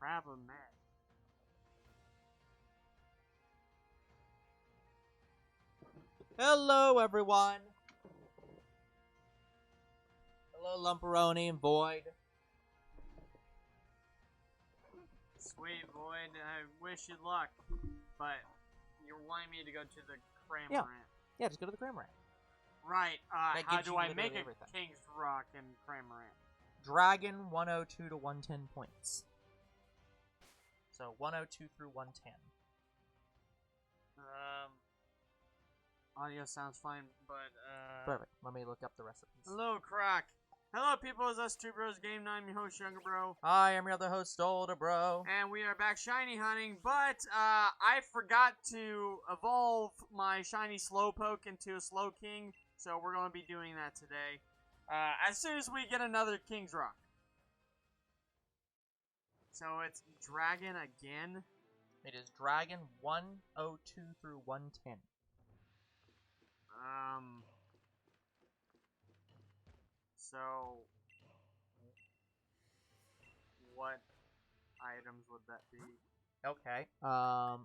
Crab-a-man. Hello, everyone. Hello, Lumperoni and Void. Sweet, Void. I wish you luck, but you're wanting me to go to the Cramorant. Yeah, just go to the Cramorant. Right. How do I make a everything. King's Rock in Cramorant? Dragon 102 to 110 points. So 102 through 110. Audio sounds fine, but Perfect. Let me look up the recipes. Hello, Croc. Hello, people. It's us two bros game 9. I'm your host, Younger Bro. Hi, I'm your other host, Older Bro. And we are back shiny hunting, but I forgot to evolve my shiny Slowpoke into a Slowking, so we're going to be doing that today. As soon as we get another King's Rock. So it's Dragon again. It is Dragon 102 through 110. So what items would that be? Okay.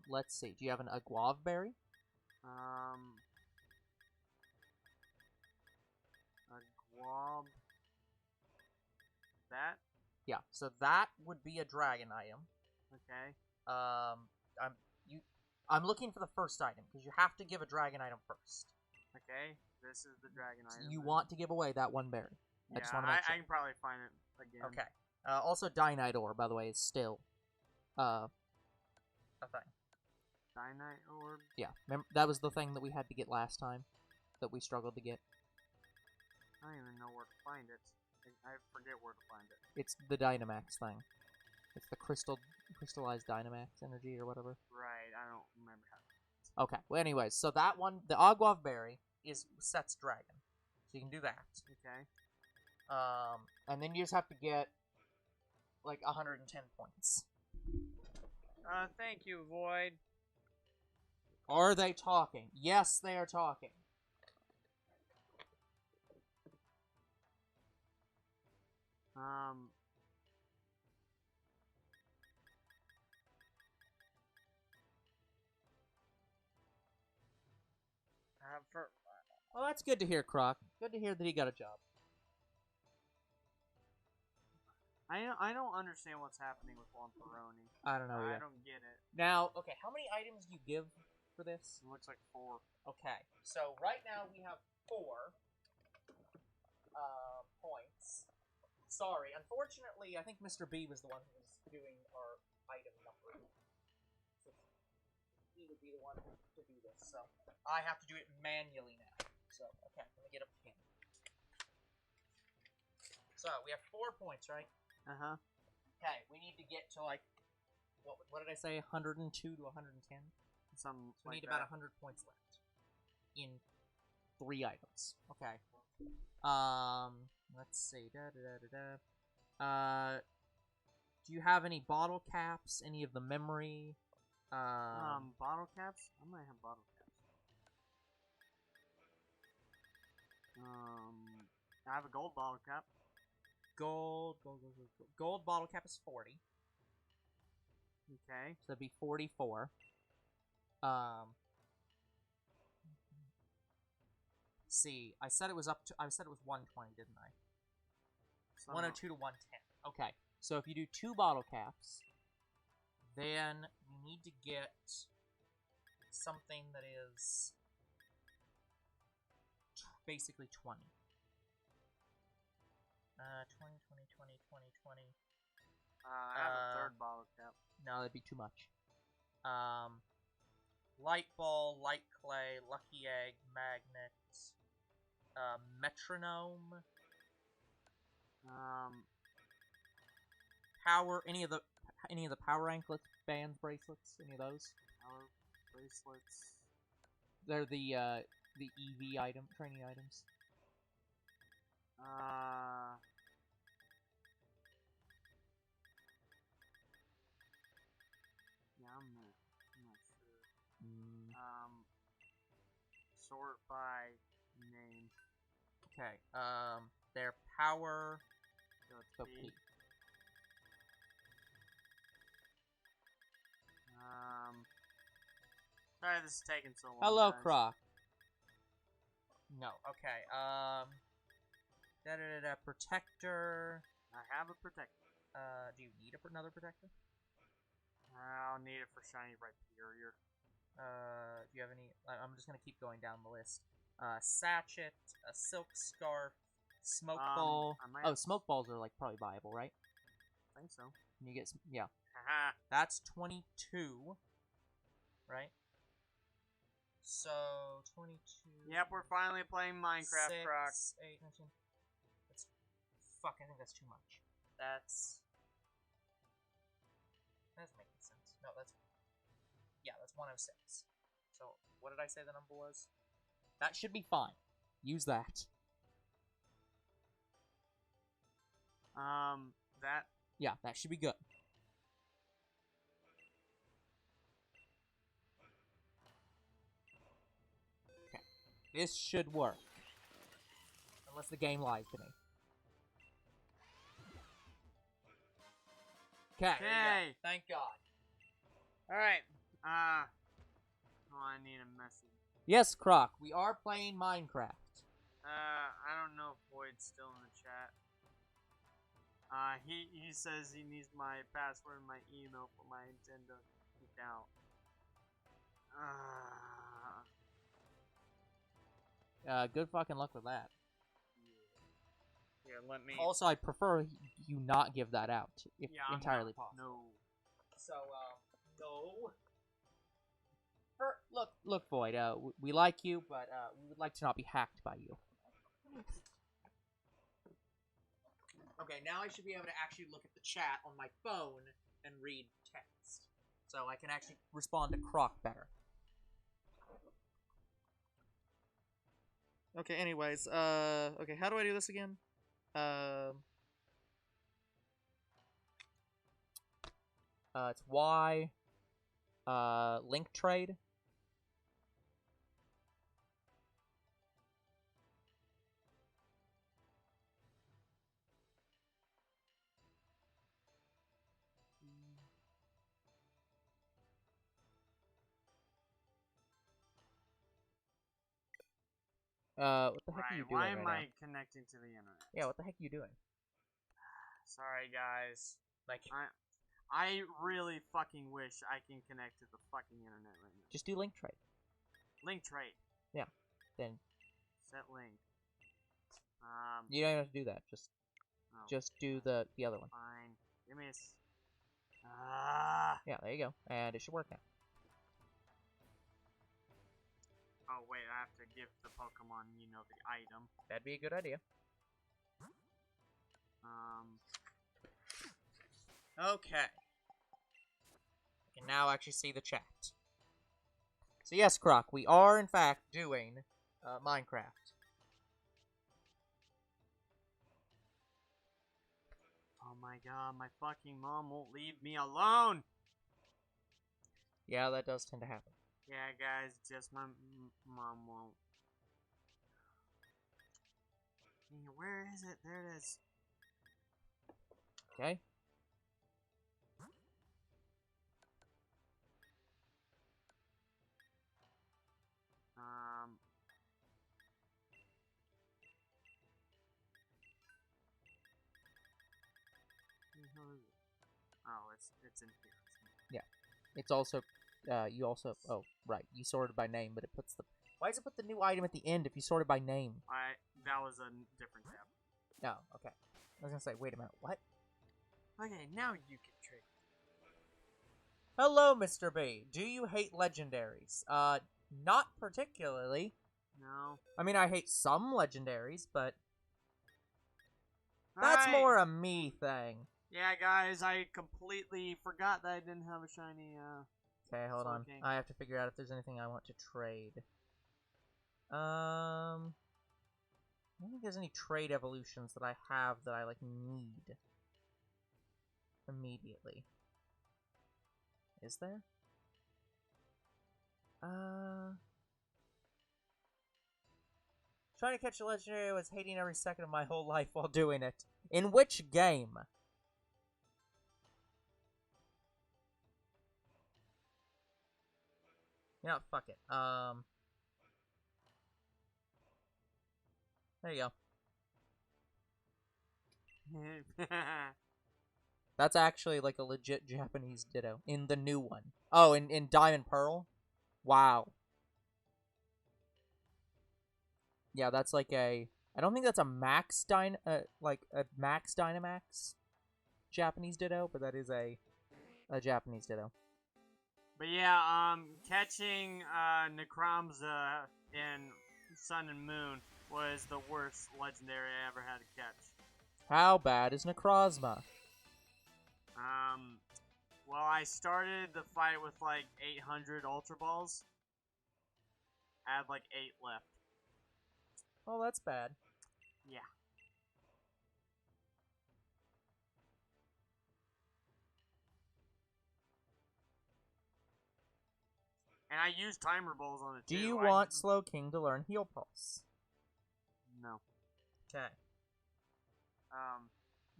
Let's see. Do you have an Guava berry? A Guab. That? Yeah. So that would be a dragon item. Okay. I'm looking for the first item because you have to give a dragon item first. Okay. This is the dragon item. You want to give away that one berry. Yeah, I just want to make sure. I can probably find it again. Okay. Also, Dynite by the way, is still a thing. Dynite Orb? Yeah. Remember, that was the thing that we had to get last time that we struggled to get. I don't even know where to find it. I forget where to find it. It's the Dynamax thing. It's the crystallized Dynamax energy or whatever. Right, I don't remember how. Okay. Well, anyways, so that one, the Aguav berry, sets dragon, so you can do that. Okay. And then you just have to get like 110 points. Thank you, Void. Are they talking? Yes, they are talking. Well, that's good to hear, Croc. Good to hear that he got a job. I don't understand what's happening with Lumperoni. I don't know. I don't get it. Now, okay, how many items do you give for this? It looks like 4. Okay, so right now we have 4 points. Sorry, unfortunately, I think Mr. B was the one who was doing our item numbering. So he would be the one to do this, so I have to do it manually now. So, okay, let me get a pen. So, we have 4 points, right? Uh-huh. Okay, we need to get to, like, what did I say, 102 to 110? Something So we like need about that. 100 points left in 3 items. Okay. Let's see. Do you have any bottle caps? Any of the memory? Bottle caps? I might have bottle caps. I have a gold bottle cap. Gold bottle cap is 40. Okay. So that'd be 44. See, I said it was 120, didn't I? 102 to 110. Okay, so if you do 2 bottle caps, then you need to get something that is basically 20. 20, 20, 20, 20, 20. I have a third bottle cap. No, that'd be too much. Light ball, light clay, lucky egg, magnet, metronome, power. Any of the power anklets, bands, bracelets, any of those? Power bracelets. They're the EV item training items. Yeah, I'm not sure. Sort by name. Okay. Their power. So it's So P. P. Sorry this is taking so long. Hello, guys. Croc. No, okay, Protector. I have a protector. Do you need another protector? I'll need it for Shiny Rhyperior. Do you have any? I'm just gonna keep going down the list. Sachet, a Silk Scarf, Smoke Ball. Oh, Smoke Balls are like probably viable, right? I think so. Can you get yeah. Haha. That's 22, right? So 22. Yep, we're finally playing Minecraft, 6, Croc. 8, 19. That's fuck. I think that's too much. That's making sense. No, that's that's 106. So what did I say the number was? That should be fine. Use that. That. Yeah, that should be good. Okay, this should work. Unless the game lies to me. Okay. Okay. Thank God. All right. Oh, I need a message. Yes, Croc, we are playing Minecraft. I don't know if Void's still in the chat. He says he needs my password and my email for my Nintendo account. Good fucking luck with that. Yeah, let me. Also, I prefer you not give that out, if entirely possible. No. So, no. Look, Void, we like you, but, we would like to not be hacked by you. Okay, now I should be able to actually look at the chat on my phone and read text. So I can actually respond to Croc better. Okay, anyways, okay, how do I do this again? It's Y, link trade. What the heck are you doing Why right am now? I connecting to the internet? Yeah, what the heck are you doing? Sorry, guys. Like, I really fucking wish I can connect to the fucking internet right now. just do link trade. Link trade. Yeah. Then Set link. you don't have to do that. Just do the other one. Fine. Give me a. Yeah, there you go, and it should work now. Oh wait, I have to give the Pokemon, the item. That'd be a good idea. Okay. I can now actually see the chat. So yes, Croc, we are in fact doing Minecraft. Oh my god, my fucking mom won't leave me alone! Yeah, that does tend to happen. Yeah, guys, just my mom won't. Where is it? There it is. Okay. Oh, it's in here. Yeah. It's also, you also, oh, right, you sorted by name, but it puts the, why does it put the new item at the end if you sorted by name? That was a different tab. No, okay. I was gonna say, wait a minute, what? Okay, now you can trade. Hello, Mr. B. Do you hate legendaries? Not particularly. No. I mean, I hate some legendaries, but that's more a me thing. Yeah, guys, I completely forgot that I didn't have a shiny, Okay, hold on. Slowking. I have to figure out if there's anything I want to trade. I don't think there's any trade evolutions that I have that I, need immediately. Is there? Trying to catch a legendary was hating every second of my whole life while doing it. In which game? You know, fuck it. There you go. That's actually like a legit Japanese Ditto in the new one. Oh, in Diamond Pearl? Wow. Yeah, that's like a... I don't think that's a max like a max Dynamax Japanese Ditto, but that is a Japanese Ditto. But yeah, catching Necrozma in Sun and Moon was the worst legendary I ever had to catch. How bad is Necrozma? Well, I started the fight with like 800 Ultra Balls. I had like 8 left. Oh, that's bad. Yeah. And I used timer bowls on it too. Do you want Slowking to learn Heal Pulse? No. Okay.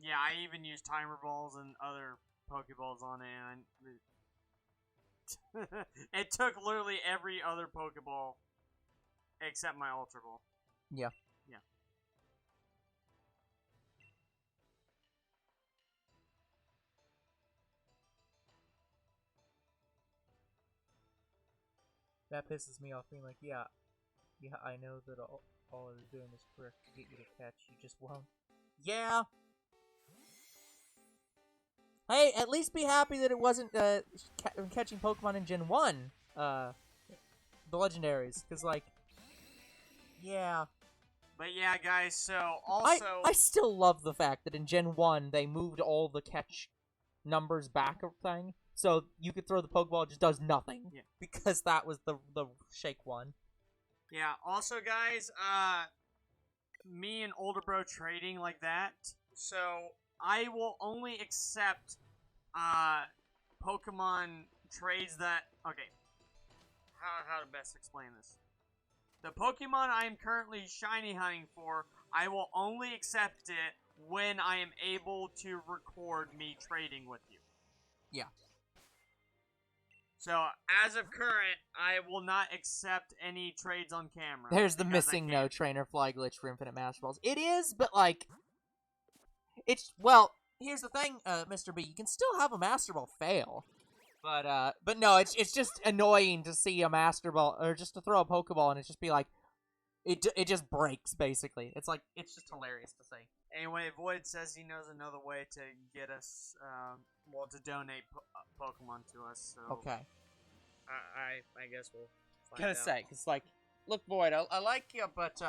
Yeah, I even used timer balls and other Pokeballs on it, and it took literally every other Pokeball except my Ultra Ball. Yeah. Yeah. That pisses me off, being like, yeah, I know that all they're doing is correct to get you to catch, you just won't. Yeah! Hey, at least be happy that it wasn't catching Pokemon in Gen 1, the legendaries, because, like, yeah. But yeah, guys, so also... I still love the fact that in Gen 1, they moved all the catch numbers back or thing, so you could throw the Pokeball, it just does nothing. Yeah. Because that was the Shake one. Yeah, also, guys, me and Older Bro trading like that, so I will only accept Pokemon trades that... Okay, how to best explain this? The Pokemon I am currently shiny hunting for, I will only accept it when I am able to record me trading with you. Yeah. So, as of current, I will not accept any trades on camera. There's the missing no trainer fly glitch for Infinite Master Balls. It is, but, like... It's... Well, here's the thing, Mr. B. You can still have a Master Ball fail. But no, it's just annoying to see a Master Ball, or just to throw a Pokeball and it just be like... It just breaks, basically. It's like... It's just hilarious to see. Anyway, Void says he knows another way to get us, well, to donate Pokemon to us, so... Okay. I guess we'll find Gonna out. say, because, like, look, Void, I like you, but,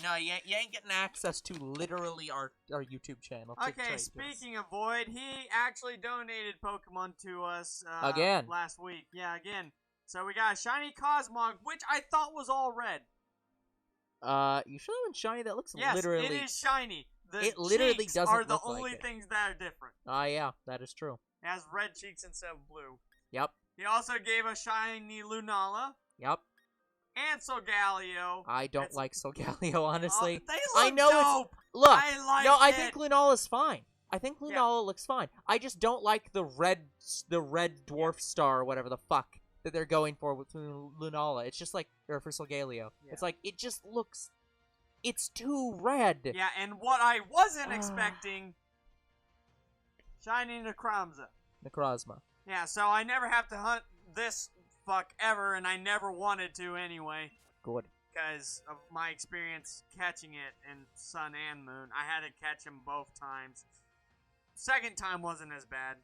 no, you ain't getting access to literally our YouTube channel. Okay, speaking of Void, he actually donated Pokemon to us, again. Last week. Yeah, again. So we got a Shiny Cosmog, which I thought was all red. You sure that one's shiny? That looks yes, literally... it is shiny. It literally doesn't are the look only like it. things that are different. Yeah, that is true. It has red cheeks instead of blue. Yep. He also gave us shiny Lunala. Yep. And Solgaleo. I don't like Solgaleo, honestly. They look I know dope. Look, I think Lunala's fine. I think Lunala looks fine. I just don't like the red dwarf star or whatever the fuck that they're going for with Lunala. It's just like, or for Solgaleo. Yeah. It's like, it just looks... It's too red. Yeah, and what I wasn't expecting, shiny Necrozma. Yeah, so I never have to hunt this fuck ever, and I never wanted to anyway. Good. Because of my experience catching it in Sun and Moon. I had to catch him both times. Second time wasn't as bad.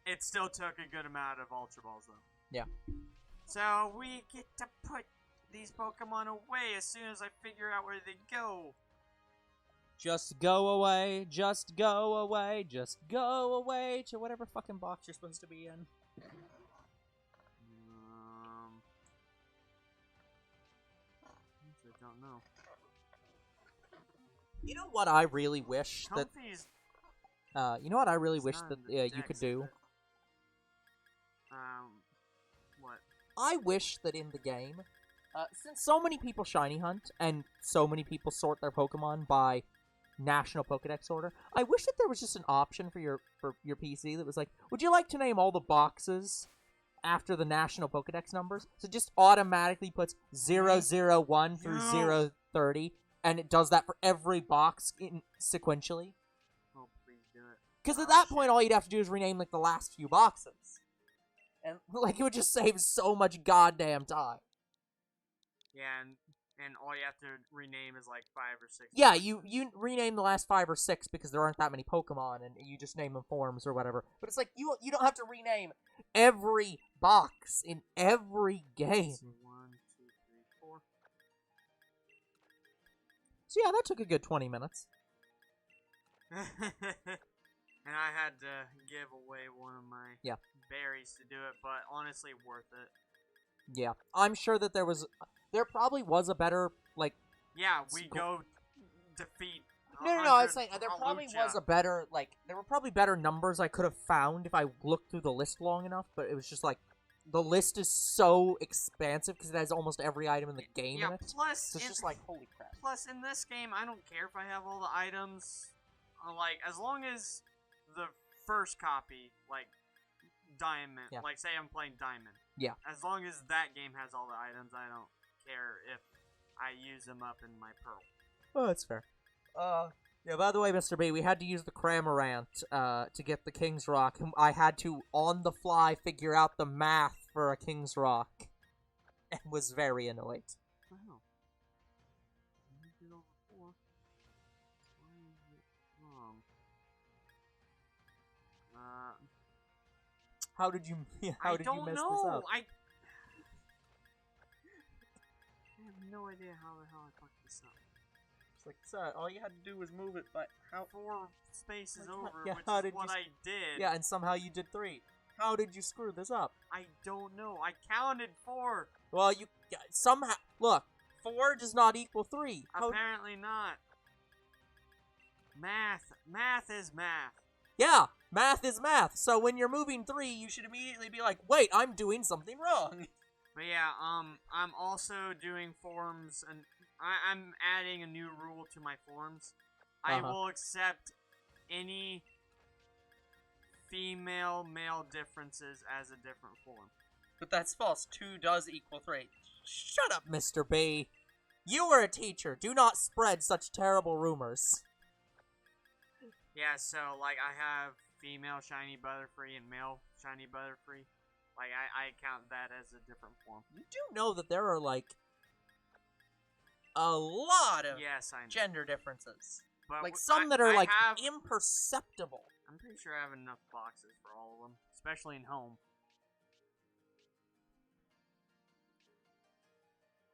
It still took a good amount of Ultra Balls, though. Yeah. So we get to put these Pokemon away as soon as I figure out where they go. Just go away, just go away, just go away to whatever fucking box you're supposed to be in. I don't know. You know what I really wish Comfey's that... you know what I really wish that you could do? What? I wish that in the game... since so many people shiny hunt, and so many people sort their Pokemon by national Pokedex order, I wish that there was just an option for your PC that was like, would you like to name all the boxes after the national Pokedex numbers, so it just automatically puts 001 through 030, and it does that for every box sequentially. Oh, please do it. Because at that point, all you'd have to do is rename, like, the last few boxes. And, like, it would just save so much goddamn time. Yeah, and all you have to rename is like 5 or 6. Yeah, you rename the last 5 or 6 because there aren't that many Pokemon, and you just name them forms or whatever. But it's like, you don't have to rename every box in every game. 1, 2, 3, 4. So yeah, that took a good 20 minutes. And I had to give away one of my berries to do it, but honestly, worth it. Yeah, I'm sure that there probably was a better, like... Yeah, we go defeat... No, I was saying, there probably was a better, like, there were probably better numbers I could have found if I looked through the list long enough, but it was just like, the list is so expansive because it has almost every item in the game in it. Plus... So it's just like, holy crap. Plus, in this game, I don't care if I have all the items. Like, as long as the first copy, like, Diamond, like, say I'm playing Diamond. Yeah. As long as that game has all the items, I don't care if I use them up in my Pearl. Oh, that's fair. Yeah, by the way, Mr. B, we had to use the Cramorant, to get the King's Rock. I had to, on the fly, figure out the math for a King's Rock. And was very annoyed. Wow. I did over 4. Why is it wrong? How did you mess this up? I have no idea how the hell I fucked this up. It's like, son, all you had to do was move it, but how... 4 spaces over, yeah, which is what I did. Yeah, and somehow you did 3. How did you screw this up? I don't know. I counted 4. Well, you... somehow... Look, 4 does not equal 3. Apparently not. Math. Math is math. Yeah, math is math. So when you're moving 3, you should immediately be like, wait, I'm doing something wrong. But yeah, I'm also doing forms, and I'm adding a new rule to my forms. I will accept any female-male differences as a different form. But that's false. 2 does equal 3. Shut up, Mr. B. You are a teacher. Do not spread such terrible rumors. Yeah, so, like, I have female Shiny Butterfree and male Shiny Butterfree. Like, I count that as a different form. You do know that there are, like, a lot of gender differences. But like, some that are, imperceptible. I'm pretty sure I have enough boxes for all of them, especially in home.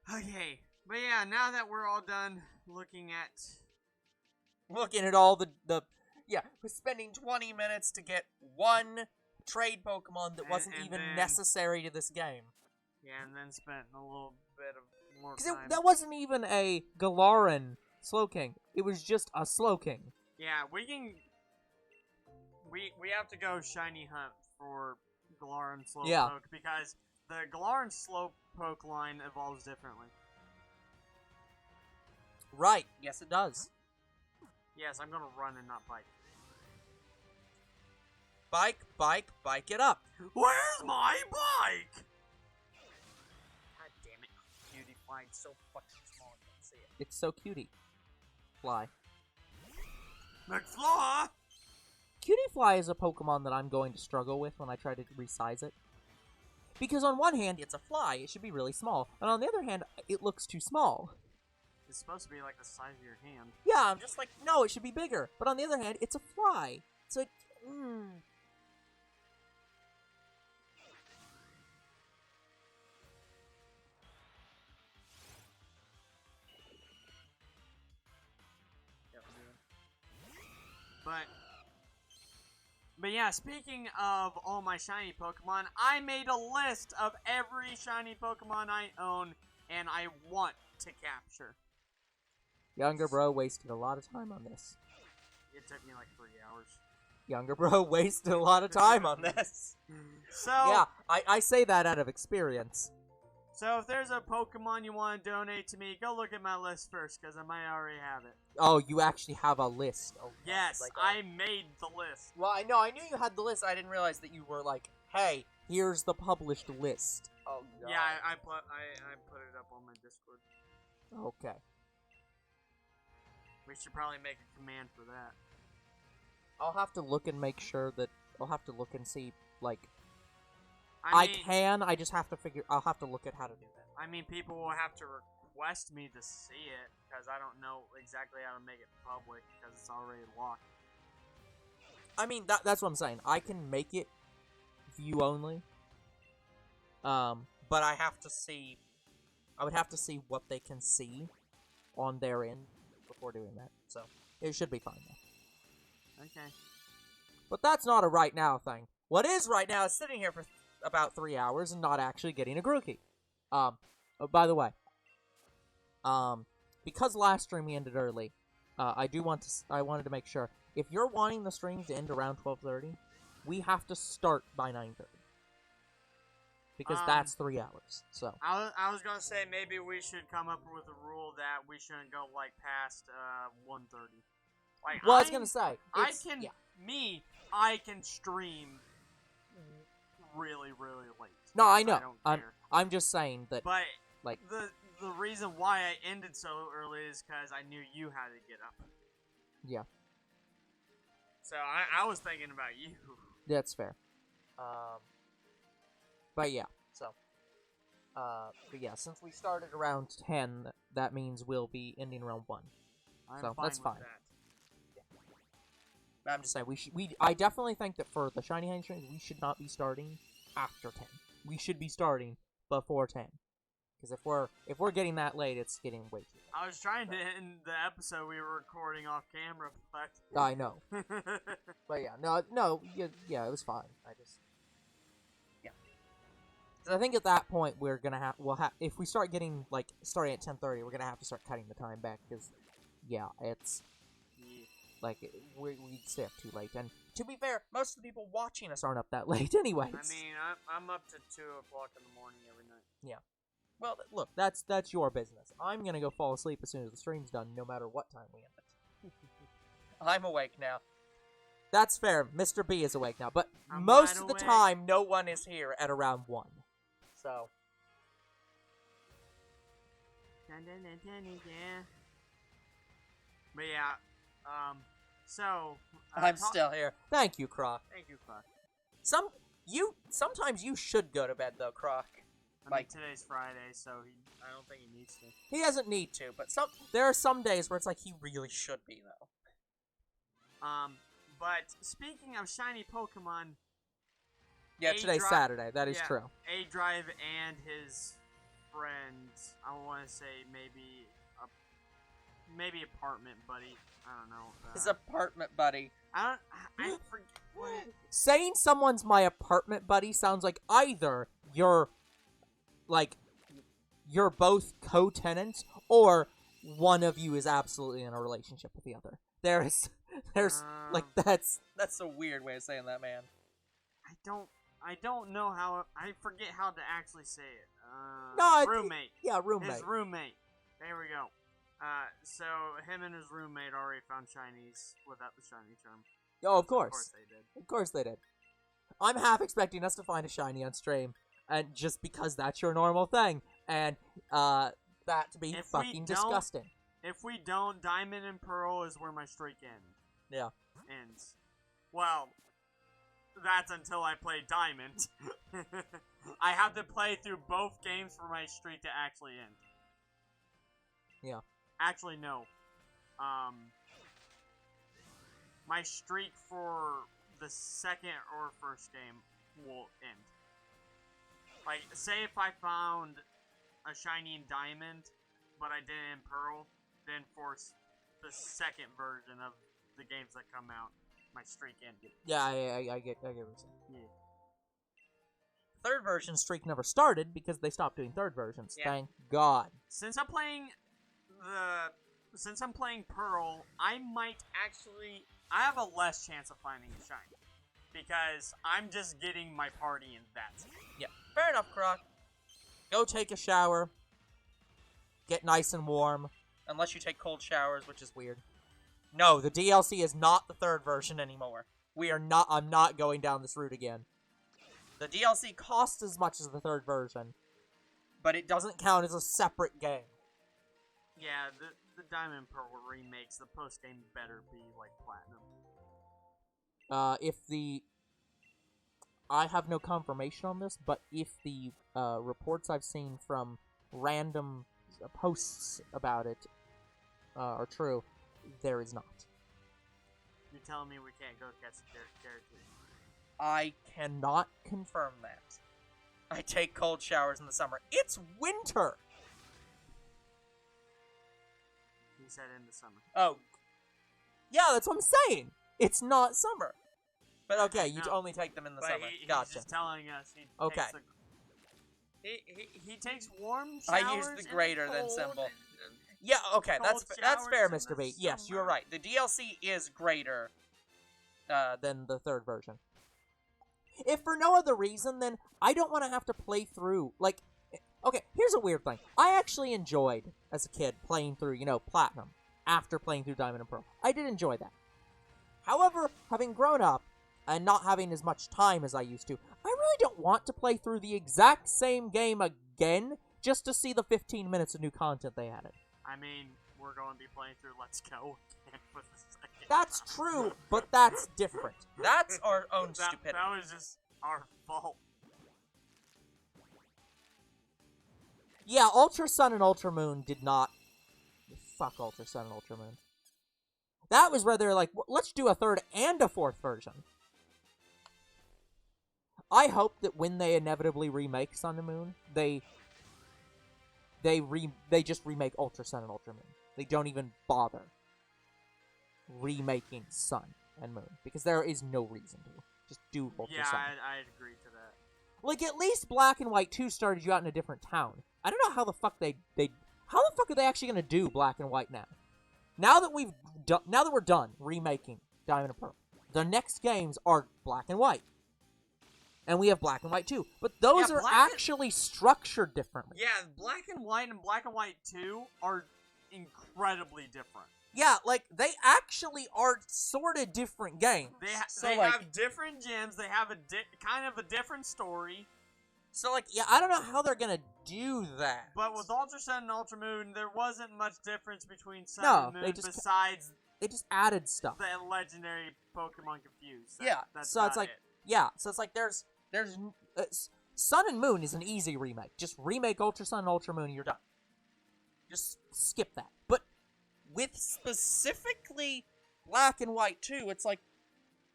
Okay, but yeah, now that we're all done looking at all the yeah, we're spending 20 minutes to get one trade Pokemon that wasn't even necessary to this game. Yeah, and then spent a little bit of more time. Because that wasn't even a Galarian Slowking. It was just a Slowking. Yeah, we have to go shiny hunt for Galarian Slowpoke because the Galarian Slowpoke line evolves differently. Right. Yes, it does. Yes, I'm gonna run and not bike. Bike it up. Where's my bike? God damn it. Cutie flying so fucking small I can't see it. It's so cutie. Fly. McFly! Cutie Fly is a Pokemon that I'm going to struggle with when I try to resize it. Because on one hand, it's a fly, it should be really small. And on the other hand, it looks too small. It's supposed to be like the size of your hand. Yeah, I'm just like, no, it should be bigger. But on the other hand, it's a fly. So it... But yeah, speaking of all my shiny Pokemon, I made a list of every shiny Pokemon I own and I want to capture. Younger bro wasted a lot of time on this. It took me like 3 hours. Younger bro wasted a lot of time on this. So yeah, I say that out of experience. So if there's a Pokemon you want to donate to me, go look at my list first, because I might already have it. Oh, you actually have a list. Oh, yes, I made the list. Well, I know. I knew you had the list. I didn't realize that you were, like, hey, here's the published list. Oh, God. Yeah, I put it up on my Discord. Okay. We should probably make a command for that. I'll have to look and make sure that... I'll have to look and see, like... I just have to figure... I'll have to look at how to do that. I mean, people will have to request me to see it, because I don't know exactly how to make it public, because it's already locked. I mean, that's what I'm saying. I can make it view only. But I have to see... I would have to see what they can see on their end before doing that. So, it should be fine, though. Okay. But that's not a right now thing. What is right now is sitting here for about 3 hours and not actually getting a Grookey. Oh, by the way, because last stream we ended early, I wanted to make sure, if you're wanting the streams to end around 12:30, we have to start by 9:30. Because that's 3 hours, so. I was gonna say maybe we should come up with a rule that we shouldn't go, like, past, 1:30. Like, well, I was gonna say, I can stream really, really late. No, I know. I don't care. I'm just saying that, but, like... The reason why I ended so early is because I knew you had to get up. Yeah. So, I was thinking about you. That's fair. But yeah, so. But yeah, since we started around 10, that means we'll be ending around 1. So, that's fine. I'm just saying, I definitely think that for the Shiny Hand streams, we should not be starting after 10. We should be starting before 10. Because if we're getting that late, it's getting way too late. I was trying to end the episode we were recording off camera, but... I know. But yeah, no, yeah, it was fine. Yeah. So I think at that point, we'll have, if we start getting, like, starting at 10:30, we're gonna have to start cutting the time back, because, yeah, it's... Like, we'd stay up too late, and to be fair, most of the people watching us aren't up that late anyways. I mean, I'm up to 2 o'clock in the morning every night. Yeah. Well, look, that's your business. I'm gonna go fall asleep as soon as the stream's done, no matter what time we end it. I'm awake now. That's fair, Mr. B is awake now, but most of the time, no one is here at around 1. So... But yeah, so... I'm still here. Thank you, Croc. Thank you, Croc. Sometimes you should go to bed, though, Croc. I mean, today's Friday, so I don't think he needs to. He doesn't need to, but there are some days where it's like he really should be, though. But speaking of shiny Pokemon... Yeah, today's Saturday. That is true. A-Drive and his friends, I want to say maybe apartment buddy. I don't know. His apartment buddy. I forget what... Saying someone's my apartment buddy sounds like either you're both co-tenants, or one of you is absolutely in a relationship with the other. There's like, that's a weird way of saying that, man. I don't know how, I forget how to actually say it. No, roommate. Yeah, roommate. His roommate. There we go. So him and his roommate already found shinies without the shiny charm. Oh, of course. Of course they did. Of course they did. I'm half expecting us to find a shiny on stream, and just because that's your normal thing, and that to be fucking disgusting. If we don't, Diamond and Pearl is where my streak ends. Well, that's until I play Diamond. I have to play through both games for my streak to actually end. Yeah. Actually, no. My streak for the second or first game will end. Like, say if I found a shiny in Diamond, but I didn't in Pearl, then for the second version of the games that come out, my streak ended. Yeah, I get what you're saying. Yeah. Third version streak never started because they stopped doing third versions. Yeah. Thank God. Since I'm playing Pearl, I have a less chance of finding a shiny. Because I'm just getting my party in that. Yeah, fair enough, Croc. Go take a shower. Get nice and warm. Unless you take cold showers, which is weird. No, the DLC is not the third version anymore. I'm not going down this route again. The DLC costs as much as the third version, but it doesn't count as a separate game. Yeah, the Diamond Pearl remakes, the post-game better be, like, platinum. I have no confirmation on this, but if the reports I've seen from random posts about it are true, there is not. You're telling me we can't go catch the characters? I cannot confirm that. I take cold showers in the summer. It's winter! He said in the summer. Oh. Yeah, that's what I'm saying! It's not summer. But okay, you only take them in the summer. Gotcha. He's just telling us he okay. He takes warm showers. I use the greater than symbol. Yeah, okay, that's fair, Mr. B. Yes, you're right. The DLC is greater than the third version. If for no other reason, then I don't want to have to play through, like, okay, here's a weird thing. I actually enjoyed, as a kid, playing through, Platinum, after playing through Diamond and Pearl. I did enjoy that. However, having grown up, and not having as much time as I used to, I really don't want to play through the exact same game again, just to see the 15 minutes of new content they added. I mean, we're going to be playing through Let's Go again for the second That's time. true, but that's different. That's our own stupidity. That was just our fault. Yeah, Ultra Sun and Ultra Moon did not... Fuck Ultra Sun and Ultra Moon. That was rather like, let's do a third and a fourth version. I hope that when they inevitably remake Sun and Moon, they just remake Ultra Sun and Ultra Moon. They don't even bother remaking Sun and Moon, because there is no reason to. Just do Ultra Sun. Yeah, I'd agree to that. Like, at least Black and White 2 started you out in a different town. I don't know how the fuck how the fuck are they actually gonna do Black and White now? Now that we're done remaking Diamond and Pearl, the next games are Black and White. And we have Black and White 2. But those are actually structured differently. Yeah, Black and White 2 are incredibly different. Yeah, like, they actually are sort of different games. They have different gyms, they have kind of a different story. So, like, yeah, I don't know how they're gonna do that. But with Ultra Sun and Ultra Moon, there wasn't much difference between Sun and Moon besides... They just added stuff. The legendary Pokemon Confused. So it's like there's Sun and Moon is an easy remake. Just remake Ultra Sun and Ultra Moon and you're done. Just skip that. But with specifically Black and White 2, it's like,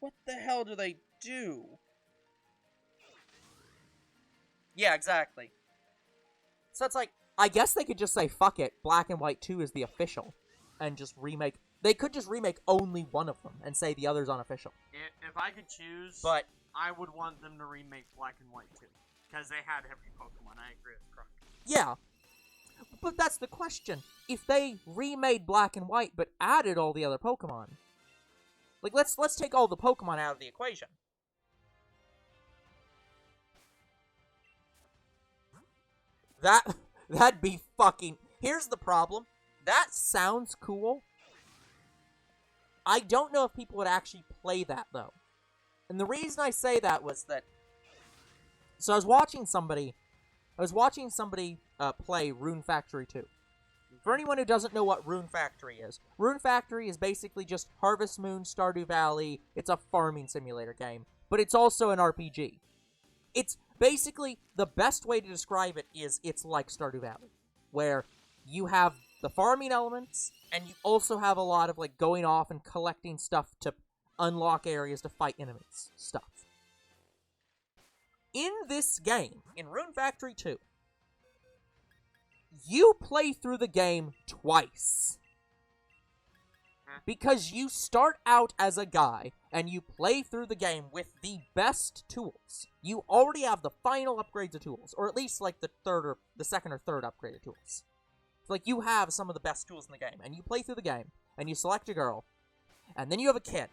what the hell do they do? Yeah, exactly. So it's like, I guess they could just say, fuck it, Black and White 2 is the official, and just remake... They could just remake only one of them, and say the other's unofficial. If I could choose, I would want them to remake Black and White 2. Because they had every Pokemon, I agree with Croc. Yeah. But that's the question. If they remade Black and White, but added all the other Pokemon... Like, let's take all the Pokemon out of the equation. That'd be fucking... Here's the problem. That sounds cool. I don't know if people would actually play that, though. And the reason I say that was that... So I was watching somebody play Rune Factory 2. For anyone who doesn't know what Rune Factory is basically just Harvest Moon, Stardew Valley. It's a farming simulator game. But it's also an RPG. It's basically, the best way to describe it is it's like Stardew Valley, where you have the farming elements, and you also have a lot of, like, going off and collecting stuff to unlock areas to fight enemies stuff. In this game, in Rune Factory 2, you play through the game twice. Because you start out as a guy, and you play through the game with the best tools. You already have the final upgrades of tools, or at least, like, the second or third upgraded tools. Like, you have some of the best tools in the game, and you play through the game, and you select a girl, and then you have a kid.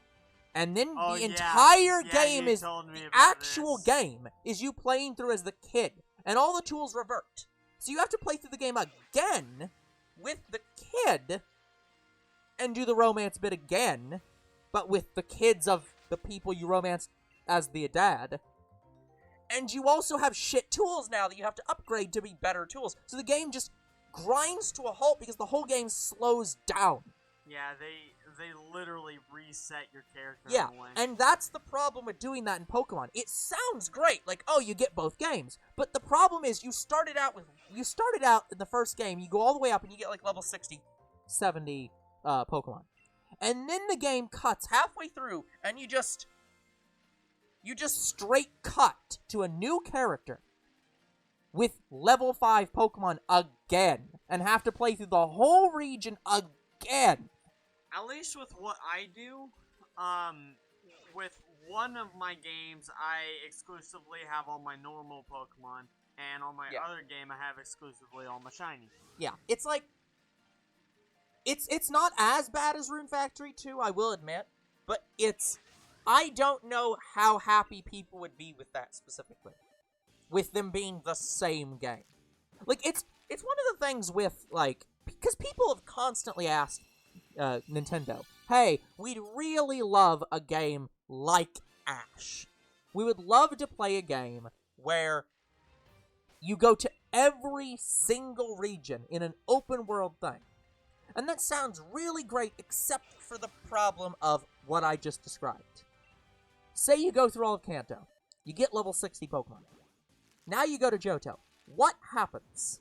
And then the entire game is, the actual game is you playing through as the kid, and all the tools revert. So you have to play through the game again with the kid, and do the romance bit again, but with the kids of the people you romanced as the dad. And you also have shit tools now that you have to upgrade to be better tools. So the game just grinds to a halt because the whole game slows down. Yeah, they literally reset your character Yeah, in a way. and that's the problem with doing that in Pokemon. It sounds great, like, oh, you get both games. But the problem is you started out in the first game, you go all the way up and you get like level 60, 70 Pokemon. And then the game cuts halfway through and you just straight cut to a new character with level 5 Pokemon again and have to play through the whole region again. At least with what I do, with one of my games, I exclusively have all my normal Pokemon, and on my other game, I have exclusively all my shiny. Yeah, it's like, it's not as bad as Rune Factory 2, I will admit, but I don't know how happy people would be with that specifically, with them being the same game. Like, it's one of the things with, like, because people have constantly asked Nintendo, hey, we'd really love a game like Ash. We would love to play a game where you go to every single region in an open world thing. And that sounds really great, except for the problem of what I just described. Say you go through all of Kanto. You get level 60 Pokemon. Now you go to Johto. What happens?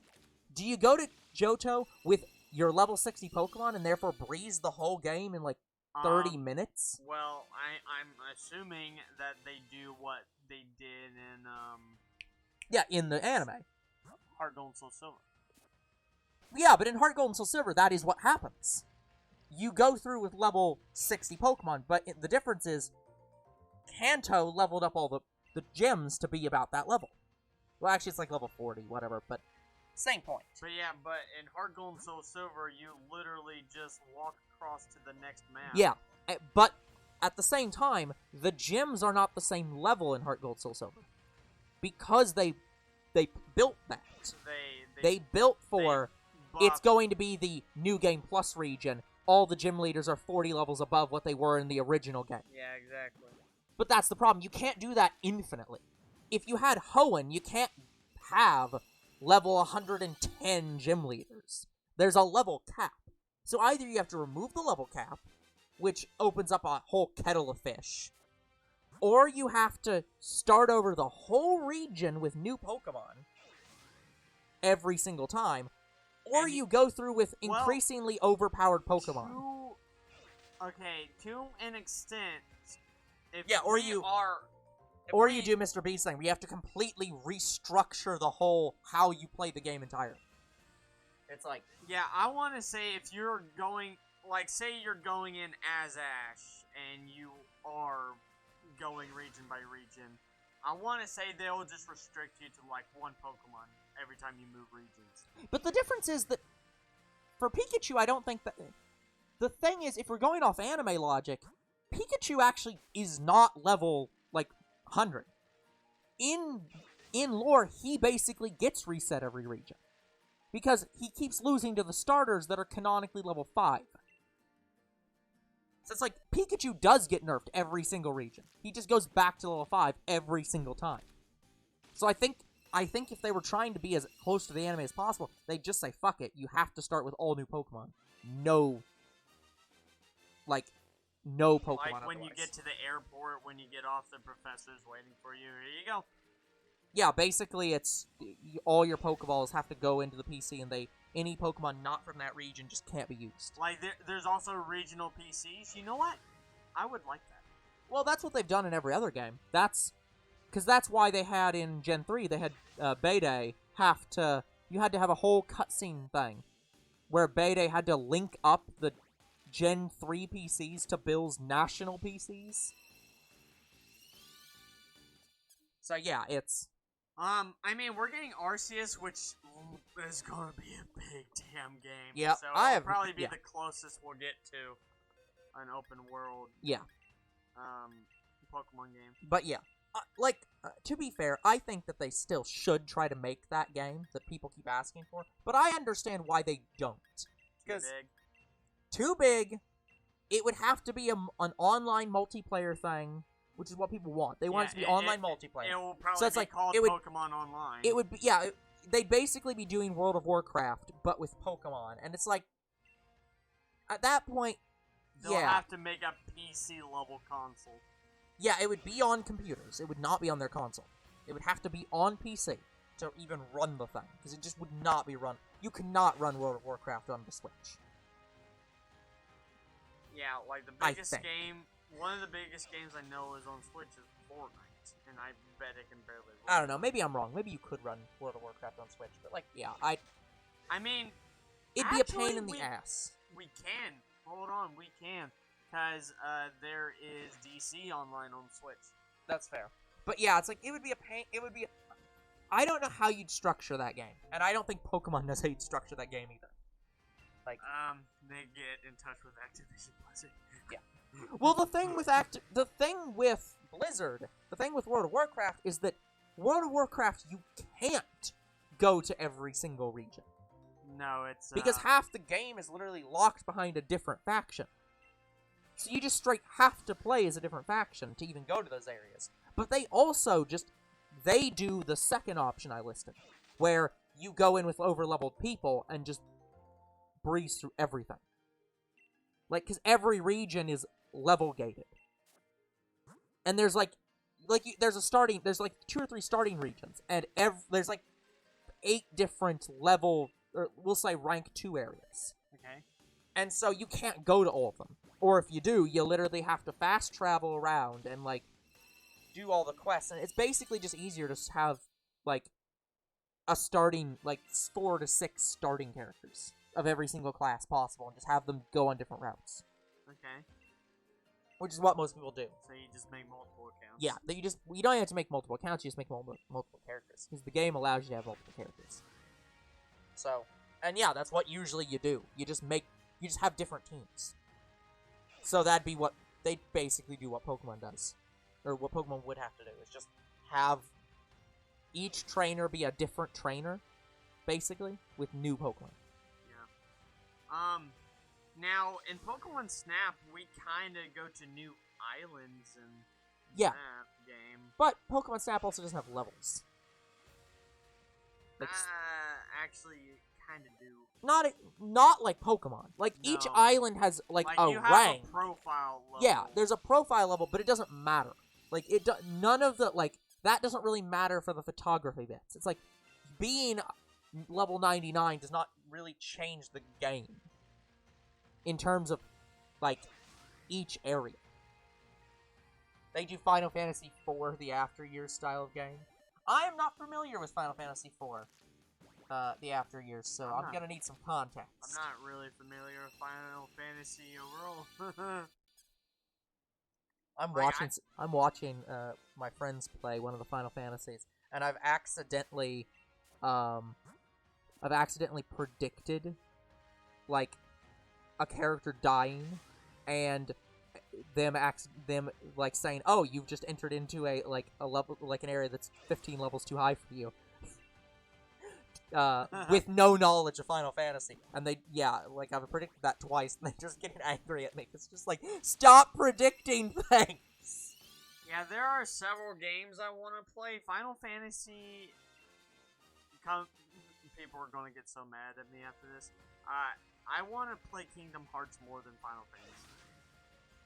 Do you go to Johto with your level 60 Pokemon and therefore breeze the whole game in like 30 minutes? Well, I'm assuming that they do what they did in Yeah, in the anime. Heart Gold and Soul Silver. Yeah, but in Heart Gold and Soul Silver, that is what happens. You go through with level 60 Pokemon, but the difference is Kanto leveled up all the gyms to be about that level. Well, actually, it's like level 40, whatever, but same point. But yeah, but in Heart Gold and Soul Silver, you literally just walk across to the next map. Yeah, but at the same time, the gyms are not the same level in Heart Gold Soul Silver. Because they built that. They built for, it's going to be the New Game Plus region. All the gym leaders are 40 levels above what they were in the original game. Yeah, exactly. But that's the problem. You can't do that infinitely. If you had Hoenn, you can't have level 110 gym leaders. There's a level cap. So either you have to remove the level cap, which opens up a whole kettle of fish, or you have to start over the whole region with new Pokemon every single time, or you go through with increasingly overpowered Pokemon. To an extent, or you do Mr. B's thing, where you have to completely restructure the whole how you play the game entirely. It's like, yeah, I want to say if you're going, like, say you're going in as Ash, and you are going region by region, I want to say they'll just restrict you to, like, one Pokemon every time you move regions. But the difference is that, for Pikachu, I don't think that... The thing is, if we're going off anime logic, Pikachu actually is not level, like, 100. In lore, he basically gets reset every region. Because he keeps losing to the starters that are canonically level 5. So it's like, Pikachu does get nerfed every single region. He just goes back to level 5 every single time. So I think if they were trying to be as close to the anime as possible, they'd just say, fuck it, you have to start with all new Pokemon. No Pokemon Like when otherwise. you get to the airport, when you get off, the professor's waiting for you. Here you go. Yeah, basically it's all your Pokeballs have to go into the PC, and any Pokemon not from that region just can't be used. Like there's also regional PCs. You know what? I would like that. Well, that's what they've done in every other game. That's why they had in Gen 3, they had Bede you had to have a whole cutscene thing where Bede had to link up the Gen 3 PCs to Bill's national PCs. So yeah, it's... I mean, we're getting Arceus, which is gonna be a big damn game. Yeah, so it'll probably be the closest we'll get to an open world. Yeah. Pokemon game. But yeah, to be fair, I think that they still should try to make that game that people keep asking for. But I understand why they don't. Too big. It would have to be an online multiplayer thing. which is what people want. They want it to be online multiplayer. It will probably so it's be like, called Pokemon Online. It would be, yeah, they'd basically be doing World of Warcraft, but with Pokemon. And it's like, at that point, They'll have to make a PC-level console. Yeah, it would be on computers. It would not be on their console. It would have to be on PC to even run the thing, because it just would not be run. You cannot run World of Warcraft on the Switch. Yeah, like the biggest game, one of the biggest games I know is on Switch is Fortnite, and I bet it can barely run. I don't know, maybe I'm wrong. Maybe you could run World of Warcraft on Switch, but like, yeah, I mean, it'd be a pain in the ass. We can. Hold on, we can. Because there is DC Online on Switch. That's fair. But yeah, it's like, it would be a pain. It would be. I don't know how you'd structure that game. And I don't think Pokemon knows how you'd structure that game either. Like, they get in touch with Activision Blizzard. Yeah. Well, the thing with Blizzard, the thing with World of Warcraft is that World of Warcraft, you can't go to every single region. No, it's because half the game is literally locked behind a different faction. So you just straight have to play as a different faction to even go to those areas. But they also they do the second option I listed, where you go in with over-leveled people and just breeze through everything. Like, because every region is level-gated. And there's there's 2 or 3 starting regions, and there's 8 different level, or we'll say rank 2 areas. Okay. And so you can't go to all of them. Or if you do, you literally have to fast travel around and, do all the quests. And it's basically just easier to have, a starting, 4 to 6 starting characters of every single class possible, and just have them go on different routes. Okay. Which is what most people do. So you just make multiple accounts. Yeah, you don't have to make multiple accounts, you just make multiple characters. Because the game allows you to have multiple characters. So, and yeah, that's what usually you do. You just have different teams. So that'd be they'd basically do what Pokemon does. Or what Pokemon would have to do, is just have each trainer be a different trainer, basically, with new Pokemon. Yeah. Now, in Pokemon Snap, we kind of go to new islands in that game. But Pokemon Snap also doesn't have levels. Actually, you kind of do. Not like Pokemon. Each island has, a rank. You have a profile level. Yeah, there's a profile level, but it doesn't matter. None of the, that doesn't really matter for the photography bits. It's being level 99 does not really change the game. In terms of, each area. They do Final Fantasy IV, the After Years style of game. I am not familiar with Final Fantasy IV, the After Years, so I'm gonna need some context. I'm not really familiar with Final Fantasy overall. I'm watching my friends play one of the Final Fantasies, and I've accidentally predicted, a character dying, and them saying, "Oh, you've just entered into a level, an area that's 15 levels too high for you," with no knowledge of Final Fantasy, and I've predicted that twice, and they're just getting angry at me. It's just stop predicting things. Yeah, there are several games I want to play. Final Fantasy. People are going to get so mad at me after this. I want to play Kingdom Hearts more than Final Fantasy.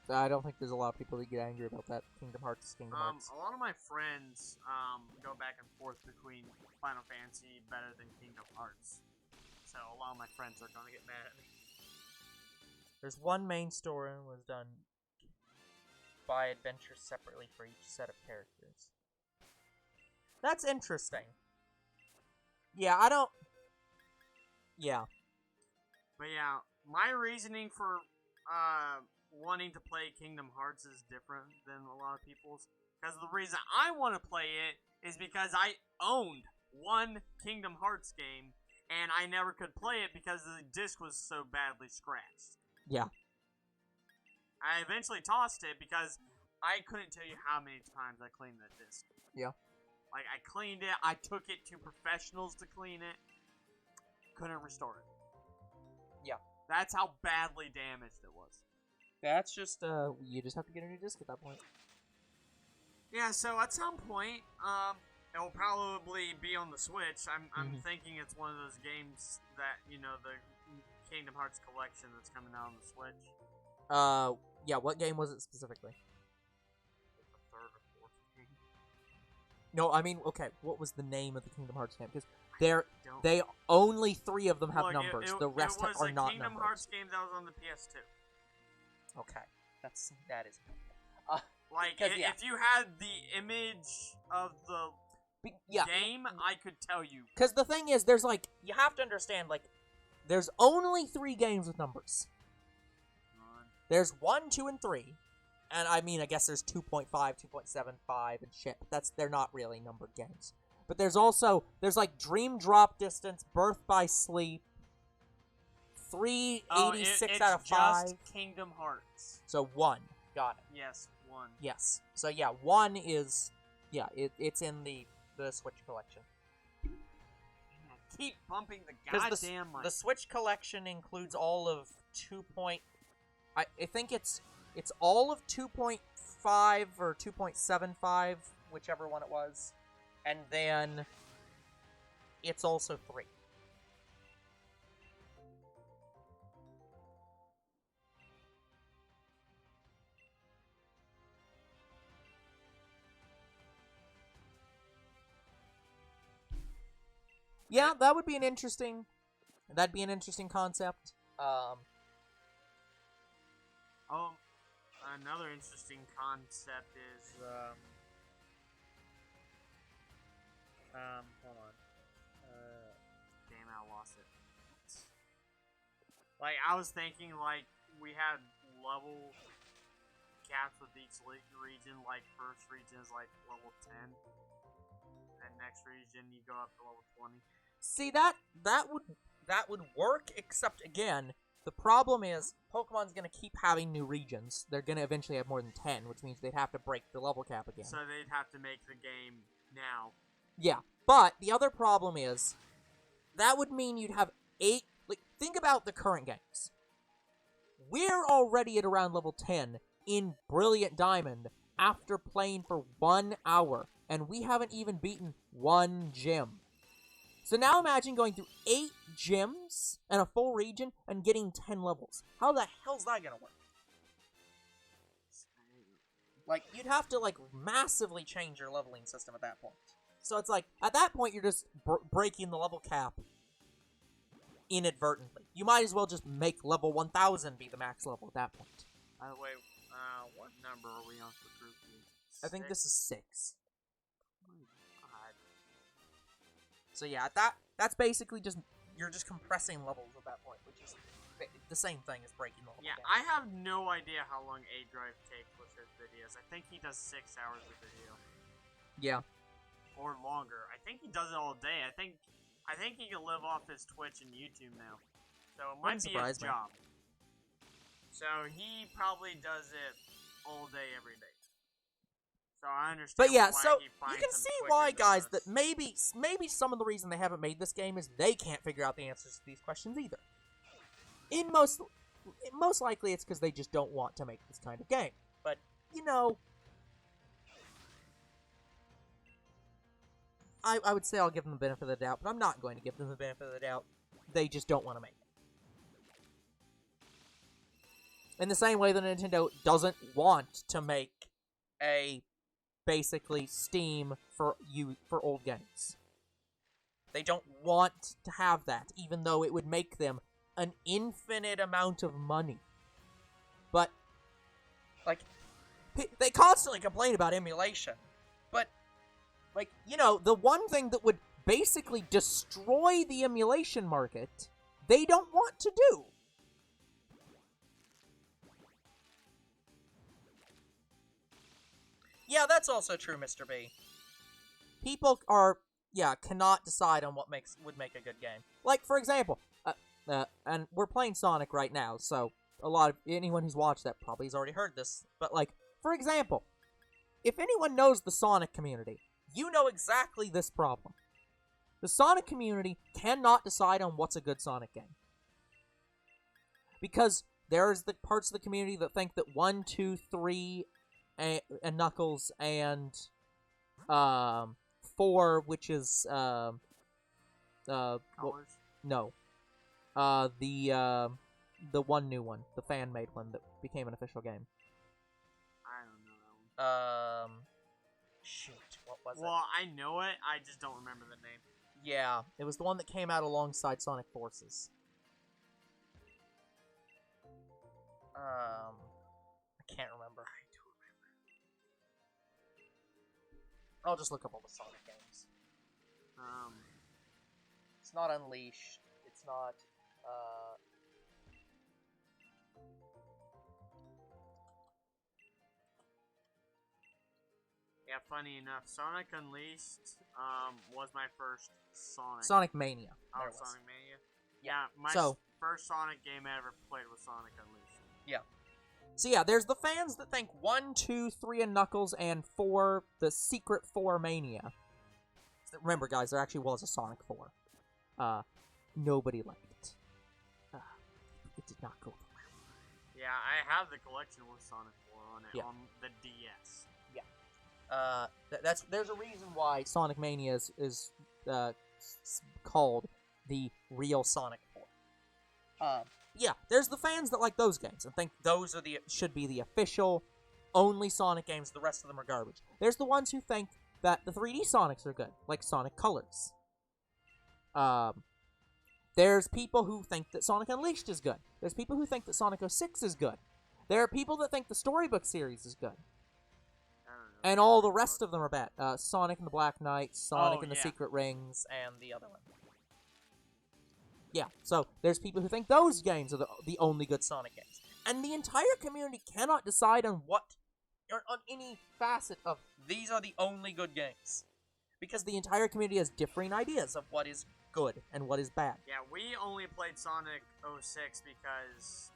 I don't think there's a lot of people that get angry about that. Kingdom Hearts. A lot of my friends go back and forth between Final Fantasy better than Kingdom Hearts. So a lot of my friends are going to get mad at me. There's one main story that was done by adventures separately for each set of characters. That's interesting. Yeah, Yeah. But yeah, my reasoning for wanting to play Kingdom Hearts is different than a lot of people's. Because the reason I want to play it is because I owned one Kingdom Hearts game, and I never could play it because the disc was so badly scratched. Yeah. I eventually tossed it because I couldn't tell you how many times I cleaned that disc. Yeah. I cleaned it, I took it to professionals to clean it, couldn't restore it. Yeah. That's how badly damaged it was. That's just, you just have to get a new disc at that point. Yeah, so at some point, it'll probably be on the Switch. I'm thinking it's one of those games that, you know, the Kingdom Hearts collection that's coming out on the Switch. Yeah, what game was it specifically? The third or fourth game. No, I mean, okay, what was the name of the Kingdom Hearts game? Because Don't. only 3 of them have Look, numbers. The rest it was are a not Kingdom numbers. Hearts game that was on the PS2. Okay, that is. Like, yeah. if you had the image of the game, I could tell you. Because the thing is, there's like, you have to understand, like, there's only 3 games with numbers. There's 1, 2, and 3. And I mean, I guess there's 2.5, 2.75, and shit. But they're not really numbered games. But there's like Dream Drop Distance, Birth by Sleep, 386 out of 5. Just Kingdom Hearts. So 1. Got it. Yes, 1. Yes. So yeah, 1 is, it's in the Switch collection. Keep bumping the goddamn mic. The Switch collection includes all of 2. I think it's all of 2.5 or 2.75, whichever one it was, and then it's also 3. Yeah, that would be an interesting. That'd be an interesting concept. Another interesting concept is hold on. Damn, I lost it. Like, I was thinking, like, we had level caps with each region. Like, first region is like level 10, and next region you go up to level 20. See, that would work, except again, the problem is Pokemon's gonna keep having new regions. They're gonna eventually have more than 10, which means they'd have to break the level cap again. So they'd have to make the game now. Yeah, but the other problem is that would mean you'd have 8. Like, think about the current games. We're already at around level 10 in Brilliant Diamond after playing for 1 hour, and we haven't even beaten 1 gym. So now imagine going through 8 gyms and a full region and getting 10 levels. How the hell's that gonna work? Like, you'd have to, like, massively change your leveling system at that point. So it's like, at that point, you're just breaking the level cap inadvertently. You might as well just make level 1000 be the max level at that point. By the way, what number are we on for Grookey? I think this is 6. Oh my god. So yeah, that's basically just, you're just compressing levels at that point, which is the same thing as breaking the level Yeah, cap. I have no idea how long A-Drive takes with his videos. I think he does 6 hours a video. Yeah. Or longer. I think he does it all day. I think he can live off his Twitch and YouTube now. So it might be his job. So he probably does it all day, every day. So I understand. But yeah, why so he finds you can them see quicker why, than guys, us. that maybe some of the reason they haven't made this game is they can't figure out the answers to these questions either. Most likely it's because they just don't want to make this kind of game. But, you know, I would say I'll give them the benefit of the doubt, but I'm not going to give them the benefit of the doubt. They just don't want to make it. In the same way that Nintendo doesn't want to make a basically Steam for old games. They don't want to have that, even though it would make them an infinite amount of money. But, like, they constantly complain about emulation. But, like, you know, the one thing that would basically destroy the emulation market, they don't want to do. Yeah, that's also true, Mr. B. People cannot decide on what would make a good game. Like, for example, and we're playing Sonic right now, so anyone who's watched that probably has already heard this. But, like, for example, if anyone knows the Sonic community, you know exactly this problem. The Sonic community cannot decide on what's a good Sonic game. Because there's the parts of the community that think that 1, 2, 3, and Knuckles, and 4, which is Colors? no, the one new one, the fan made one that became an official game. I don't know that one. Shoot, what was it? Well, I know it. I just don't remember the name. Yeah, it was the one that came out alongside Sonic Forces. I can't remember. I don't remember. I'll just look up all the Sonic games. It's not Unleashed. It's not, Yeah, funny enough, Sonic Unleashed was my first Sonic. Sonic Mania. Oh, There it was. Sonic Mania? Yeah, my So- first Sonic game I ever played was Sonic Unleashed. So yeah, there's the fans that think 1, 2, 3 and Knuckles, and 4, the Secret 4 Mania. Remember, guys, there actually was a Sonic 4. Nobody liked it. It did not go well. Yeah, I have the collection with Sonic 4 on it, Yeah. on the DS. There's a reason why Sonic Mania is called the real Sonic 4. Yeah, there's the fans that like those games and think those are should be the official, only Sonic games. The rest of them are garbage. There's the ones who think that the 3D Sonics are good, like Sonic Colors. There's people who think that Sonic Unleashed is good. There's people who think that Sonic 06 is good. There are people that think the Storybook series is good. I don't know. And all the rest of them are bad. Sonic and the Black Knight, Sonic and the yeah. Secret Rings, and the other one. Yeah, so there's people who think those games are the only good Sonic games. And the entire community cannot decide on any facet of these are the only good games. Because the entire community has differing ideas of what is good and what is bad. Yeah, we only played Sonic 06 because...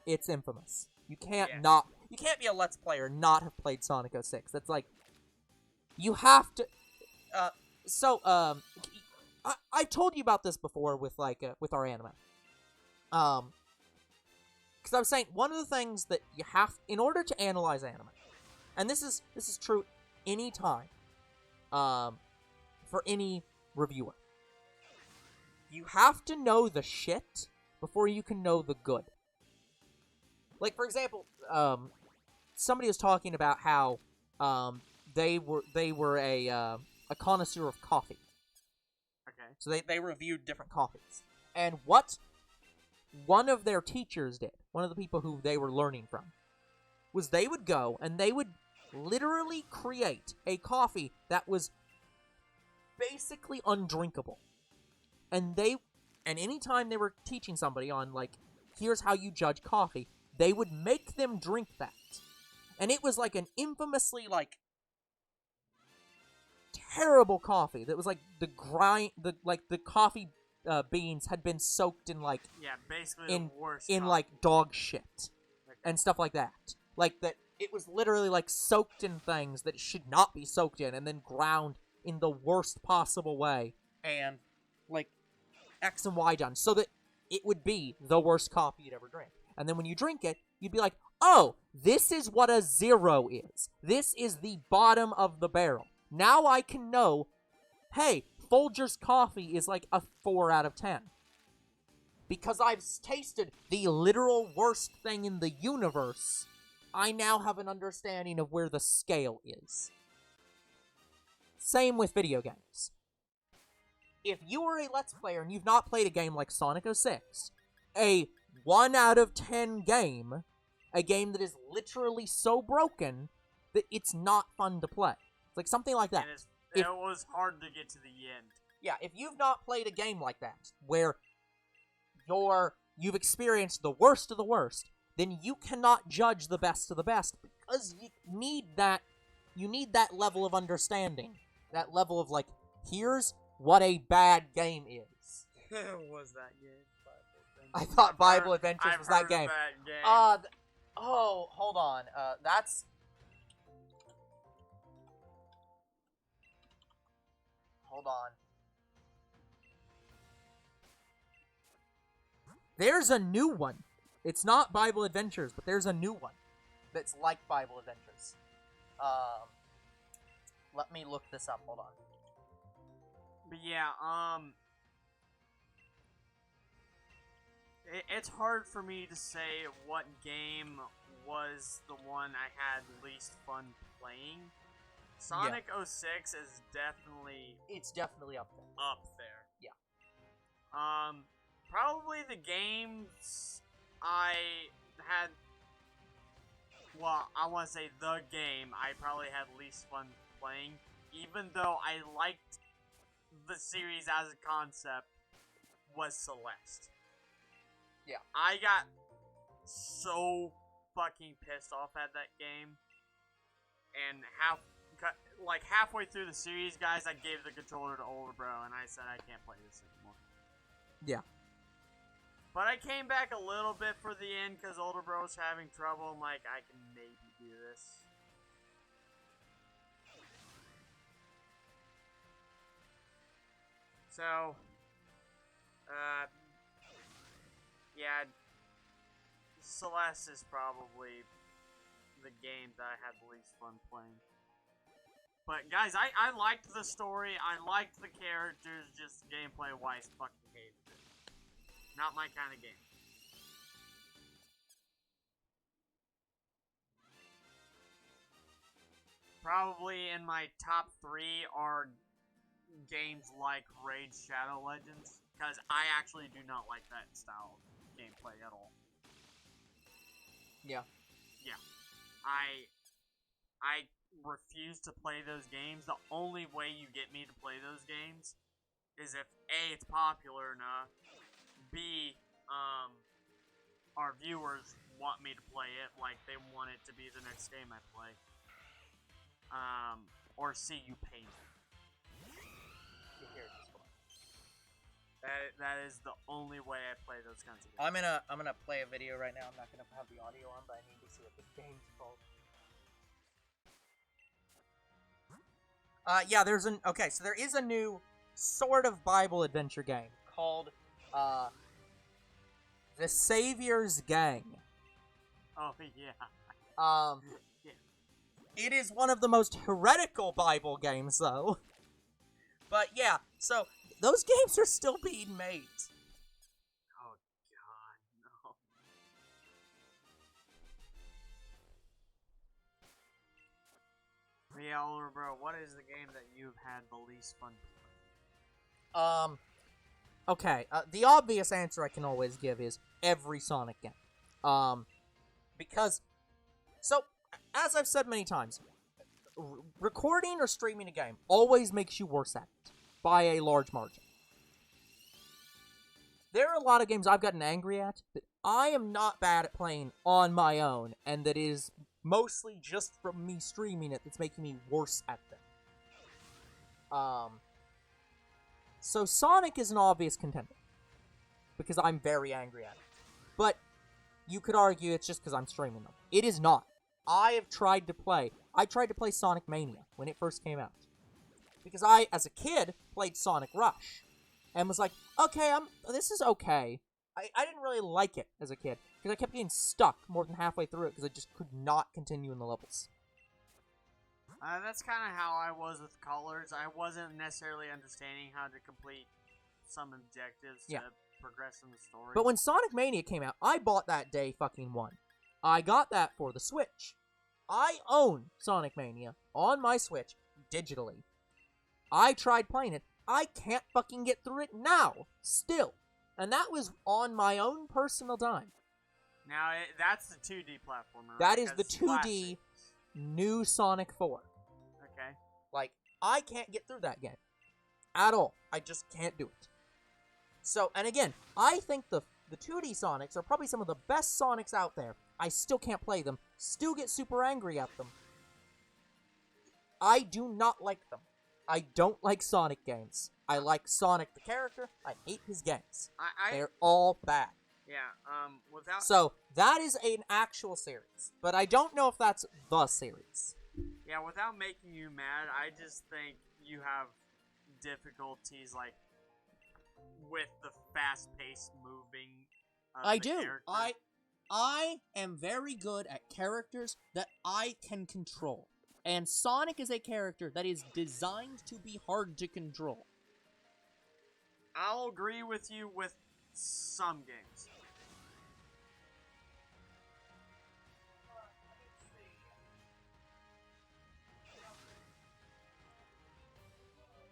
It's infamous. You can't Yeah. You can't be a Let's Player and not have played Sonic 06. That's like... You have to... I told you about this before with with our anime. Because I was saying one of the things that you have in order to analyze anime, and this is true any time, for any reviewer, you have to know the shit before you can know the good. Like for example, somebody was talking about how they were a connoisseur of coffee. Okay. So they reviewed different coffees. And what one of their teachers did, one of the people who they were learning from, was they would go and they would literally create a coffee that was basically undrinkable. And anytime they were teaching somebody on, like, here's how you judge coffee, they would make them drink that. And it was like an infamously, like, terrible coffee that was like the coffee beans had been soaked in like Yeah, basically the worst in coffee. like dog shit Okay. and stuff like that. Like that it was literally like soaked in things that it should not be soaked in and then ground in the worst possible way and like X and Y done so that it would be the worst coffee you'd ever drink. And then when you drink it, you'd be like, oh, this is what a 0 is. This is the bottom of the barrel. Now I can know, hey, Folgers coffee is like a 4 out of 10. Because I've tasted the literal worst thing in the universe, I now have an understanding of where the scale is. Same with video games. If you are a Let's Player and you've not played a game like Sonic 06, a 1 out of 10 game, a game that is literally so broken that it's not fun to play. Like something like that. It was hard to get to the end. Yeah, if you've not played a game like that, where you've experienced the worst of the worst, then you cannot judge the best of the best because you need that level of understanding. That level of like, here's what a bad game is. Was that game? I thought Bible Adventures was that game. Hold on. That's... Hold on. There's a new one. It's not Bible Adventures, but there's a new one that's like Bible Adventures. Let me look this up. Hold on. But yeah, it's hard for me to say what game was the one I had least fun playing. Sonic 06 is definitely... It's definitely up there. Up there. Yeah. Probably the games I had... Well, I want to say the game I probably had least fun playing, even though I liked the series as a concept, was Celeste. Yeah. I got so fucking pissed off at that game, and halfway through the series, guys, I gave the controller to older bro, and I said I can't play this anymore. Yeah. But I came back a little bit for the end because older bro was having trouble. I'm like, I can maybe do this. So, yeah, Celeste is probably the game that I had the least fun playing. But guys, I liked the story, I liked the characters, just gameplay-wise, fucking hated it. Not my kind of game. Probably in my top 3 are games like Raid Shadow Legends, because I actually do not like that style of gameplay at all. Yeah. Yeah. I refuse to play those games. The only way you get me to play those games is if A, it's popular enough, B, our viewers want me to play it, like they want it to be the next game I play. Or C, you pay me. That is the only way I play those kinds of games. I'm gonna play a video right now. I'm not gonna have the audio on, but I need to see what this game's called. Yeah, so there is a new sort of Bible adventure game called, The Savior's Gang. Oh, yeah. Yeah. It is one of the most heretical Bible games, though. But yeah, so those games are still being made. Oh, God, no. Yeah, older bro, what is the game that you've had the least fun playing? Okay, the obvious answer I can always give is every Sonic game. Because, so, as I've said many times, recording or streaming a game always makes you worse at it, by a large margin. There are a lot of games I've gotten angry at that I am not bad at playing on my own, and that is mostly just from me streaming it that's making me worse at them. So Sonic is an obvious contender, because I'm very angry at it. But you could argue it's just because I'm streaming them. It is not. I tried to play Sonic Mania when it first came out. Because I, as a kid, played Sonic Rush. And was like, okay, this is okay. I didn't really like it as a kid, because I kept getting stuck more than halfway through it, because I just could not continue in the levels. That's kind of how I was with Colors. I wasn't necessarily understanding how to complete some objectives to progress in the story. But when Sonic Mania came out, I bought that day fucking one. I got that for the Switch. I own Sonic Mania on my Switch, digitally. I tried playing it. I can't fucking get through it now, still. And that was on my own personal time. Now, that's the 2D platformer, right? That is the 2D new Sonic 4. Okay. Like, I can't get through that game. At all. I just can't do it. So, and again, I think the 2D Sonics are probably some of the best Sonics out there. I still can't play them. Still get super angry at them. I do not like them. I don't like Sonic games. I like Sonic the character. I hate his games. They're all bad. Yeah, without... So, that is an actual series. But I don't know if that's the series. Yeah, without making you mad, I just think you have difficulties, like, with the fast-paced moving of I the do. character. I am very good at characters that I can control. And Sonic is a character that is designed to be hard to control. I'll agree with you with some games.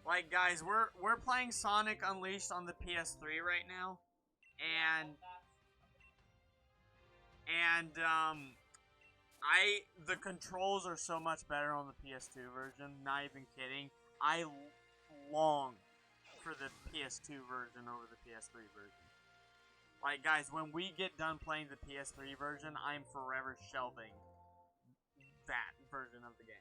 Like, guys, we're playing Sonic Unleashed on the PS3 right now, and the controls are so much better on the PS2 version. Not even kidding. I long for the PS2 version over the PS3 version. Like, guys, when we get done playing the PS3 version, I'm forever shelving that version of the game.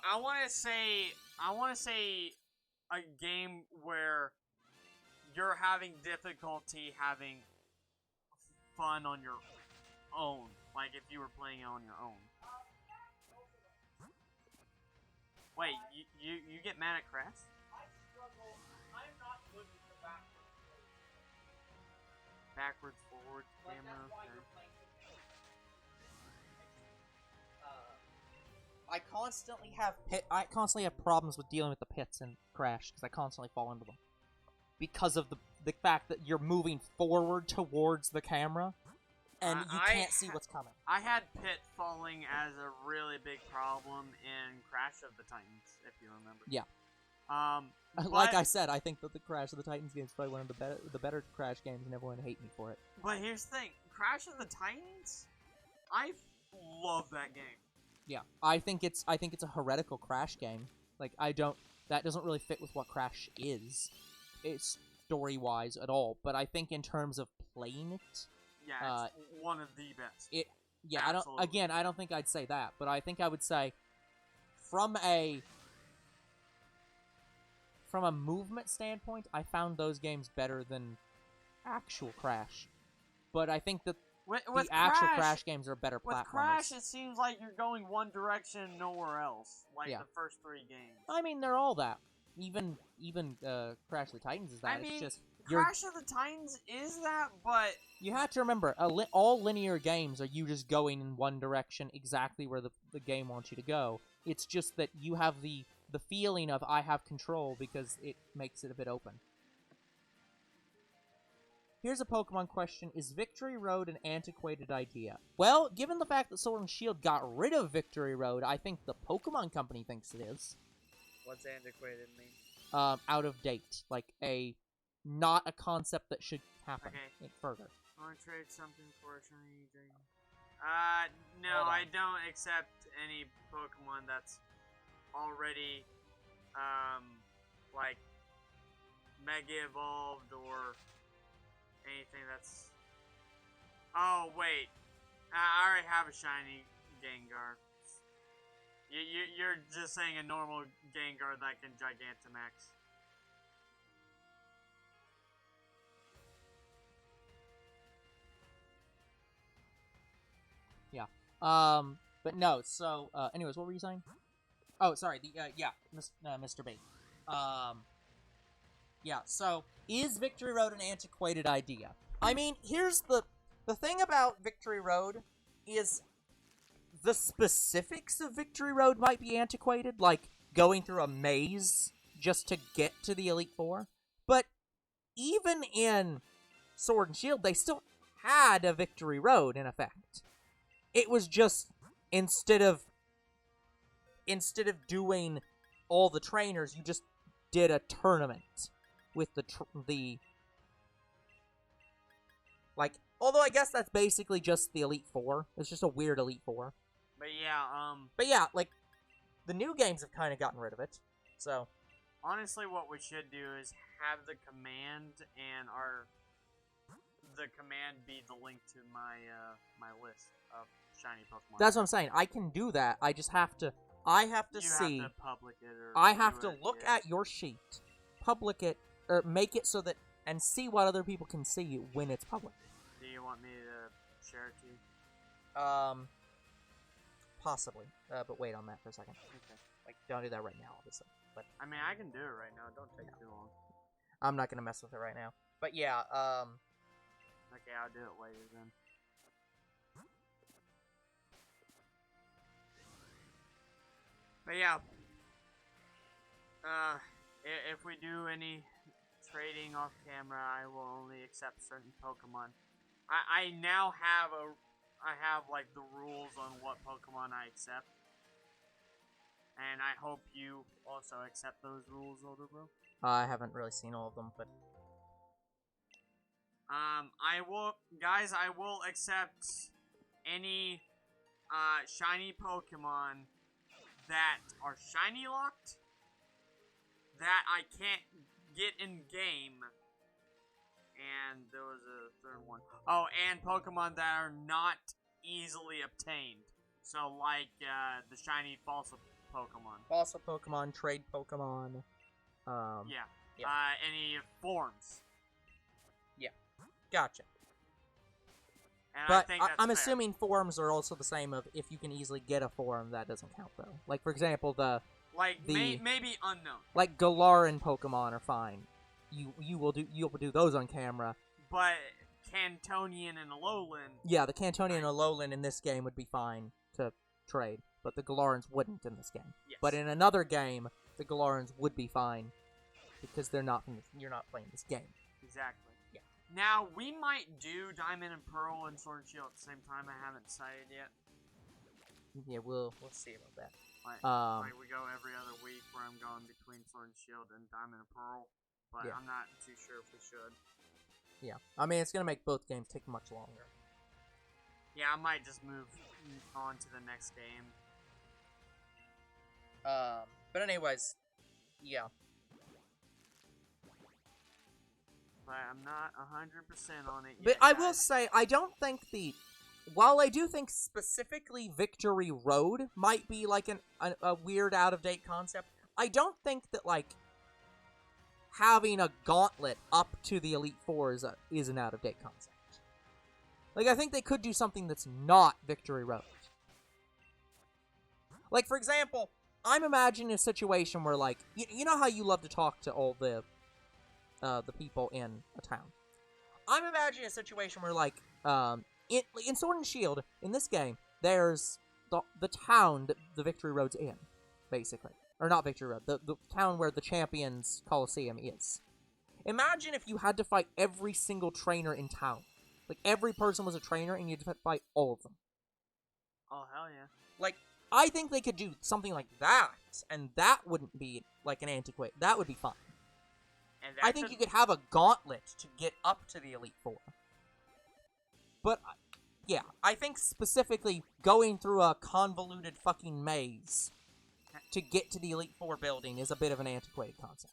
I want to say a game where you're having difficulty having fun on your own, like if you were playing it on your own. Wait, you get mad at Crash? Backwards, forwards, camera. Okay. I constantly have problems with dealing with the pits in Crash because I constantly fall into them because of the fact that you're moving forward towards the camera and you can't see what's coming. I had pit falling as a really big problem in Crash of the Titans, if you remember. Yeah. Like I said, I think that the Crash of the Titans game is probably one of the better Crash games, and everyone hate me for it. But here's the thing, Crash of the Titans, I love that game. Yeah, I think it's a heretical Crash game. Like, that doesn't really fit with what Crash is. It's story-wise at all, but I think in terms of playing it, yeah, it's one of the best. Absolutely. I don't think I'd say that, but I think I would say from a movement standpoint, I found those games better than actual Crash. But I think that the actual Crash games are better platformers. With Crash, it seems like you're going one direction, nowhere else. Like the first 3 games. I mean, they're all that. Even Crash of the Titans is that. It's just Crash of the Titans is that, but you have to remember, all linear games are you just going in one direction exactly where the game wants you to go. It's just that you have the feeling of I have control because it makes it a bit open. Here's a Pokemon question. Is Victory Road an antiquated idea? Well, given the fact that Sword and Shield got rid of Victory Road, I think the Pokemon Company thinks it is. What's antiquated mean? Out of date. Like, not a concept that should happen further. I want to trade something for a Shiny Dragon. No, I don't accept any Pokemon that's already, like, Mega Evolved or anything that's... Oh, wait. I already have a Shiny Gengar. You're just saying a normal Gengar that can Gigantamax. Yeah. But no, so, anyways, what were you saying? Oh, sorry, Mr. B. Yeah, so, is Victory Road an antiquated idea? I mean, here's the thing about Victory Road is the specifics of Victory Road might be antiquated, like going through a maze just to get to the Elite Four, but even in Sword and Shield, they still had a Victory Road, in effect. It was just, instead of doing all the trainers, you just did a tournament with like, although I guess that's basically just the Elite Four. It's just a weird Elite Four. But yeah, like, the new games have kind of gotten rid of it, so. Honestly, what we should do is have the command and the command be the link to my list of shiny Pokemon. That's what I'm saying. I can do that. I just have to. I have to see. You have to public it or I have to look at your sheet, public it, or make it so that, and see what other people can see when it's public. Do you want me to share it to you? possibly. But wait on that for a second. Okay. Like, don't do that right now, obviously. But I mean, I can do it right now. Don't take too long. I'm not gonna mess with it right now. But yeah, Okay, I'll do it later then. But yeah, if we do any trading off camera, I will only accept certain Pokemon. I now have like the rules on what Pokemon I accept, and I hope you also accept those rules, Older Bro. I haven't really seen all of them, but I will accept any shiny Pokemon that are shiny locked, that I can't get in game, and there was a third one. Oh, and Pokemon that are not easily obtained. So like the shiny fossil Pokemon. fossil Pokemon, trade Pokemon. Yeah. Yeah. Any forms. Gotcha. And But I think that's I'm fair. assuming forms are also the same of if you can easily get a form, that doesn't count though. Like for example, Like the- maybe unknown. like Galaran Pokemon are fine. You'll do those on camera. But Cantonian and Alolan. Yeah, the Cantonian and Alolan in this game would be fine to trade, but the Galarans wouldn't in this game. Yes. But in another game, the Galarans would be fine because you're not playing this game. Exactly. Yeah. Now, we might do Diamond and Pearl and Sword and Shield at the same time. I haven't decided yet. Yeah, we'll see about that. Like we go every other week where I'm going between Sword and Shield and Diamond and Pearl. But Yeah. I'm not too sure if we should. Yeah, I mean it's gonna make both games take much longer. Yeah, I might just move on to the next game. But anyways, yeah. But I'm not 100% on it yet. But I will guys. say, I don't think while I do think specifically Victory Road might be like a weird out-of-date concept, I don't think that like having a gauntlet up to the Elite Four is an out-of-date concept. Like I think they could do something that's not Victory Road. Like for example, I'm imagining a situation where like you know how you love to talk to all the people in a town. I'm imagining a situation where, like, in Sword and Shield, in this game, there's the town that the Victory Road's in, basically. Or not Victory Road, the town where the Champions Coliseum is. Imagine if you had to fight every single trainer in town. Like, every person was a trainer, and you had to fight all of them. Oh, hell yeah. Like, I think they could do something like that, and that wouldn't be, like, an antiquate. That would be fun. And I think you could have a gauntlet to get up to the Elite Four. But, yeah, I think specifically going through a convoluted fucking maze to get to the Elite Four building is a bit of an antiquated concept.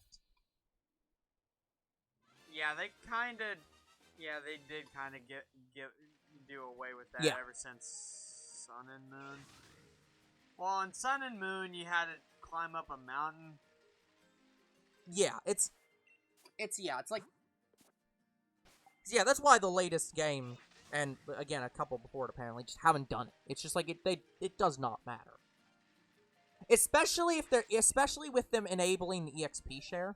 Yeah, they did kind of do away with that ever since Sun and Moon. Well, in Sun and Moon, you had to climb up a mountain. Yeah, it's like... Yeah, that's why the latest game, and again, a couple before it apparently, just haven't done it. It's just like, it does not matter. Especially with them enabling the EXP share.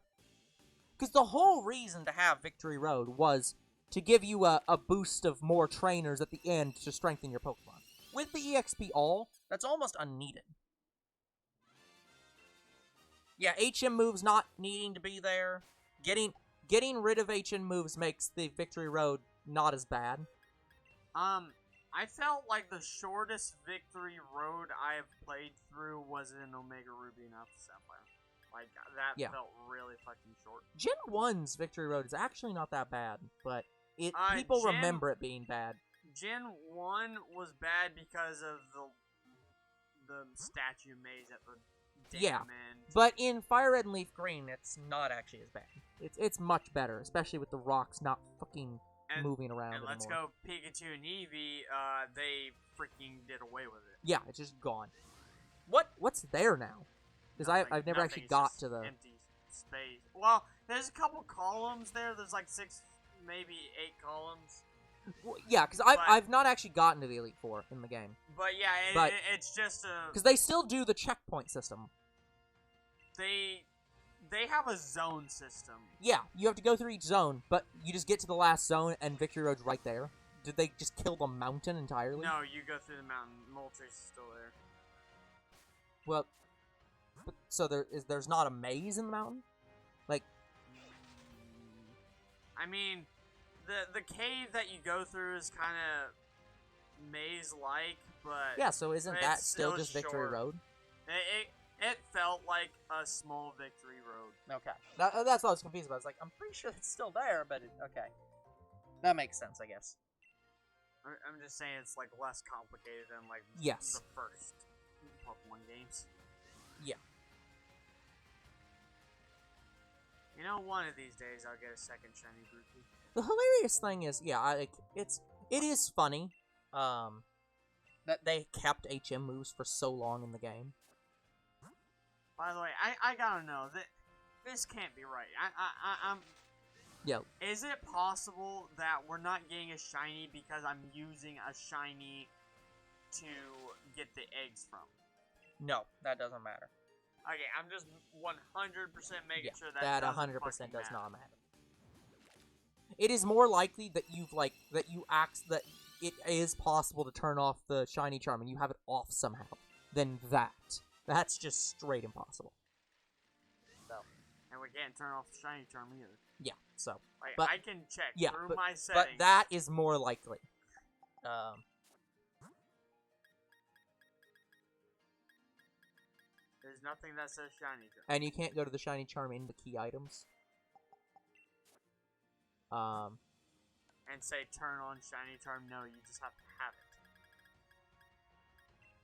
Because the whole reason to have Victory Road was to give you a boost of more trainers at the end to strengthen your Pokemon. With the EXP all, that's almost unneeded. Yeah, HM moves not needing to be there. Getting rid of HM moves makes the Victory Road not as bad. I felt like the shortest Victory Road I have played through was in Omega Ruby and Alpha Sapphire. Like, that felt really fucking short. Gen 1's Victory Road is actually not that bad, but people remember it being bad. Gen 1 was bad because of the statue maze at the damn end. But in Fire Red and Leaf Green, it's not actually as bad. It's much better, especially with the rocks not fucking moving around and let's anymore. go Pikachu and Eevee, they freaking did away with it. Yeah, it's just gone. What's there now? Because I've never actually got to the... empty space. Well, there's a couple columns there. There's like 6, maybe 8 columns. Yeah, because I've not actually gotten to the Elite Four in the game. But yeah, it's just a... Because they still do the checkpoint system. They have a zone system. Yeah, you have to go through each zone, but you just get to the last zone and Victory Road's right there. Did they just kill the mountain entirely? No, you go through the mountain. Moltres is still there. Well, so there's not a maze in the mountain? Like... I mean, the cave that you go through is kind of maze-like, but... Yeah, so isn't that still just short. Victory Road? It felt like a small Victory Road. Okay. That's what I was confused about. I was like, I'm pretty sure it's still there, but okay. That makes sense, I guess. I'm just saying it's, like, less complicated than, like, yes. the first Pokemon games. Yeah. You know, one of these days I'll get a second Shiny Grookey. The hilarious thing is, yeah, it is funny, that they kept HM moves for so long in the game. By the way, I gotta know that this can't be right. I'm. Yeah. Is it possible that we're not getting a shiny because I'm using a shiny to get the eggs from? No, that doesn't matter. Okay, I'm just 100% making sure that that doesn't 100% fucking does matter. not matter. It is more likely that that it is possible to turn off the shiny charm and you have it off somehow than that. That's just straight impossible. So. And we can't turn off the shiny charm either. Yeah, so. Like, but, I can check through my settings. But that is more likely. There's nothing that says shiny charm. And you can't go to the shiny charm in the key items. And say turn on shiny charm. No, you just have to have it.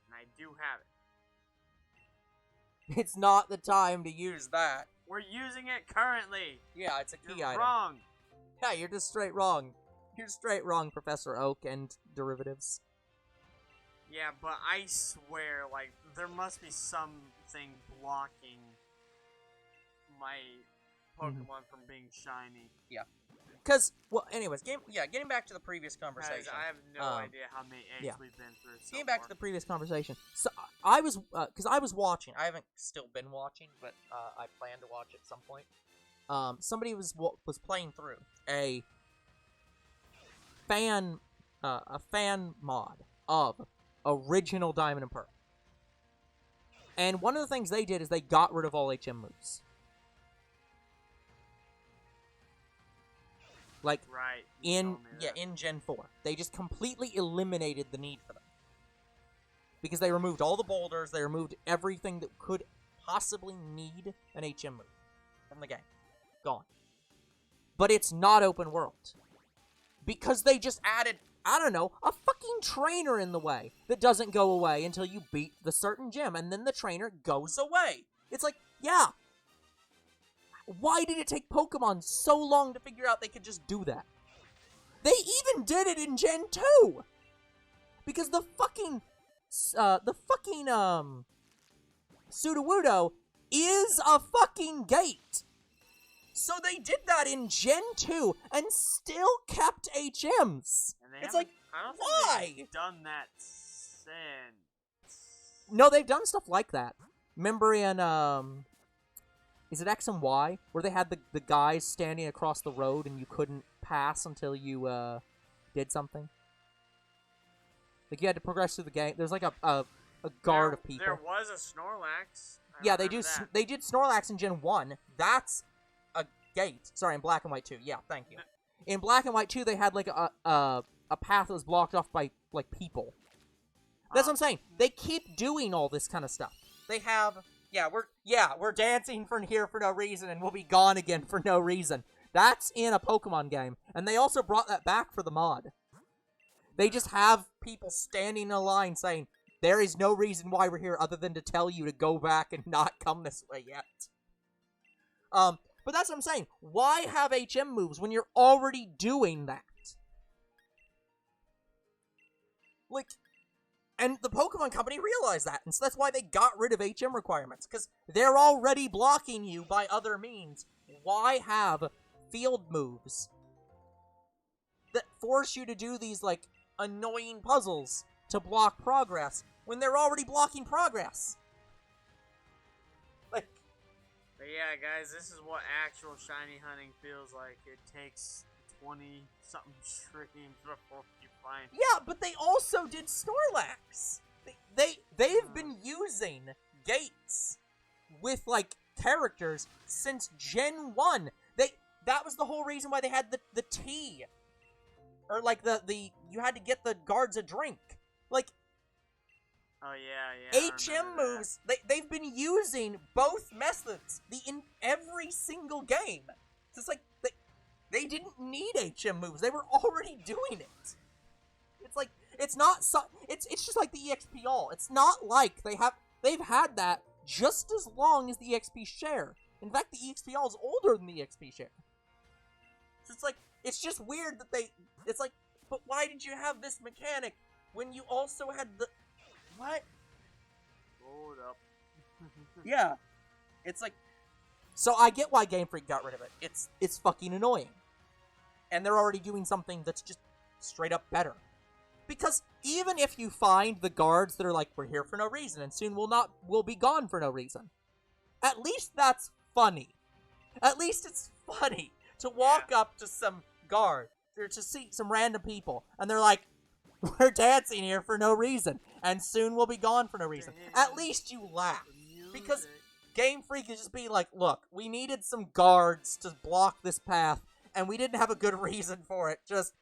And I do have it. It's not the time to use that. We're using it currently. Yeah, it's a key You're item. wrong. Yeah, you're just straight wrong. You're straight wrong, Professor Oak and derivatives. Yeah, but I swear, like, there must be something blocking my Pokemon from being shiny. Yeah. Because, well, anyways, getting back to the previous conversation. I have no idea how many eggs we've been through so Getting back to the previous conversation. So, I was watching. I haven't still been watching, but I plan to watch at some point. Somebody was playing through a fan mod of original Diamond and Pearl. And one of the things they did is they got rid of all HM moves. Like, right, in Gen 4. They just completely eliminated the need for them. Because they removed all the boulders, they removed everything that could possibly need an HM move from the game. Gone. But it's not open world. Because they just added, I don't know, a fucking trainer in the way that doesn't go away until you beat the certain gym, and then the trainer goes away. It's like, yeah. Why did it take Pokemon so long to figure out they could just do that? They even did it in Gen 2! Because the fucking Sudowoodo is a fucking gate! So they did that in Gen 2 and still kept HMs! It's like, I don't why? think they've done that since. No, they've done stuff like that. Remember in, is it X and Y? Where they had the guys standing across the road and you couldn't pass until you, did something? Like, you had to progress through the game. There's like a guard of people. There was a Snorlax. Yeah, they did Snorlax in Gen 1. That's a gate. Sorry, in Black and White 2. Yeah, thank you. In Black and White 2, they had like a path that was blocked off by like people. That's what I'm saying. They keep doing all this kind of stuff. They have we're dancing here for no reason and we'll be gone again for no reason. That's in a Pokemon game, and they also brought that back for the mod. They just have people standing in a line saying, there is no reason why we're here other than to tell you to go back and not come this way yet. But that's what I'm saying. Why have HM moves when you're already doing that? Like, and the Pokemon Company realized that, and so that's why they got rid of HM requirements, because they're already blocking you by other means. Why have field moves that force you to do these, like, annoying puzzles to block progress when they're already blocking progress. Like... But yeah, guys, this is what actual shiny hunting feels like. It takes 20-something streams before you find... Yeah, but they also did Snorlax. They've been using gates with, like, characters since Gen 1. That was the whole reason why they had the tea. Or, like, you had to get the guards a drink. Like... Oh, yeah. HM moves, they've been using both methods in every single game. So it's like, they didn't need HM moves. They were already doing it. It's like, it's just like the EXP all. It's not like they've had that just as long as the EXP share. In fact, the EXP all is older than the EXP share. So it's like, it's just weird that it's like, but why did you have this mechanic when you also had the... What? Hold up. Yeah. It's like... So I get why Game Freak got rid of it. It's fucking annoying. And they're already doing something that's just straight up better. Because even if you find the guards that are like, we're here for no reason, and soon we'll be gone for no reason, at least that's funny. At least it's funny to walk up to some guard, or to see some random people, and they're like, we're dancing here for no reason, and soon we'll be gone for no reason. At least you laugh. Because Game Freak is just being like, look, we needed some guards to block this path, and we didn't have a good reason for it. Just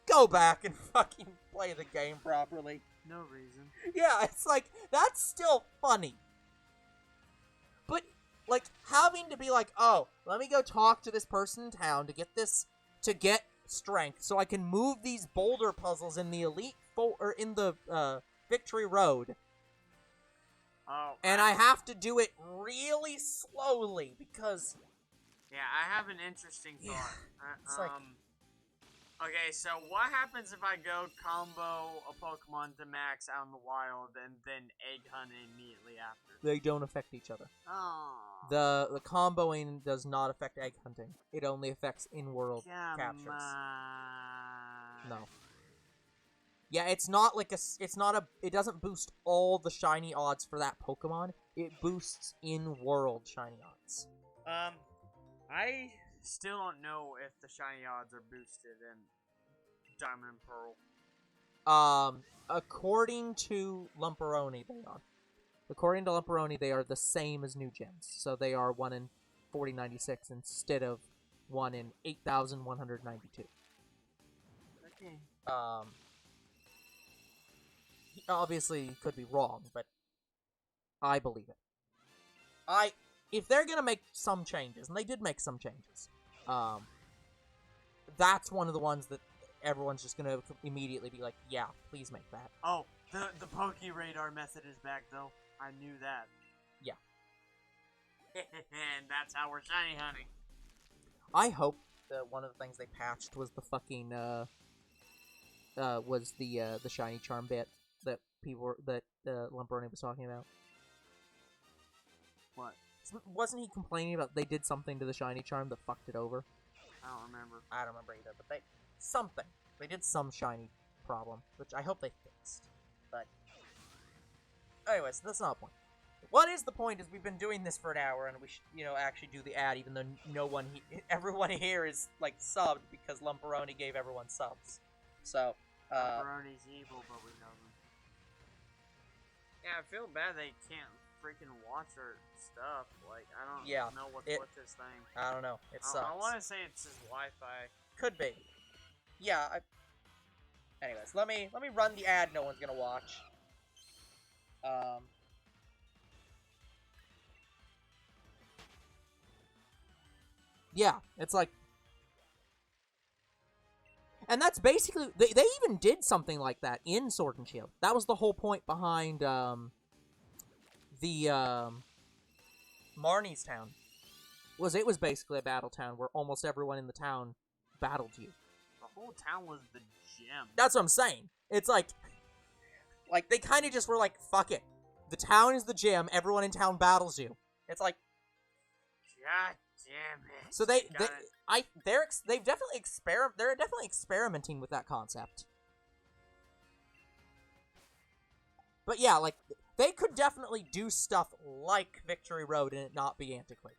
go back and fucking play the game properly. No reason. Yeah, it's like, that's still funny. But, like, having to be like, oh, let me go talk to this person in town to get strength, so I can move these boulder puzzles in the in the Victory Road. Oh. And I have to do it really slowly because... Yeah, I have an interesting thought. It's like... Okay, so what happens if I go combo a Pokemon to max out in the wild and then egg hunt immediately after? They don't affect each other. Oh. The comboing does not affect egg hunting. It only affects in-world captures. No. Yeah, it's not like it doesn't boost all the shiny odds for that Pokemon. It boosts in-world shiny odds. I still don't know if the shiny odds are boosted in Diamond and Pearl. According to Lumperoni, they are. According to Lumperoni, they are the same as new gens. So they are 1 in 4096 instead of 1 in 8192. Okay. Obviously, he could be wrong, but I believe it. If they're gonna make some changes, and they did make some changes, that's one of the ones that everyone's just gonna immediately be like, yeah, please make that. Oh, the Poke Radar method is back, though. I knew that. Yeah. And that's how we're shiny hunting. I hope that one of the things they patched was the fucking, the shiny charm bit that Lumperoni was talking about. What? Wasn't he complaining about they did something to the shiny charm that fucked it over? I don't remember. I don't remember either, but they did some shiny problem, which I hope they fixed. But anyways, that's not the point. What is the point is we've been doing this for an hour, and we should, actually do the ad, even though everyone here is, like, subbed because Lumperoni gave everyone subs. So, Lumperoni's evil, but we know them. Yeah, I feel bad they can't freaking watch our stuff. Like, I don't know what's with this thing. I don't know. It sucks. I want to say it's his Wi-Fi. Could be. Yeah. Anyways, let me run the ad. No one's gonna watch. Yeah, it's like, and that's basically they even did something like that in Sword and Shield. That was the whole point behind Marnie's town. It was basically a battle town where almost everyone in the town battled you. The whole town was the gym. That's what I'm saying. It's like they kind of just were like, fuck it. The town is the gym. Everyone in town battles you. It's like, God damn it. So they've definitely they're definitely experimenting with that concept. But yeah, like they could definitely do stuff like Victory Road and it not be antiquated.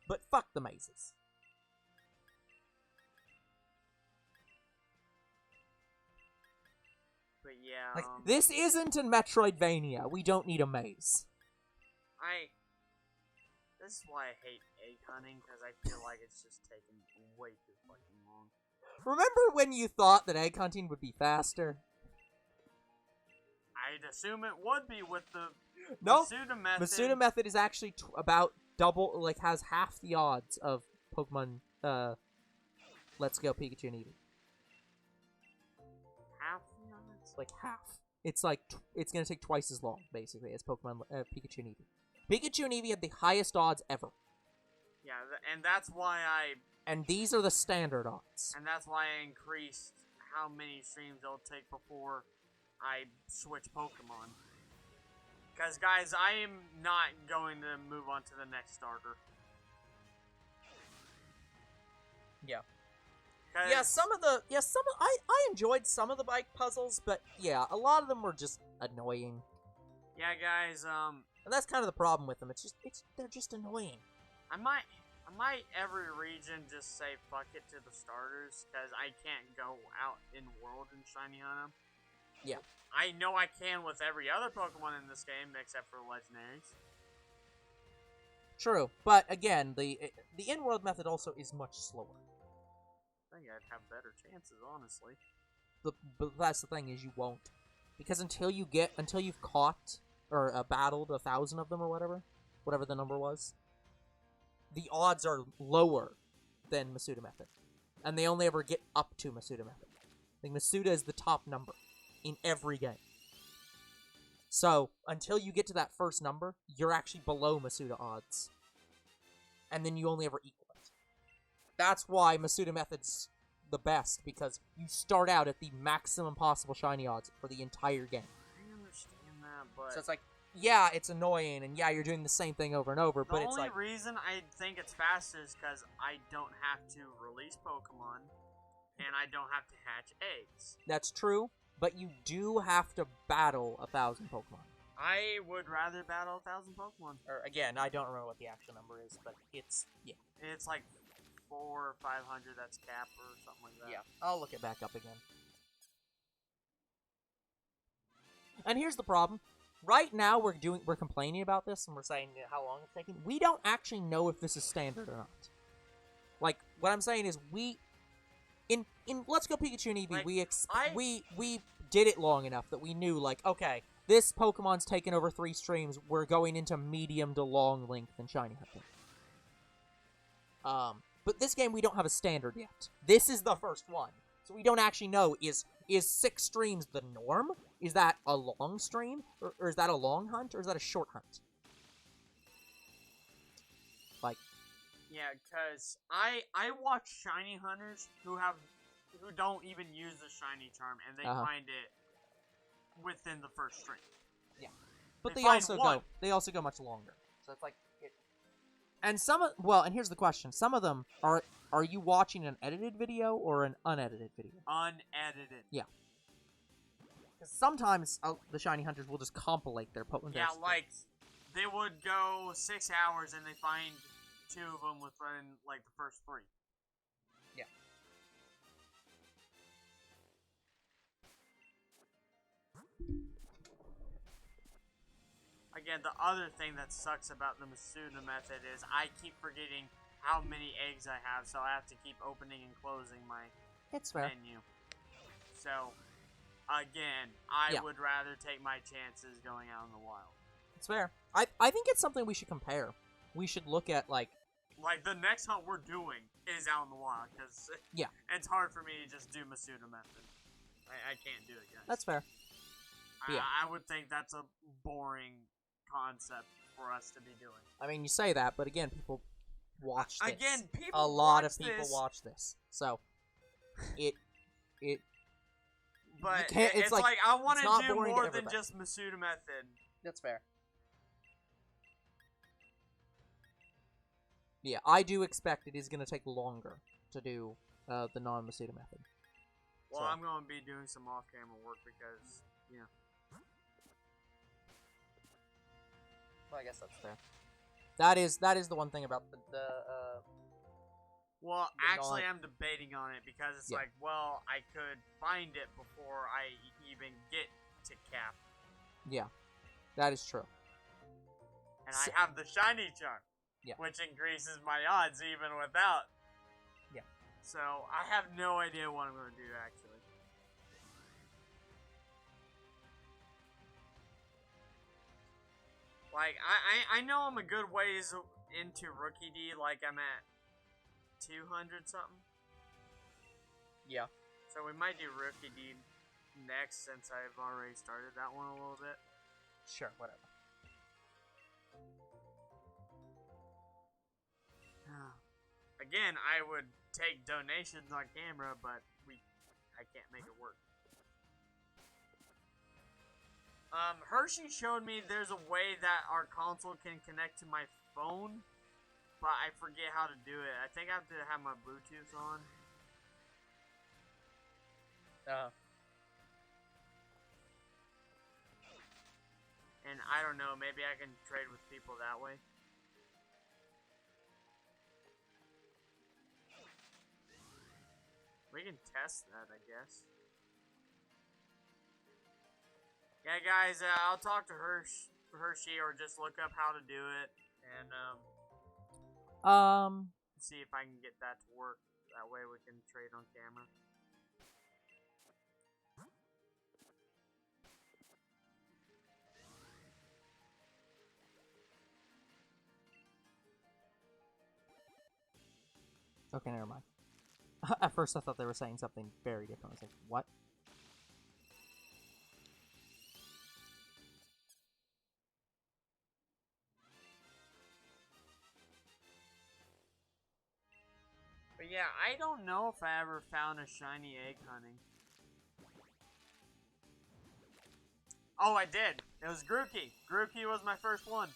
But fuck the mazes. But yeah, Like this isn't a Metroidvania. We don't need a maze. This is why I hate egg hunting, because I feel like it's just taking way too fucking long. Remember when you thought that egg hunting would be faster? I'd assume it would be with the Nope. Masuda method. Masuda method is actually about double, like has half the odds of Pokemon. Let's Go Pikachu and Eevee. Half the odds? Like half. It's like it's gonna take twice as long, basically, as Pokemon Pikachu and Eevee. Pikachu and Eevee had the highest odds ever. Yeah, and that's why And these are the standard odds. And that's why I increased how many streams it'll take before I switch Pokemon. Because, guys, I am not going to move on to the next starter. Yeah. I enjoyed some of the bike puzzles, but yeah, a lot of them were just annoying. Yeah, guys, and that's kind of the problem with them. They're just annoying. I might every region just say fuck it to the starters, because I can't go out in world and shiny on them. Yeah. I know I can with every other Pokemon in this game, except for legendaries. True, but again, the in-world method also is much slower. I think I'd have better chances, honestly. But that's the thing, is you won't. Because until you've caught, or battled 1,000 of them or whatever the number was, the odds are lower than Masuda method. And they only ever get up to Masuda method. Like, Masuda is the top number in every game. So, until you get to that first number, you're actually below Masuda odds. And then you only ever equal it. That's why Masuda method's the best, because you start out at the maximum possible shiny odds for the entire game. I understand that, but... So it's like, yeah, it's annoying, and yeah, you're doing the same thing over and over, but it's like... The only reason I think it's faster is because I don't have to release Pokemon, and I don't have to hatch eggs. That's true, but you do have to battle 1,000 Pokemon. I would rather battle 1,000 Pokemon. Or, again, I don't remember what the actual number is, but it's, yeah. It's like 400 or 500, that's cap or something like that. Yeah, I'll look it back up again. And here's the problem. Right now, we're complaining about this, and we're saying how long it's taking. We don't actually know if this is standard or not. Like, what I'm saying is, in Let's Go Pikachu and Eevee, like, we did it long enough that we knew, like, okay, this Pokemon's taken over 3 streams. We're going into medium to long length in shiny hunting. But this game, we don't have a standard yet. This is the first one. So we don't actually know, is 6 streams the norm? Is that a long stream? Or is that a long hunt? Or is that a short hunt? Like... Yeah, because I watch shiny hunters who don't even use the shiny charm, and they find it within the first stream. Yeah. But they also go much longer. So it's like... And and here's the question. Some of them, are you watching an edited video or an unedited video? Unedited. Yeah. Because sometimes the shiny hunters will just compilate their Pokemon. Yeah, like, they would go 6 hours and they find 2 of them within, like, the first 3. Yeah. Again, the other thing that sucks about the Masuda method is I keep forgetting how many eggs I have, so I have to keep opening and closing my menu. So, again, I would rather take my chances going out in the wild. It's fair. I think it's something we should compare. We should look at, like... Like, the next hunt we're doing is out in the wild, because it's hard for me to just do Masuda method. I can't do it, guys. That's fair. I would think that's a boring concept for us to be doing. I mean, you say that, but again, people watch this. Again, people a lot of people watch this. So, But it's like I want to do more than just Masuda method. That's fair. Yeah, I do expect it is going to take longer to do the non-Masuda method. Well, So. I'm going to be doing some off-camera work because, you know. Well, I guess that's fair. That is the one thing about Well, actually, I'm debating on it because it's like, well, I could find it before I even get to Cap. Yeah, that is true. And I have the Shiny Charm, which increases my odds even without. Yeah. So, I have no idea what I'm going to do, actually. Like, I know I'm a good ways into Rookie D, like I'm at 200 something. Yeah. So we might do Rookie D next since I've already started that one a little bit. Sure, whatever. Again, I would take donations on camera, but I can't make it work. Hershey showed me there's a way that our console can connect to my phone, but I forget how to do it. I think I have to have my Bluetooth on. And I don't know, maybe I can trade with people that way. We can test that, I guess. Yeah, guys, I'll talk to Hershey or just look up how to do it and see if I can get that to work. That way we can trade on camera. Okay, never mind. At first I thought they were saying something very different. I was like, what? But yeah, I don't know if I ever found a shiny egg hunting. Oh, I did. It was Grookey. Grookey was my first one.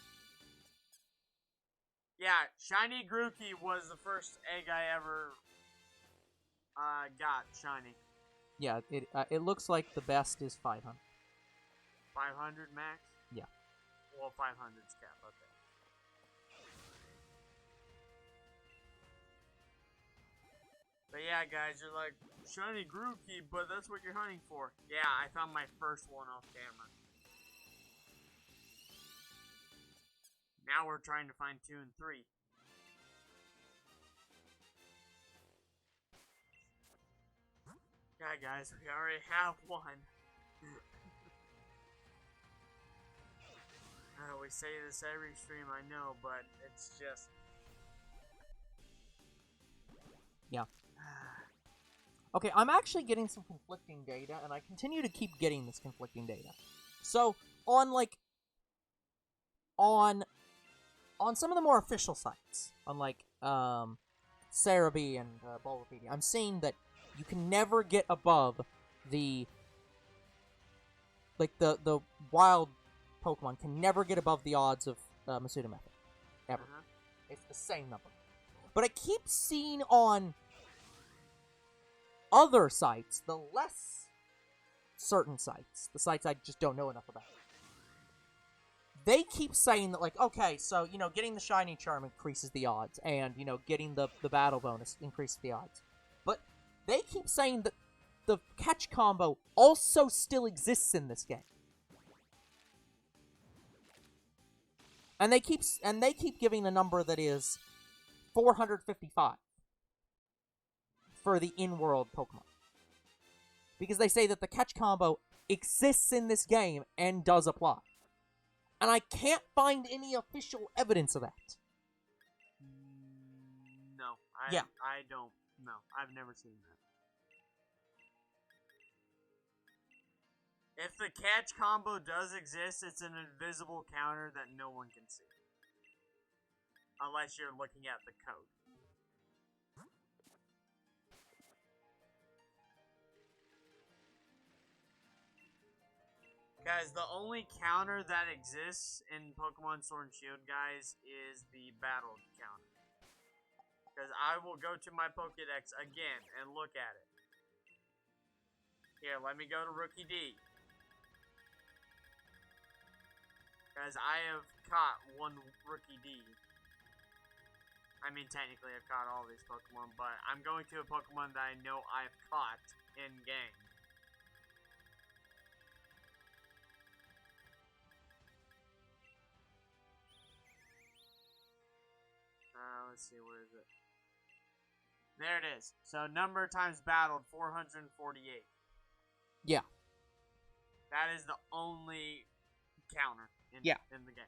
Yeah, shiny Grookey was the first egg I ever got shiny. Yeah, it looks like the best is 500. 500 max? Yeah. Well, 500's cap, okay. But yeah, guys, you're like, shiny Grookey, but that's what you're hunting for. Yeah, I found my first one off camera. Now we're trying to find 2 and 3. Yeah, guys, we already have one. We say this every stream, I know, but it's just... Yeah. Okay, I'm actually getting some conflicting data, and I continue to keep getting this conflicting data. So, on some of the more official sites, on Cerebi and Bulbapedia, I'm seeing that you can never get above the wild Pokemon can never get above the odds of Masuda Method. Ever. It's the same number. But I keep seeing on other sites, the less certain sites, the sites I just don't know enough about, they keep saying that, like, okay, so, getting the Shiny Charm increases the odds, and, getting the battle bonus increases the odds. But they keep saying that the catch combo also still exists in this game. And they keep giving a number that is 455 for the in-world Pokemon. Because they say that the catch combo exists in this game and does apply. And I can't find any official evidence of that. No. I don't. No, I've never seen that. If the catch combo does exist, it's an invisible counter that no one can see. Unless you're looking at the code. Guys, the only counter that exists in Pokemon Sword and Shield, guys, is the battle counter. Because I will go to my Pokédex again and look at it. Here, let me go to Rookie D. Because I have caught one Rookie D. I mean, technically I've caught all these Pokemon, but I'm going to a Pokemon that I know I've caught in-game. Let's see, where is it? There it is. So, number of times battled, 448. Yeah. That is the only counter in the game.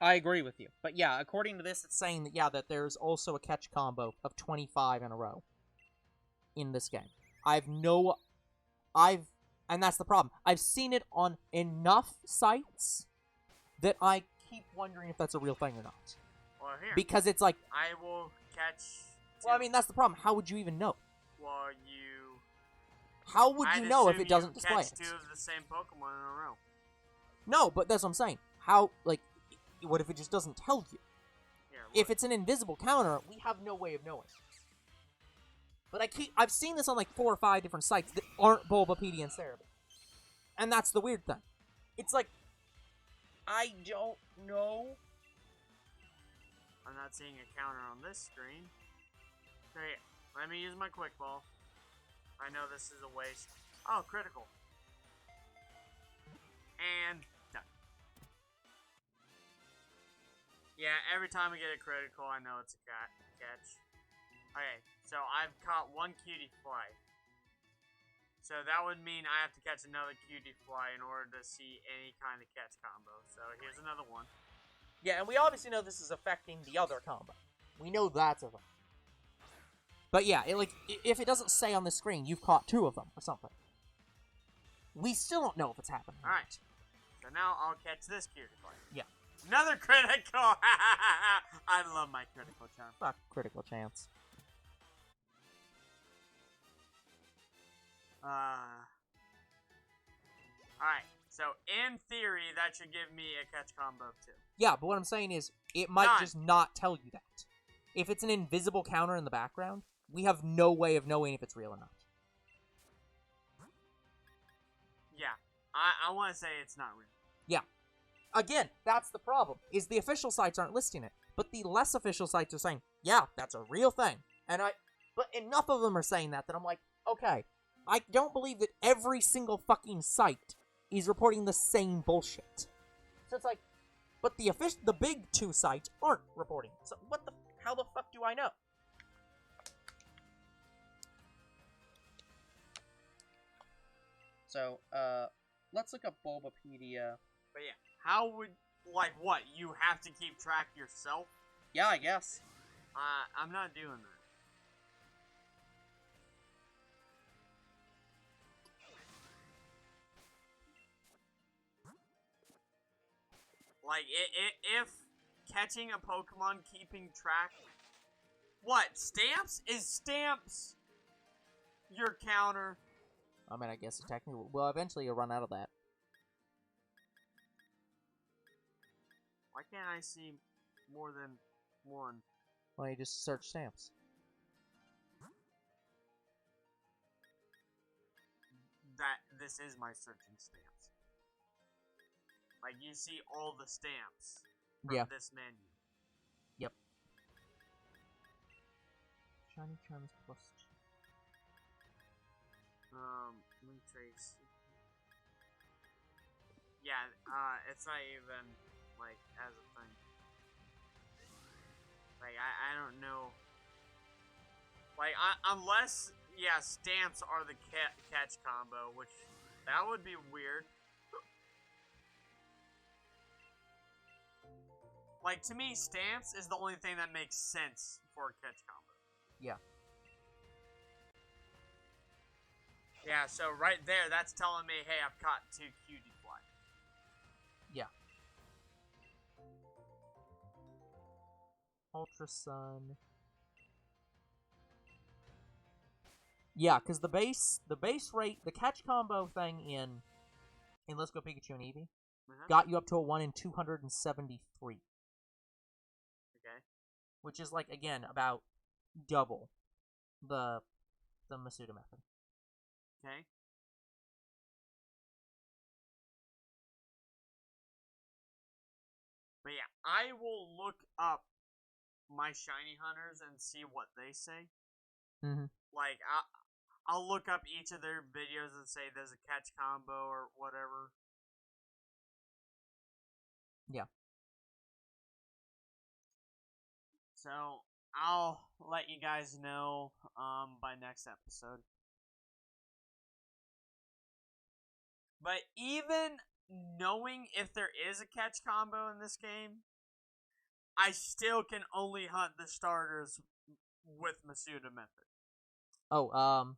I agree with you. But yeah, according to this, it's saying that, yeah, that there's also a catch combo of 25 in a row in this game. And that's the problem. I've seen it on enough sites that I keep wondering if that's a real thing or not. Well, here. Because it's like... I will catch... Well, I mean, that's the problem. How would you even know? Well, you... How would you know if it doesn't display it? Catch 2 of the same Pokemon in a row. No, but that's what I'm saying. How, like... What if it just doesn't tell you? Here, if it's an invisible counter, we have no way of knowing. But I've seen this on like 4 or 5 different sites that aren't Bulbapedia and Cerebi. And that's the weird thing. It's like, I don't know. I'm not seeing a counter on this screen. Okay, let me use my Quick Ball. I know this is a waste. Oh, critical. And done. Yeah, every time I get a critical, I know it's a catch. Okay, so I've caught one Cutie Fly. So that would mean I have to catch another Cutie Fly in order to see any kind of catch combo. So here's another one. Yeah, and we obviously know this is affecting the other combo. We know that's a thing. But yeah, if it doesn't say on the screen, you've caught 2 of them or something. We still don't know if it's happening. Alright. So now I'll catch this Cutie Fly. Yeah. Another critical! I love my critical chance. Fuck critical chance. Alright, so in theory, that should give me a catch combo too. Yeah, but what I'm saying is, it might just not tell you that. If it's an invisible counter in the background, we have no way of knowing if it's real or not. Yeah, I want to say it's not real. Yeah. Again, that's the problem, is the official sites aren't listing it, but the less official sites are saying, yeah, that's a real thing. But enough of them are saying that I'm like, okay, I don't believe that every single fucking site is reporting the same bullshit. So it's like, but the big 2 sites aren't reporting. So how the fuck do I know? So, let's look up Bulbapedia. But yeah, how would, like what, you have to keep track yourself? Yeah, I guess. I'm not doing that. Like, if catching a Pokemon, keeping track... What? Stamps? Is Stamps your counter? I mean, I guess technically... Well, eventually you'll run out of that. Why can't I see more than one? Well, you just search Stamps. This is my searching Stamps. Like, you see all the stamps from this menu. Yep. Shiny Charms plus 2. Let me trace. Yeah, it's not even, like, as a thing. Like, I don't know. Like, unless, yeah, stamps are the catch combo, which, that would be weird. Like, to me, stamps is the only thing that makes sense for a catch combo. Yeah. Yeah, so right there, that's telling me, hey, I've caught 2 Cutie Fly. Yeah. Ultra Sun. Yeah, because the base rate, the catch combo thing in Let's Go Pikachu and Eevee got you up to a 1 in 273. Okay. which is like again about double the Masuda method. Okay. But yeah, I will look up my shiny hunters and see what they say. Mm-hmm. Like, I'll look up each of their videos and say there's a catch combo or whatever. Yeah. So, I'll let you guys know by next episode. But even knowing if there is a catch combo in this game, I still can only hunt the starters with Masuda method. Oh,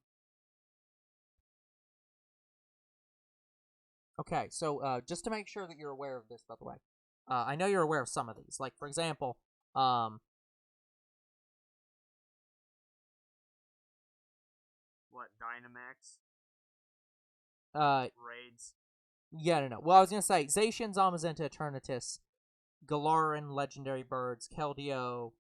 okay, so just to make sure that you're aware of this, by the way, I know you're aware of some of these. Like, for example, What, Dynamax? Raids? Yeah, no. Well, I was gonna say, Zacian, Zamazenta, Eternatus, Galarin, Legendary Birds, Keldeo,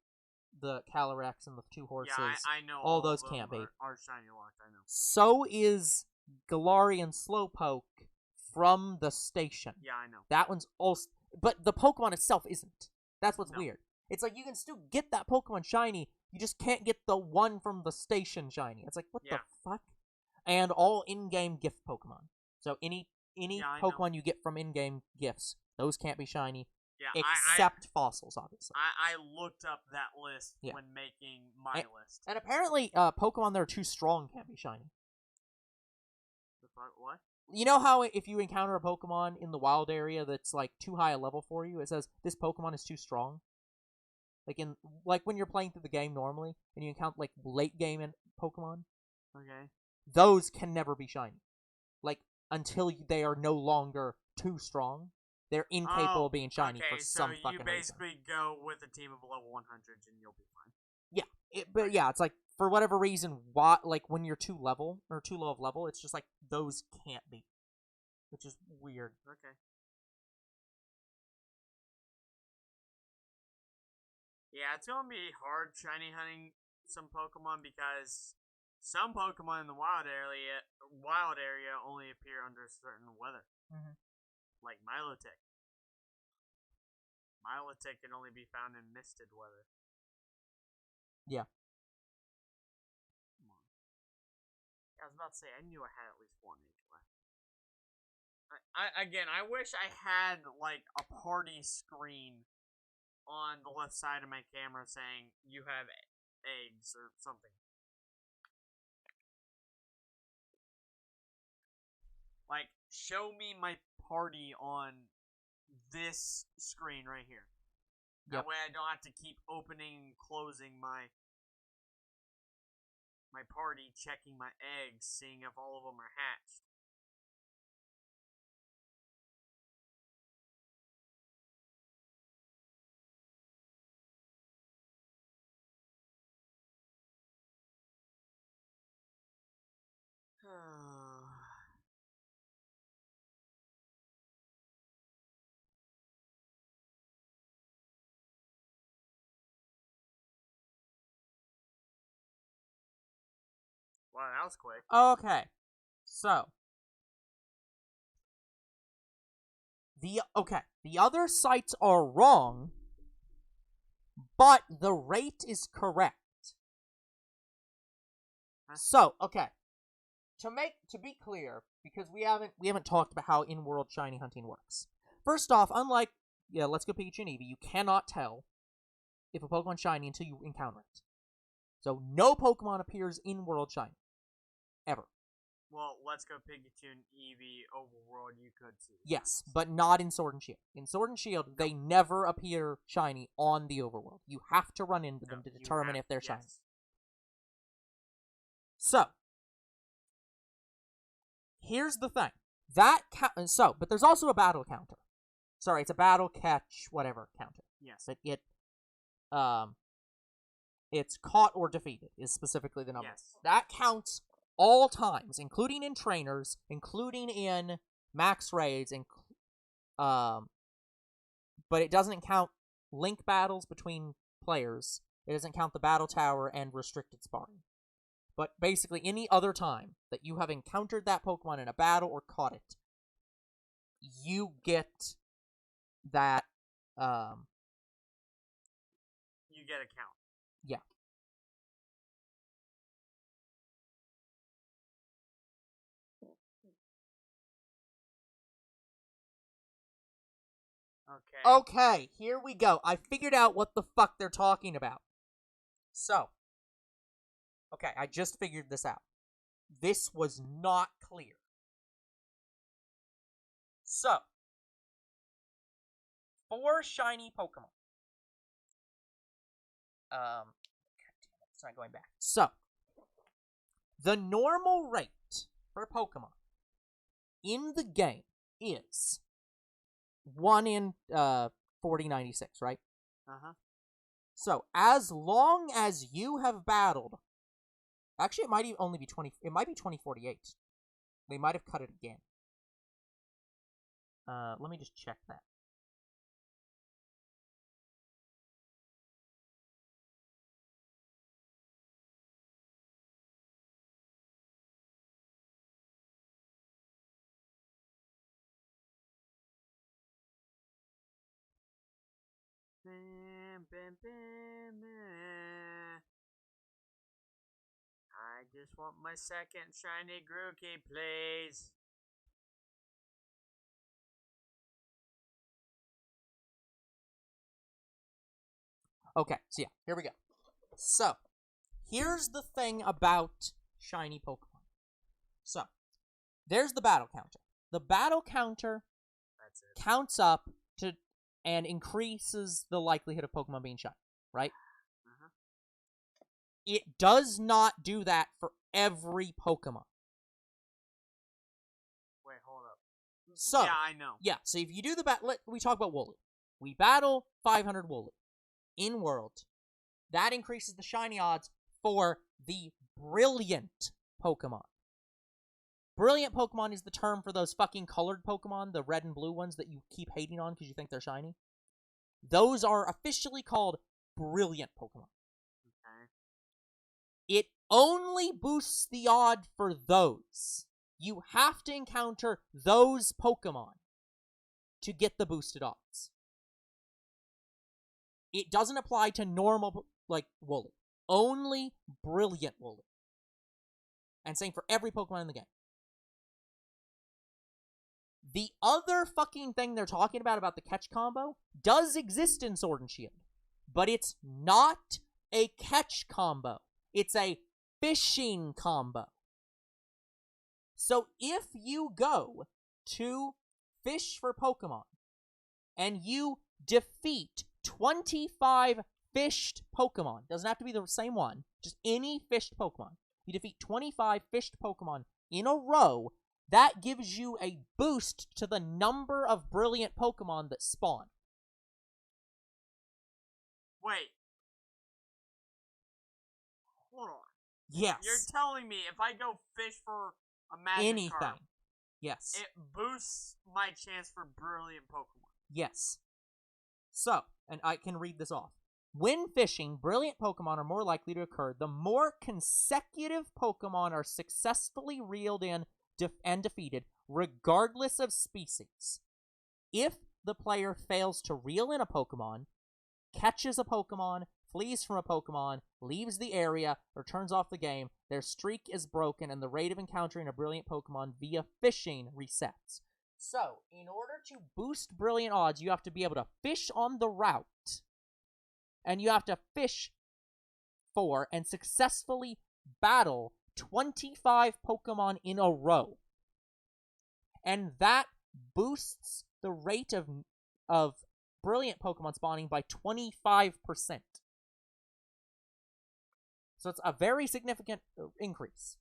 the Calyrex, and the two horses. Yeah, I know all those can't be. Are shiny locked, I know. So is Galarian Slowpoke from the station. Yeah, I know. That one's also... But the Pokemon itself isn't. That's what's No. weird. It's like you can still get that Pokemon shiny, you just can't get the one from the station shiny. It's like, what the fuck? And all in-game gift Pokemon. So any Pokemon you get from in-game gifts, those can't be shiny. Yeah, except fossils, obviously. I looked up that list when making my list. And apparently, Pokemon that are too strong can't be shiny. What? You know how if you encounter a Pokemon in the wild area that's like too high a level for you, it says this Pokemon is too strong? Like when you're playing through the game normally, and you encounter like late game in Pokemon. Okay. Those can never be shiny. Like until they are no longer too strong. They're incapable of being shiny for some fucking reason. So you basically go with a team of level 100s and you'll be fine. Yeah, but yeah, it's like, for whatever reason, like when you're too low of level, it's just like, those can't be. Which is weird. Okay. Yeah, it's gonna be hard shiny hunting some Pokemon because some Pokemon in the wild area only appear under certain weather. Mm-hmm. Like Milotic. Milotic can only be found in misted weather. Yeah. Come on. I was about to say, I knew I had at least one egg left. I wish I had, like, a party screen on the left side of my camera saying, you have eggs or something. Like, show me my party on this screen right here. That way I don't have to keep opening and closing my party, checking my eggs, seeing if all of them are hatched. Wow, that was quick. Okay. So. The other sites are wrong, but the rate is correct. Huh? So, okay. To be clear, because we haven't talked about how in-world shiny hunting works. First off, unlike Let's Go Pikachu and Eevee, you cannot tell if a Pokemon shiny until you encounter it. So no Pokemon appears in-world shiny. Ever. Well, Let's Go Pikachu and Eevee overworld, you could see. Yes, but not in Sword and Shield. In Sword and Shield, they never appear shiny on the overworld. You have to run into them to determine if they're shiny. So, here's the thing. But there's also a battle counter. Sorry, it's a battle catch whatever counter. Yes. But it's caught or defeated is specifically the number. Yes. That counts all times, including in trainers, including in max raids, but it doesn't count link battles between players. It doesn't count the battle tower and restricted sparring. But basically, any other time that you have encountered that Pokemon in a battle or caught it, you get that, You get a count. Yeah. Okay. Okay, here we go. I figured out what the fuck they're talking about. So, okay, I just figured this out. This was not clear. So, for shiny Pokemon. God damn it, it's not going back. So, the normal rate for Pokemon in the game is 1 in 4096, right? Uh-huh. So, as long as you have battled... Actually, it might even only be 20... It might be 2048. They might have cut it again. Let me just check that. I just want my second shiny Grookey, please. Okay, so yeah, here we go. So, here's the thing about shiny Pokemon. So, there's the battle counter. The battle counter That's it. counts up to and increases the likelihood of Pokemon being shiny, right? Uh-huh. It does not do that for every Pokemon. Wait, hold up. So, yeah, I know. Yeah, so if you do the battle, we talk about Wooloo. We battle 500 Wooloo in World. That increases the shiny odds for the brilliant Pokemon. Brilliant Pokemon is the term for those fucking colored Pokemon, the red and blue ones that you keep hating on because you think they're shiny. Those are officially called brilliant Pokemon. Okay. It only boosts the odd for those. You have to encounter those Pokemon to get the boosted odds. It doesn't apply to normal, like, Wooloo. Only brilliant Wooloo. And same for every Pokemon in the game. The other fucking thing they're talking about the catch combo, does exist in Sword and Shield. But it's not a catch combo. It's a fishing combo. So if you go to fish for Pokemon, and you defeat 25 fished Pokemon, doesn't have to be the same one, just any fished Pokemon. You defeat 25 fished Pokemon in a row, that gives you a boost to the number of brilliant Pokemon that spawn. Wait. Hold on. Yes. You're telling me if I go fish for a Magikarp, anything. Yes. it boosts my chance for brilliant Pokemon. Yes. So, and I can read this off. When fishing, brilliant Pokemon are more likely to occur the more consecutive Pokemon are successfully reeled in and defeated, regardless of species. If the player fails to reel in a Pokemon, catches a Pokemon, flees from a Pokemon, leaves the area, or turns off the game, their streak is broken and the rate of encountering a brilliant Pokemon via fishing resets. So, in order to boost brilliant odds, you have to be able to fish on the route, and you have to fish for and successfully battle 25 Pokemon in a row. And that boosts the rate of brilliant Pokemon spawning by 25%. So it's a very significant increase.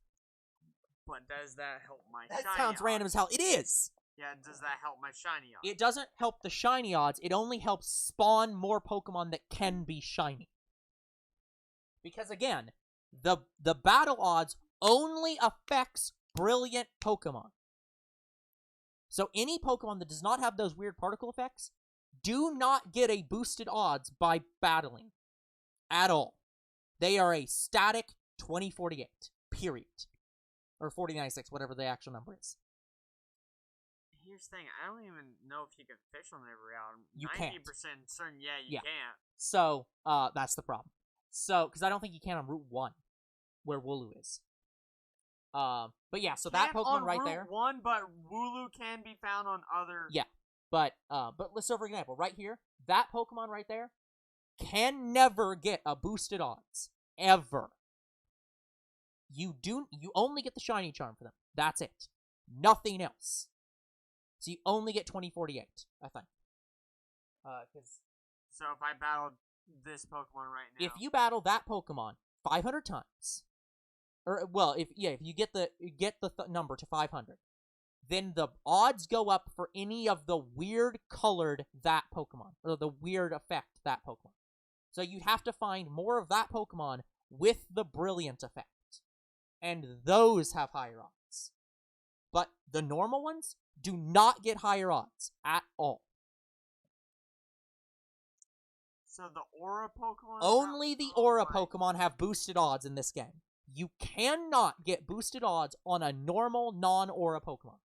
But does that help my That shiny sounds odds? random as hell. It is! Yeah, does that help my shiny odds? It doesn't help the shiny odds, it only helps spawn more Pokemon that can be shiny. Because again, the battle odds only affects brilliant Pokemon. So any Pokemon that does not have those weird particle effects do not get a boosted odds by battling. at all. They are a static 2048, period. Or 4096, whatever the actual number is. Here's the thing, I don't even know if you can fish on every route. You 90% can't. certain, you can't. So, that's the problem. So, because I don't think you can on Route 1, where Wooloo is. But yeah, so that Pokemon right there. Route 1, but Wooloo can be found on other... Yeah, but let's say, for example, right here, that Pokemon right there can never get a boosted odds. Ever. You only get the Shiny Charm for them. That's it. Nothing else. So you only get 2048, I think. So if I battled this Pokemon right now... If you battle that Pokemon 500 times, or, well, if you get the number to 500, then the odds go up for any of the weird colored that Pokemon, or the weird effect that Pokemon. So you'd have to find more of that Pokemon with the brilliant effect. And those have higher odds. But the normal ones do not get higher odds at all. So the Aura Pokemon? Only the Aura Pokemon have boosted odds in this game. You cannot get boosted odds on a normal non-Aura Pokemon.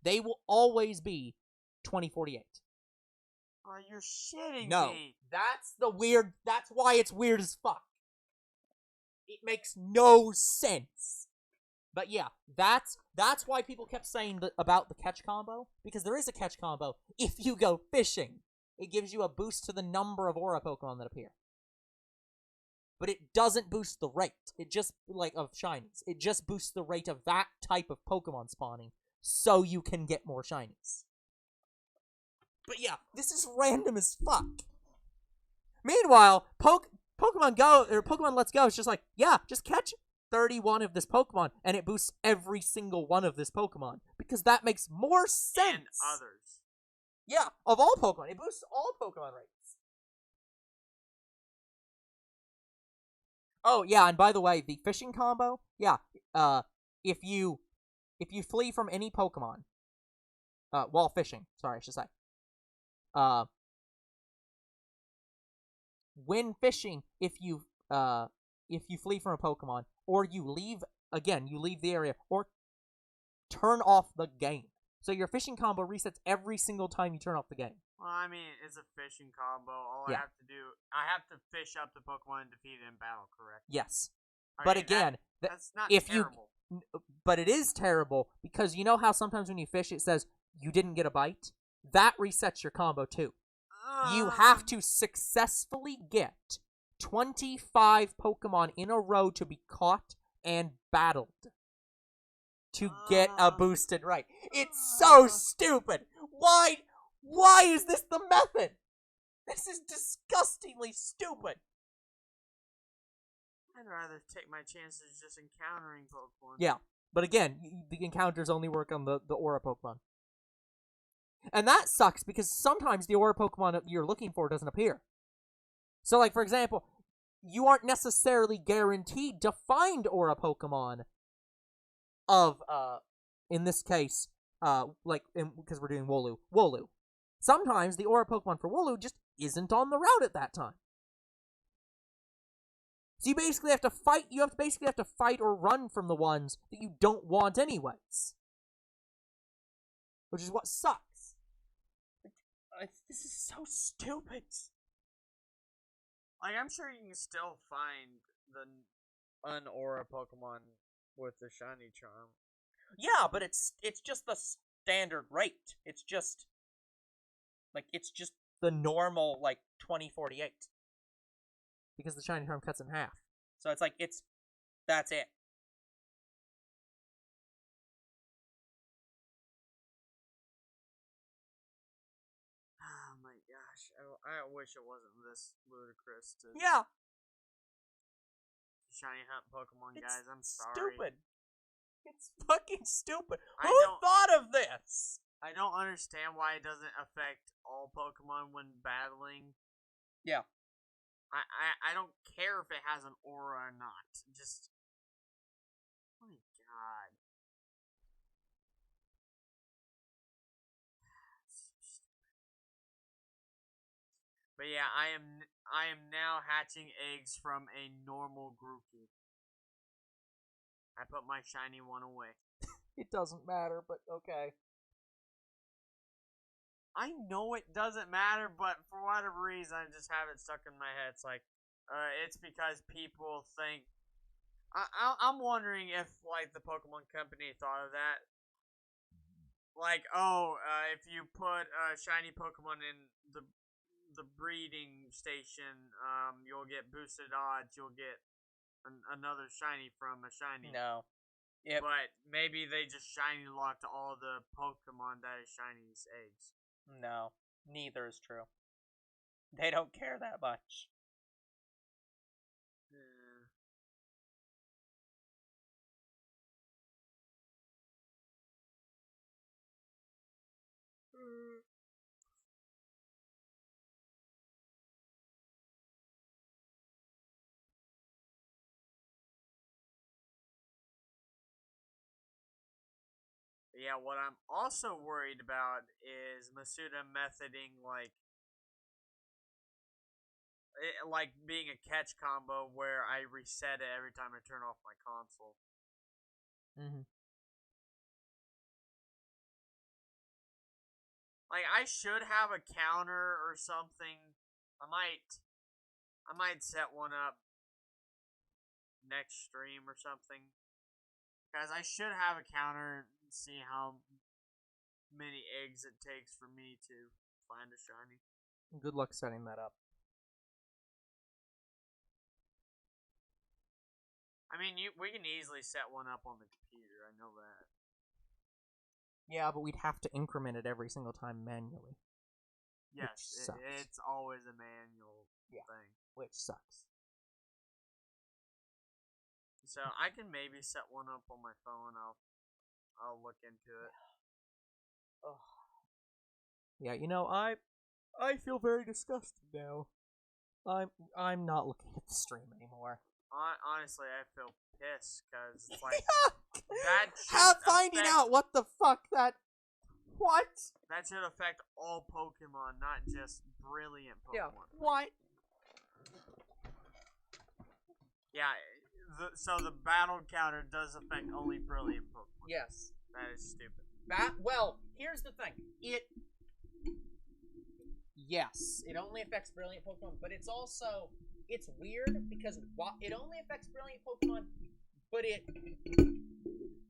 They will always be 2048. Oh, you're shitting no, me. That's why it's weird as fuck. It makes no sense. But yeah, that's why people kept saying about the catch combo, because there is a catch combo if you go fishing. It gives you a boost to the number of Aura Pokemon that appear. But it doesn't boost the rate. It just, of shinies. It just boosts the rate of that type of Pokemon spawning, so you can get more shinies. But yeah, this is random as fuck. Meanwhile, Pokemon Go, or Pokemon Let's Go is just like, yeah, just catch 31 of this Pokemon, and it boosts every single one of this Pokemon. Because that makes more sense. And others. Yeah, of all Pokemon. It boosts all Pokemon rates. Oh, yeah, and by the way, the fishing combo, yeah, if you flee from any Pokemon, while fishing, sorry, I should say, when fishing, if you flee from a Pokemon, or you leave the area, or turn off the game. So your fishing combo resets every single time you turn off the game. Well, I mean, it's a fishing combo. All Yeah. I have to do, I have to fish up the Pokemon and defeat it in battle, correct? Yes. I But mean, again, that's not if terrible. but it is terrible, because you know how sometimes when you fish it says you didn't get a bite? That resets your combo too. You have to successfully get 25 Pokemon in a row to be caught and battled to get a boosted right. It's so stupid. Why is this the method? This is disgustingly stupid. I'd rather take my chances just encountering Pokemon. Yeah, but again, the encounters only work on the Aura Pokemon. And that sucks, because sometimes the Aura Pokemon that you're looking for doesn't appear. So, for example, you aren't necessarily guaranteed to find Aura Pokemon of, in this case, because we're doing Wooloo. Sometimes the Aura Pokemon for Wooloo just isn't on the route at that time. So you basically have to fight. You basically have to fight or run from the ones that you don't want anyways, which is what sucks. This is so stupid. I'm sure you can still find the un-Aura Pokemon with the Shiny Charm. Yeah, but it's just the standard rate. It's just the normal 2048. Because the Shiny Charm cuts in half. So that's it. Oh my gosh, I wish it wasn't this ludicrous to shiny hunt Pokemon, guys. I'm sorry. Stupid. It's fucking stupid. I Who thought of this? I don't understand why it doesn't affect all Pokemon when battling. Yeah. I don't care if it has an aura or not. Just, oh my god. But yeah, I am now hatching eggs from a normal Grookey. I put my shiny one away. It doesn't matter, but okay. I know it doesn't matter, but for whatever reason, I just have it stuck in my head. It's like, it's because people think. I'm wondering if, like, the Pokemon Company thought of that. Like, if you put a shiny Pokemon in the breeding station, you'll get boosted odds. You'll get another shiny from a shiny. No. Yep. But maybe they just shiny locked all the Pokemon that is shiny's eggs. No, neither is true. They don't care that much. Yeah, what I'm also worried about is Masuda methoding like being a catch combo where I reset it every time I turn off my console. Mm-hmm. Like, I should have a counter or something. I might set one up next stream or something. Guys, I should have a counter and see how many eggs it takes for me to find a shiny. Good luck setting that up. I mean, we can easily set one up on the computer. I know that. Yeah, but we'd have to increment it every single time manually. Yes, it's always a manual thing. Which sucks. So I can maybe set one up on my phone. I'll look into it. Oh. Yeah, you know, I feel very disgusted now. I'm not looking at the stream anymore. Honestly, I feel pissed because it's like finding out what the fuck that. What? That should affect all Pokemon, not just brilliant Pokemon. Yeah. What? Yeah. So the battle counter does affect only brilliant Pokemon. Yes. That is stupid. Well, here's the thing. Yes, it only affects brilliant Pokemon, but it's weird because it only affects brilliant Pokemon, but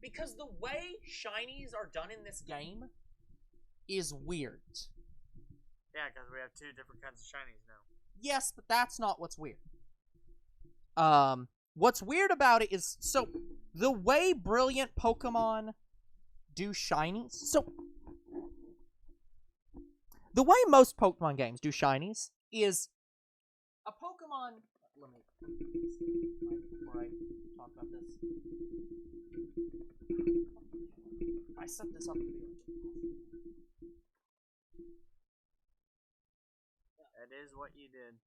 because the way shinies are done in this game is weird. Yeah, because we have two different kinds of shinies now. Yes, but that's not what's weird. What's weird about it is, so, the way brilliant Pokemon do shinies, so, the way most Pokemon games do shinies is a Pokemon. Let me before I talk about this. I set this up to be. That is what you did.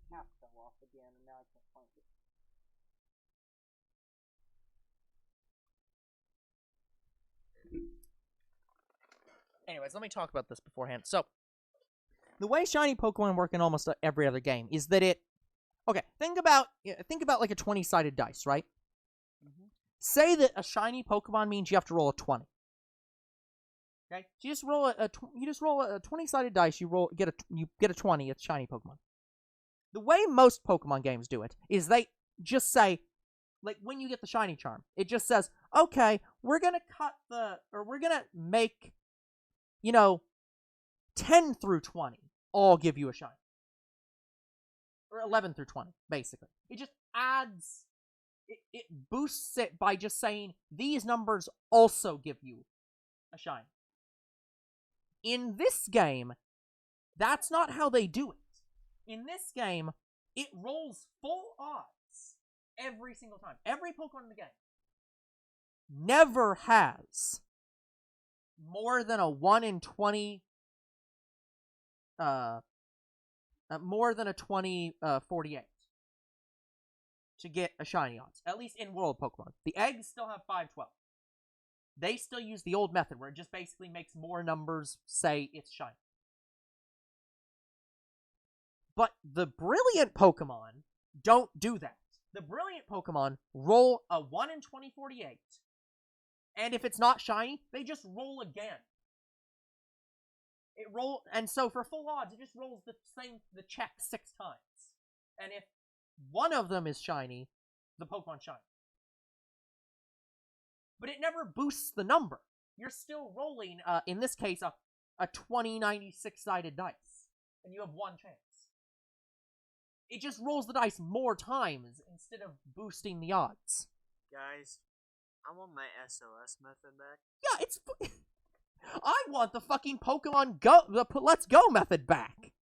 Cap fell off again, and now I can't find it. Anyways, let me talk about this beforehand. So, the way shiny Pokemon work in almost every other game is that think about like a 20-sided dice, right? Mm-hmm. Say that a shiny Pokemon means you have to roll a 20. Okay, so you just roll a 20-sided dice. You get a 20. It's shiny Pokemon. The way most Pokemon games do it is they just say, like, when you get the shiny charm, it just says, okay, we're gonna make, 10 through 20 all give you a shiny. Or 11 through 20, basically. It just adds, it boosts it by just saying, these numbers also give you a shiny. In this game, that's not how they do it. In this game, it rolls full odds every single time. Every Pokemon in the game never has more than a 1 in 20 more than a 48 to get a shiny odds. At least in World Pokemon. The eggs still have 512. They still use the old method where it just basically makes more numbers say it's shiny. But the brilliant Pokemon don't do that. The brilliant Pokemon roll a 1 in 2048. And if it's not shiny, they just roll again. And so for full odds, it just rolls the check 6 times. And if one of them is shiny, the Pokemon shiny. But it never boosts the number. You're still rolling, in this case, a 2096-sided dice. And you have 1 chance. It just rolls the dice more times instead of boosting the odds. Guys, I want my SOS method back. Yeah, it's... I want the fucking Pokemon Go... the Let's Go method back.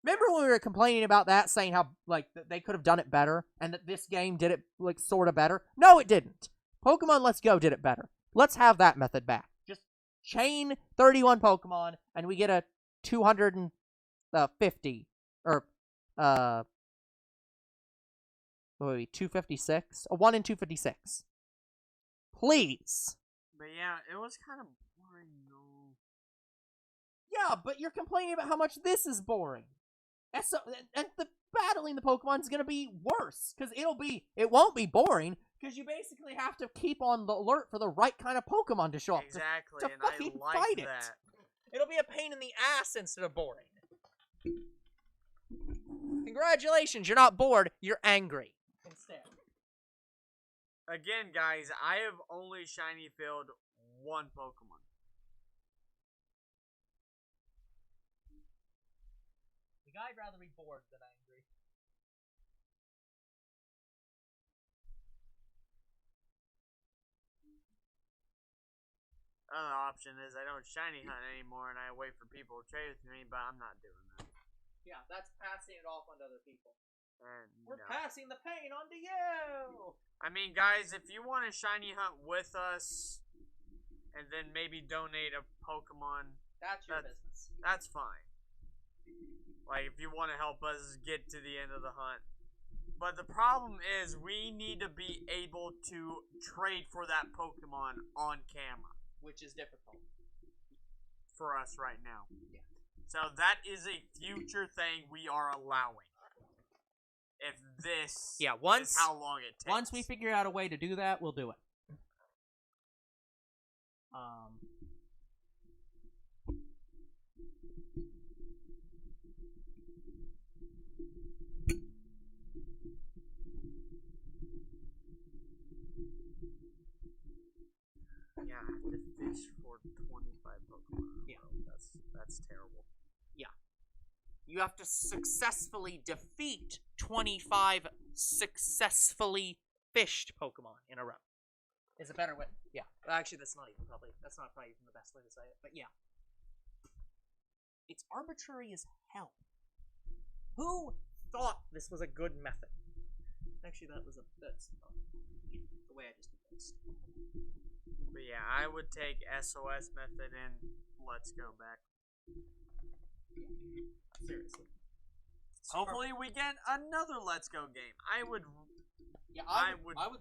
Remember when we were complaining about that, saying how, like, they could have done it better, and that this game did it, like, sort of better? No, it didn't. Pokemon Let's Go did it better. Let's have that method back. Just chain 31 Pokemon, and we get a 250, or, what would be, 256? A 1 in 256. Please. But yeah, it was kind of boring, though. Yeah, but you're complaining about how much this is boring. And the battling the Pokemon is going to be worse, because it won't be boring, because you basically have to keep on the alert for the right kind of Pokemon to show up exactly, to and fucking I like fight that. it. It'll be a pain in the ass instead of boring. Congratulations, you're not bored, you're angry instead. Again, guys, I have only shiny filled 1 Pokemon. I'd rather be bored than angry. Other option is I don't shiny hunt anymore and I wait for people to trade with me, but I'm not doing that. Yeah, that's passing it off onto other people. And We're passing the pain onto you! I mean, guys, if you want to shiny hunt with us and then maybe donate a Pokemon, that's your business. That's fine. Like, if you want to help us get to the end of the hunt. But the problem is, we need to be able to trade for that Pokemon on camera. Which is difficult. For us right now. Yeah. So that is a future thing we are allowing. If this is how long it takes. Once we figure out a way to do that, we'll do it. Yeah, I have to fish for 25 Pokemon. Yeah. That's terrible. Yeah. You have to successfully defeat 25 successfully fished Pokemon in a row. Is a better way. Yeah. Actually, that's not probably even the best way to say it, but yeah. It's arbitrary as hell. Who thought this was a good method? Actually, that's the way I just did this. But yeah, I would take SOS method and Let's Go back. Seriously. Hopefully we get another Let's Go game. I would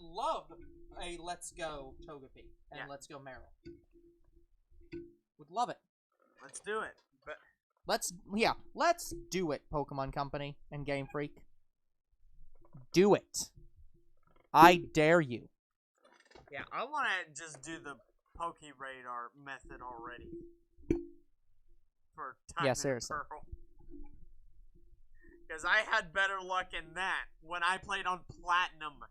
love a Let's Go Togepi and Let's Go Meryl. Would love it. Let's do it. But let's do it, Pokemon Company and Game Freak. Do it. I dare you. Yeah, I want to just do the Poke-Radar method already. For Diamond seriously. Pearl. Because I had better luck in that when I played on Platinum.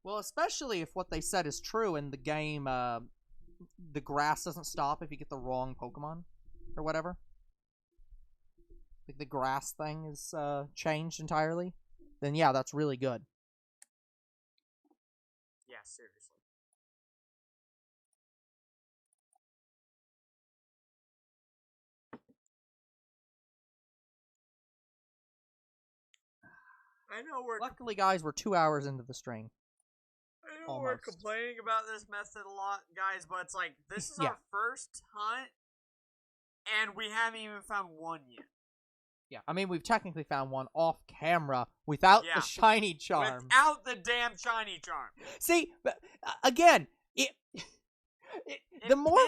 Well, especially if what they said is true in the game, the grass doesn't stop if you get the wrong Pokemon, or whatever. Like the grass thing is changed entirely. Then yeah, that's really good. Yeah, seriously. I know Luckily, guys, we're 2 hours into the stream. I know we're complaining about this method a lot, guys, but it's like, this is our first hunt, and we haven't even found one yet. Yeah, I mean, we've technically found one off camera without the shiny charm. Without the damn shiny charm. See, again, the more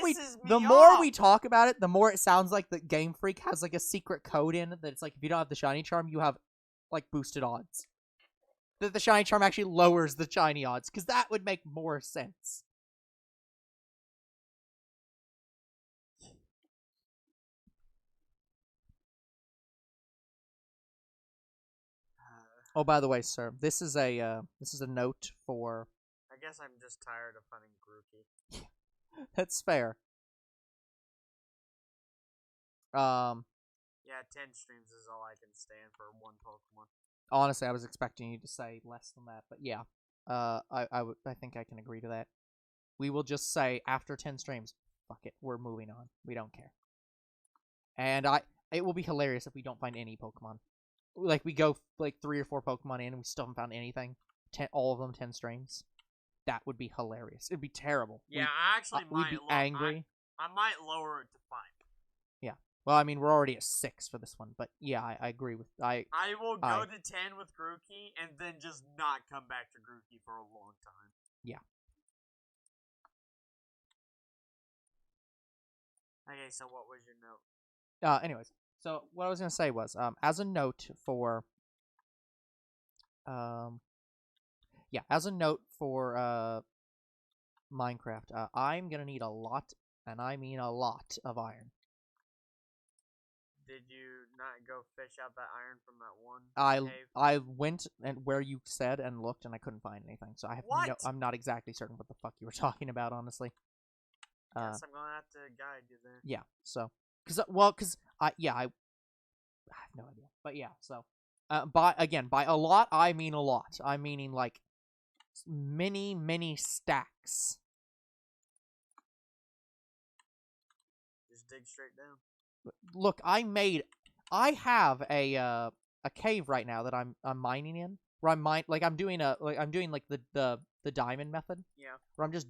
we talk about it, the more it sounds like the Game Freak has like a secret code in it that it's like if you don't have the shiny charm, you have like boosted odds. That the shiny charm actually lowers the shiny odds, because that would make more sense. Oh, by the way, sir, this is a note for. I guess I'm just tired of hunting Grookey. That's fair. Yeah, 10 streams is all I can stand for one Pokemon. Honestly, I was expecting you to say less than that, but yeah. I think I can agree to that. We will just say after 10 streams, fuck it, we're moving on. We don't care. And it will be hilarious if we don't find any Pokemon. Like, we go, like, 3 or 4 Pokemon in and we still haven't found anything. All of them 10 streams. That would be hilarious. It'd be terrible. Yeah, I actually might. We'd be angry. I might lower it to 5. Yeah. Well, I mean, we're already at 6 for this one, but yeah, I agree with... I will go to 10 with Grookey and then just not come back to Grookey for a long time. Yeah. Okay, so what was your note? Anyways. So, what I was going to say was, as a note for, as a note for, Minecraft, I'm going to need a lot, and I mean a lot, of iron. Did you not go fish out that iron from that one cave? I went and where you said and looked, and I couldn't find anything, so I'm not exactly certain what the fuck you were talking about, honestly. Yes, I'm going to have to guide you there. Yeah, so... I have no idea. But yeah, so, by a lot, I mean a lot. I'm meaning, like, many stacks. Just dig straight down. Look, I have a cave right now that I'm mining in, where I'm doing the diamond method. Yeah. Where I'm just,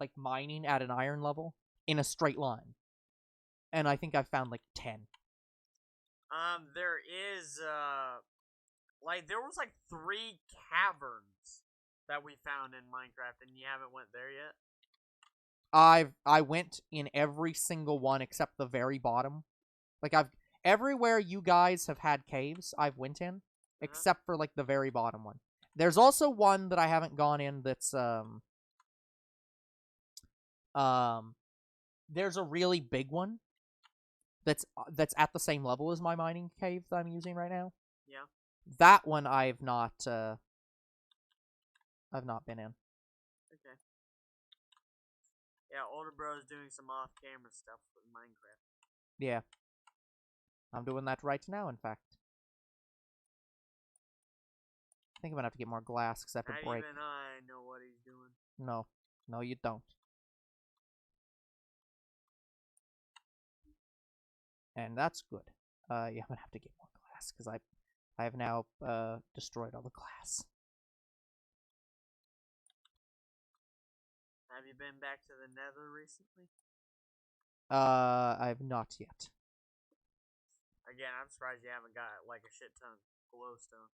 like, mining at an iron level in a straight line. And I think I've found, like, 10. There is, there was, 3 caverns that we found in Minecraft, and you haven't went there yet? I went in every single one except the very bottom. Like, everywhere you guys have had caves, I've went in, except for, like, the very bottom one. There's also one that I haven't gone in that's, there's a really big one that's at the same level as my mining cave that I'm using right now. Yeah. That one I've not been in. Okay. Yeah, older bro's doing some off-camera stuff with Minecraft. Yeah. I'm doing that right now, in fact. I think I'm gonna have to get more glass because I have to break. Even I know what he's doing. No. No, you don't. And that's good. Yeah, I'm gonna have to get more glass because I have now destroyed all the glass. Have you been back to the Nether recently? I've not yet. Again, I'm surprised you haven't got like a shit ton of glowstone.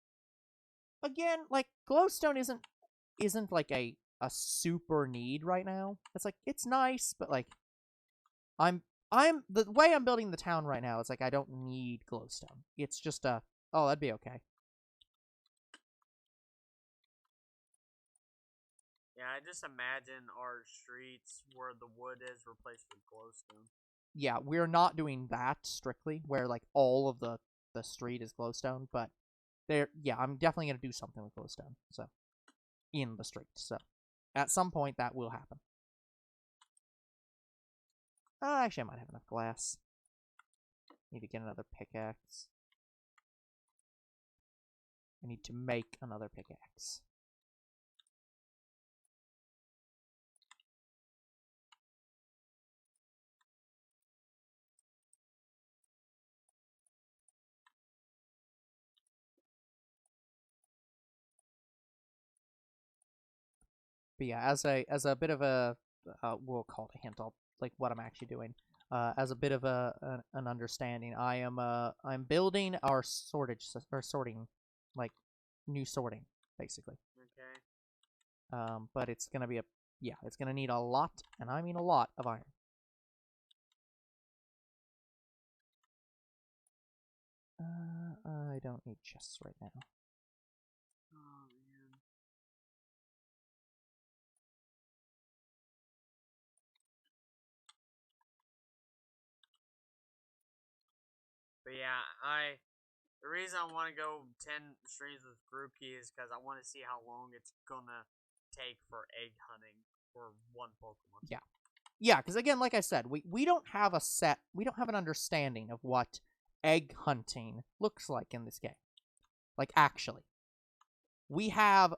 Again, like glowstone isn't like a super need right now. It's like it's nice, but like the way I'm building the town right now, it's like I don't need glowstone. It's just oh, that'd be okay. Yeah, I just imagine our streets where the wood is replaced with glowstone. Yeah, we're not doing that strictly, where like all of the street is glowstone, but yeah, I'm definitely gonna do something with glowstone. So in the street, so at some point that will happen. Actually, I might have enough glass. Need to get another pickaxe. I need to make another pickaxe. But yeah, as a bit of a we'll call it a hint, like what I'm actually doing. as a bit of an understanding, I'm building our sorting, like new sorting, basically. Okay. But it's gonna be it's gonna need a lot, and I mean a lot of iron. I don't need chests right now. Oh man. But yeah, the reason I want to go 10 streams with Grookey is because I want to see how long it's gonna take for egg hunting for one Pokemon. Yeah. Yeah, because again, like I said, we don't have we don't have an understanding of what egg hunting looks like in this game. Like, actually. We have...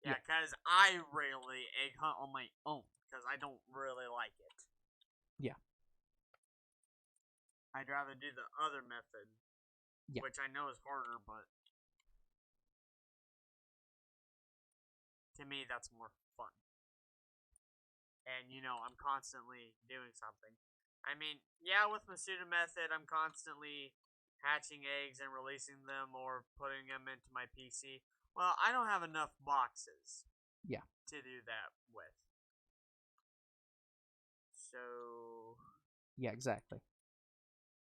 Yeah, because I rarely egg hunt on my own, because I don't really like it. Yeah. I'd rather do the other method, which I know is harder, but to me, that's more fun. And, you know, I'm constantly doing something. I mean, yeah, with my student method, I'm constantly hatching eggs and releasing them or putting them into my PC. Well, I don't have enough boxes to do that with. So... Yeah, exactly.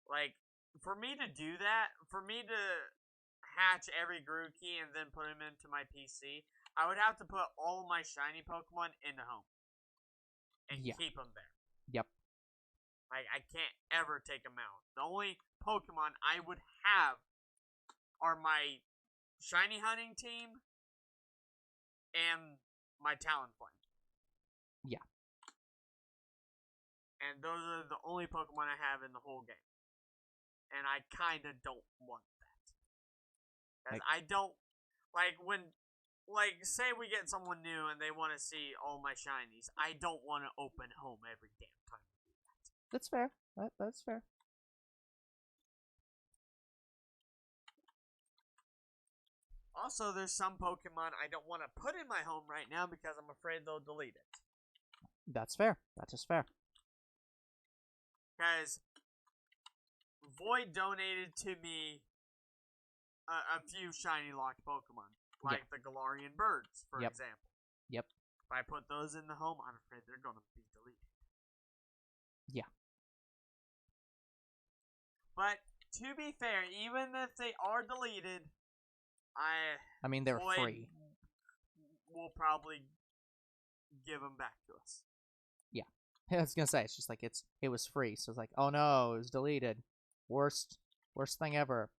Like, for me to do that, for me to hatch every Grookey and then put him into my PC, I would have to put all of my shiny Pokemon into home. And keep them there. Yep. Like, I can't ever take them out. The only Pokemon I would have are my shiny hunting team and my Talonflame. Yeah. And those are the only Pokemon I have in the whole game. And I kind of don't want that. Because I don't... Like, when... Like, say we get someone new and they want to see all my shinies. I don't want to open home every damn time to do that. That's fair. That's fair. Also, there's some Pokemon I don't want to put in my home right now because I'm afraid they'll delete it. That's fair. That is fair. Guys, Void donated to me a few shiny locked Pokemon. Like the Galarian birds, for example. Yep. If I put those in the home, I'm afraid they're going to be deleted. Yeah. But, to be fair, even if they are deleted, I mean, they're free. We'll probably give them back to us. Yeah. I was gonna say, it's just like, it was free, so it's like, oh no, it was deleted. Worst thing ever.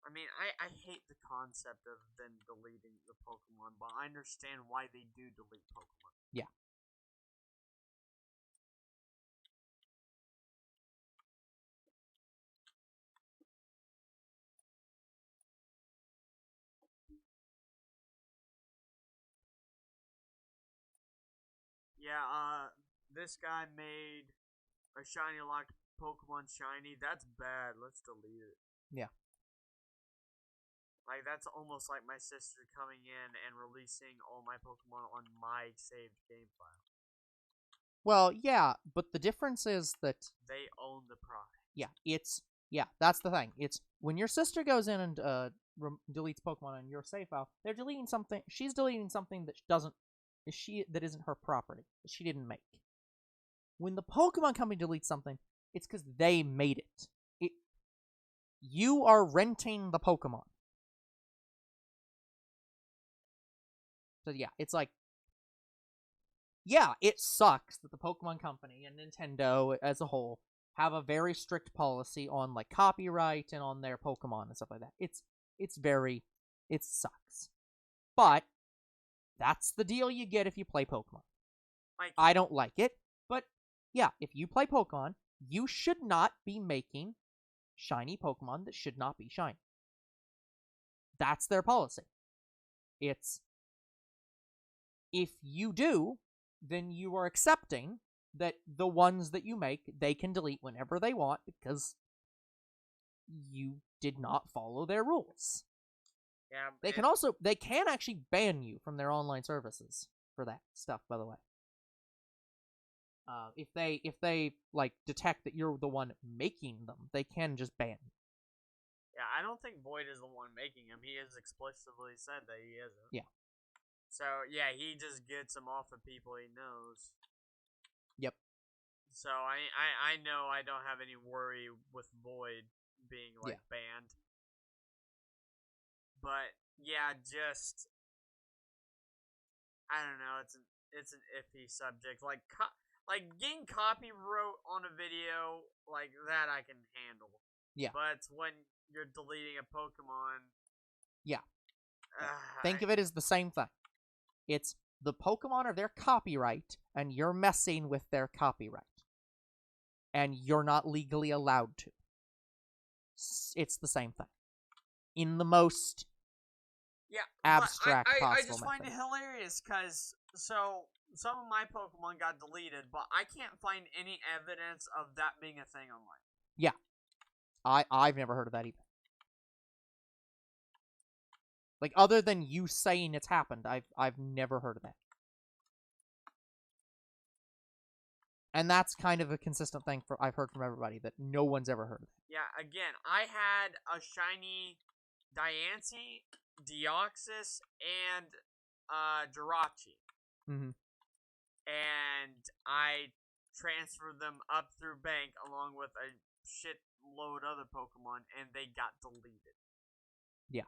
I mean, I hate the concept of them deleting the Pokemon, but I understand why they do delete Pokemon. Yeah. Yeah, this guy made a shiny locked Pokemon shiny. That's bad. Let's delete it. Yeah. Like, that's almost like my sister coming in and releasing all my Pokemon on my saved game file. Well, yeah, but the difference is that... They own the product. Yeah, that's the thing. It's when your sister goes in and deletes Pokemon on your save file, they're deleting something... She's deleting something that that isn't her property, that she didn't make. When the Pokemon company deletes something, it's because they made it. You are renting the Pokemon. So yeah, it's like... Yeah, it sucks that the Pokemon Company and Nintendo as a whole have a very strict policy on like copyright and on their Pokemon and stuff like that. It sucks. But that's the deal you get if you play Pokemon. I don't like it, but yeah, if you play Pokemon, you should not be making shiny Pokemon that should not be shiny. That's their policy. It's... If you do, then you are accepting that the ones that you make, they can delete whenever they want because you did not follow their rules. Yeah, They can actually ban you from their online services for that stuff, by the way. If they like detect that you're the one making them, they can just ban you. Yeah, I don't think Void is the one making him. He has explicitly said that he isn't. Yeah. So yeah, he just gets them off of people he knows. Yep. So I know I don't have any worry with Void being banned. But yeah, just I don't know. It's an iffy subject. Like getting copyright on a video like that, I can handle. Yeah. But when you're deleting a Pokemon, yeah. Think of it as the same thing. It's the Pokemon are their copyright, and you're messing with their copyright, and you're not legally allowed to. It's the same thing, in the most abstract possible I just find method. it hilarious because so some of my Pokemon got deleted, but I can't find any evidence of that being a thing online. Yeah, I've never heard of that either. Like, other than you saying it's happened, I've never heard of that. And that's kind of a consistent thing I've heard from everybody, that no one's ever heard of it. Yeah, again, I had a shiny Diancie, Deoxys, and Jirachi. Mm-hmm. And I transferred them up through bank along with a shitload other Pokemon, and they got deleted. Yeah.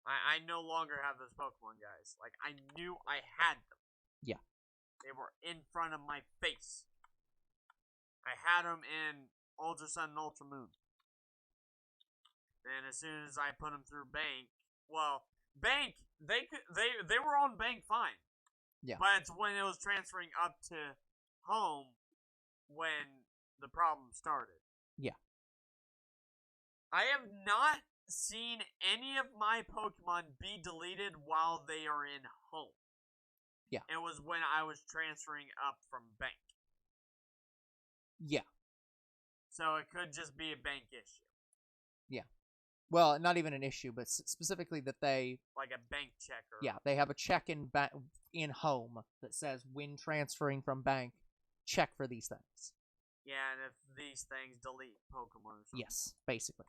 I no longer have those Pokemon, guys. Like, I knew I had them. Yeah. They were in front of my face. I had them in Ultra Sun and Ultra Moon. And as soon as I put them through bank, bank, they were on bank fine. Yeah. But it's when it was transferring up to home when the problem started. Yeah. I have not seen any of my Pokemon be deleted while they are in home. Yeah. It was when I was transferring up from bank. Yeah. So it could just be a bank issue. Yeah. Well, not even an issue, but specifically that they... Like a bank checker. Yeah, they have a check in home that says, when transferring from bank, check for these things. Yeah, and if these things delete Pokemon. Yes, basically.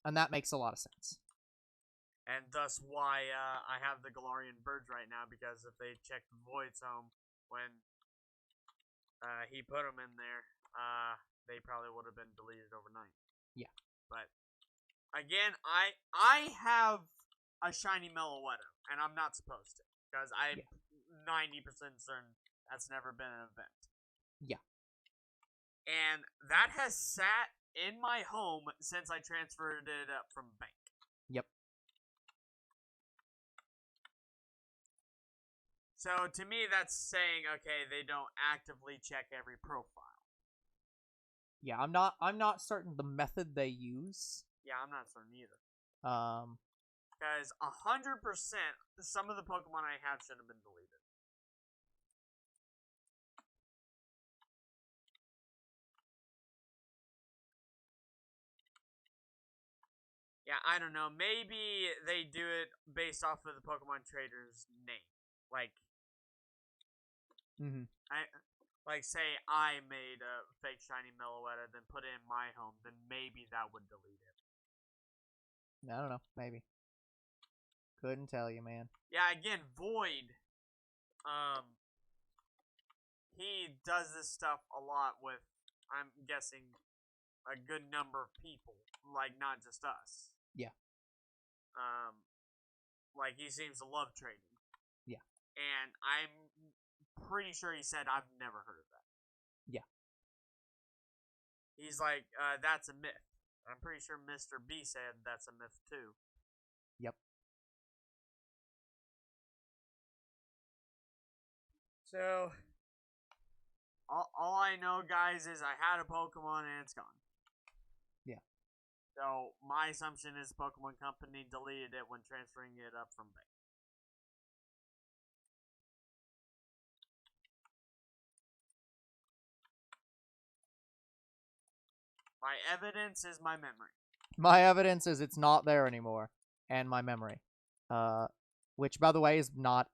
And that makes a lot of sense. And thus why I have the Galarian birds right now, because if they checked Void's home when he put them in there, they probably would have been deleted overnight. Yeah. But again, I have a shiny Meloetta, and I'm not supposed to, because I'm 90% certain that's never been an event. Yeah. And that has sat in my home since I transferred it up from bank. Yep. So to me, that's saying, okay, they don't actively check every profile. Yeah, I'm not certain the method they use. Yeah, I'm not certain either. Because 100%, some of the Pokemon I have should have been deleted. Yeah, I don't know. Maybe they do it based off of the Pokemon trader's name. Like, say I made a fake shiny Meloetta, then put it in my home, then maybe that would delete it. I don't know. Maybe. Couldn't tell you, man. Yeah, again, Void. He does this stuff a lot with, I'm guessing, a good number of people. Like, not just us. Yeah. Like, he seems to love trading. Yeah. And I'm pretty sure he said, I've never heard of that. Yeah. He's like, that's a myth. I'm pretty sure Mr. B said that's a myth too. Yep. So, all I know, guys, is I had a Pokemon and it's gone. Yeah. So, my assumption is Pokemon Company deleted it when transferring it up from bank. My evidence is my memory. My evidence is it's not there anymore, and my memory. Which, by the way, is not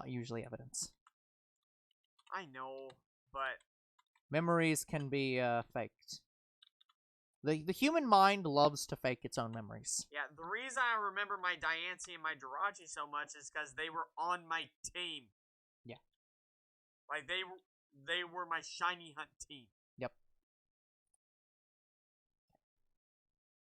usually evidence. I know, but memories can be faked. The human mind loves to fake its own memories. Yeah, the reason I remember my Diancie and my Jirachi so much is because they were on my team. Yeah. Like, they were my shiny hunt team. Yep.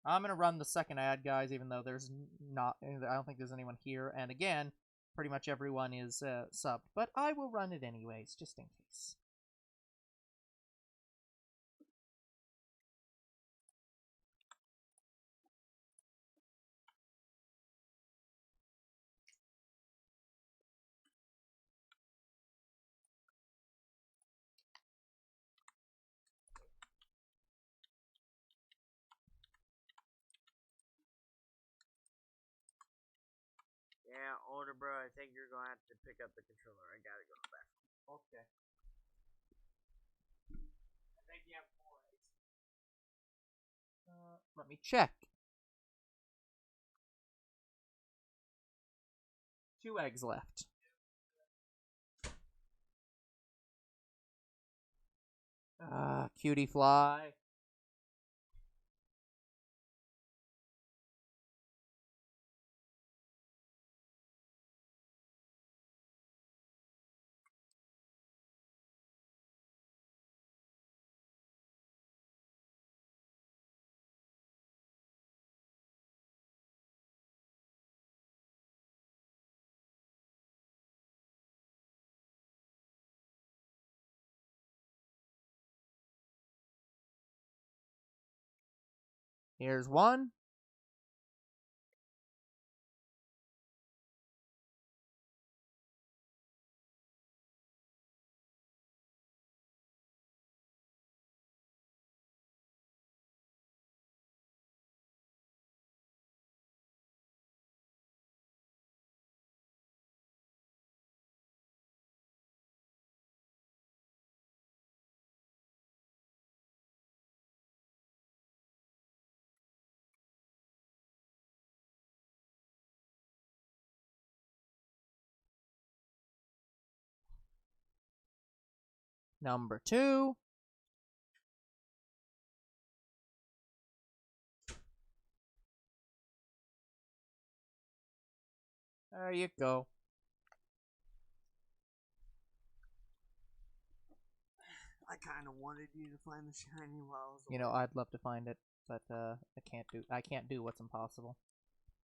I'm gonna run the second ad, guys, even though there's not, I don't think there's anyone here, and again, pretty much everyone is subbed, but I will run it anyways, just in case. Yeah, older bro, I think you're gonna have to pick up the controller. I gotta go to the bathroom. Okay. I think you have 4 eggs. Let me check. 2 eggs left. Cutie fly. Here's one. Number 2. There you go. I kind of wanted you to find the shiny while I was You know, I'd love to find it, but I can't do what's impossible.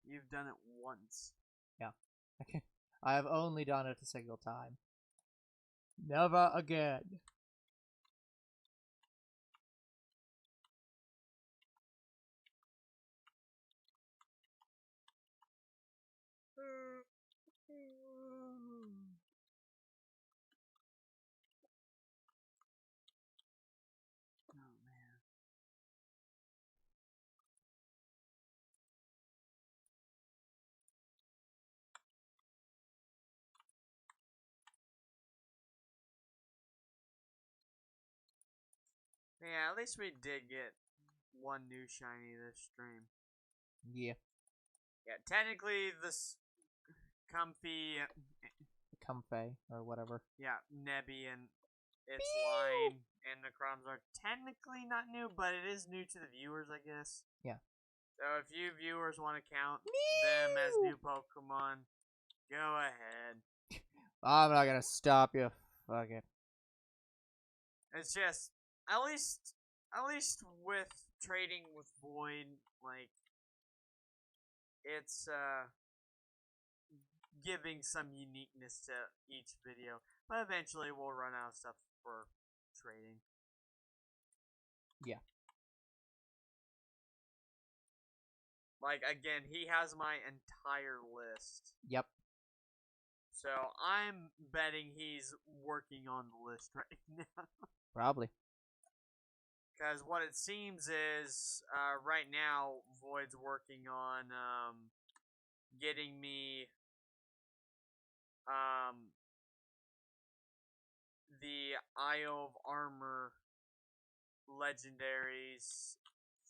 You've done it once. Yeah. I have only done it a single time. Never again. Oh, man. Yeah, at least we did get one new shiny this stream. Yeah. Yeah, technically this Comfey, Comfey, or whatever. yeah, Nebby and its line and Necrozma are technically not new, but it is new to the viewers, I guess. Yeah. So if you viewers want to count them as new Pokemon, go ahead. I'm not gonna stop you. Fuck it. It's just at least with trading with Void, like it's giving some uniqueness to each video. But eventually we'll run out of stuff for trading. Yeah. Like again, he has my entire list. Yep. So I'm betting he's working on the list right now. Probably. Because what it seems is, right now, Void's working on, getting me, the Isle of Armor legendaries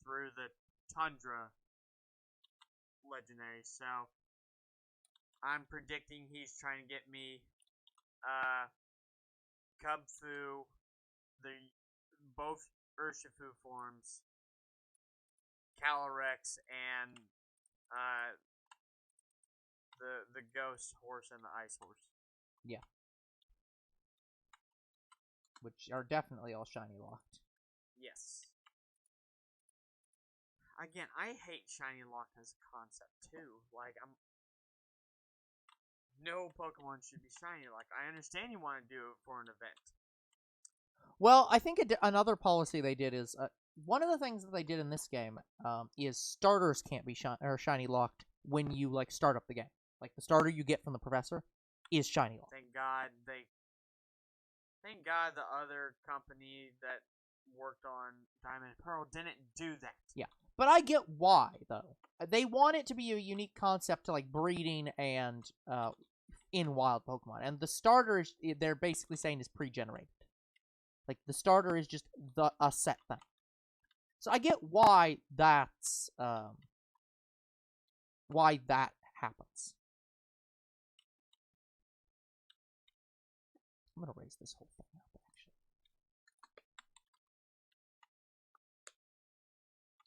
through the Tundra legendaries. So I'm predicting he's trying to get me Comfey, both Urshifu forms, Calyrex, and the Ghost Horse and the Ice Horse. Yeah. Which are definitely all shiny locked. Yes. Again, I hate shiny lock as a concept too. Like, no Pokemon should be shiny locked. I understand you want to do it for an event. Well, I think another policy they did is one of the things that they did in this game is starters can't be shiny locked when you like start up the game. Like the starter you get from the professor is shiny locked. Thank God the other company that worked on Diamond and Pearl didn't do that. Yeah, but I get why though. They want it to be a unique concept to like breeding and in wild Pokemon, and the starters they're basically saying is pre-generated. Like the starter is just a set thing. So I get why that's why that happens. I'm gonna raise this whole thing up actually.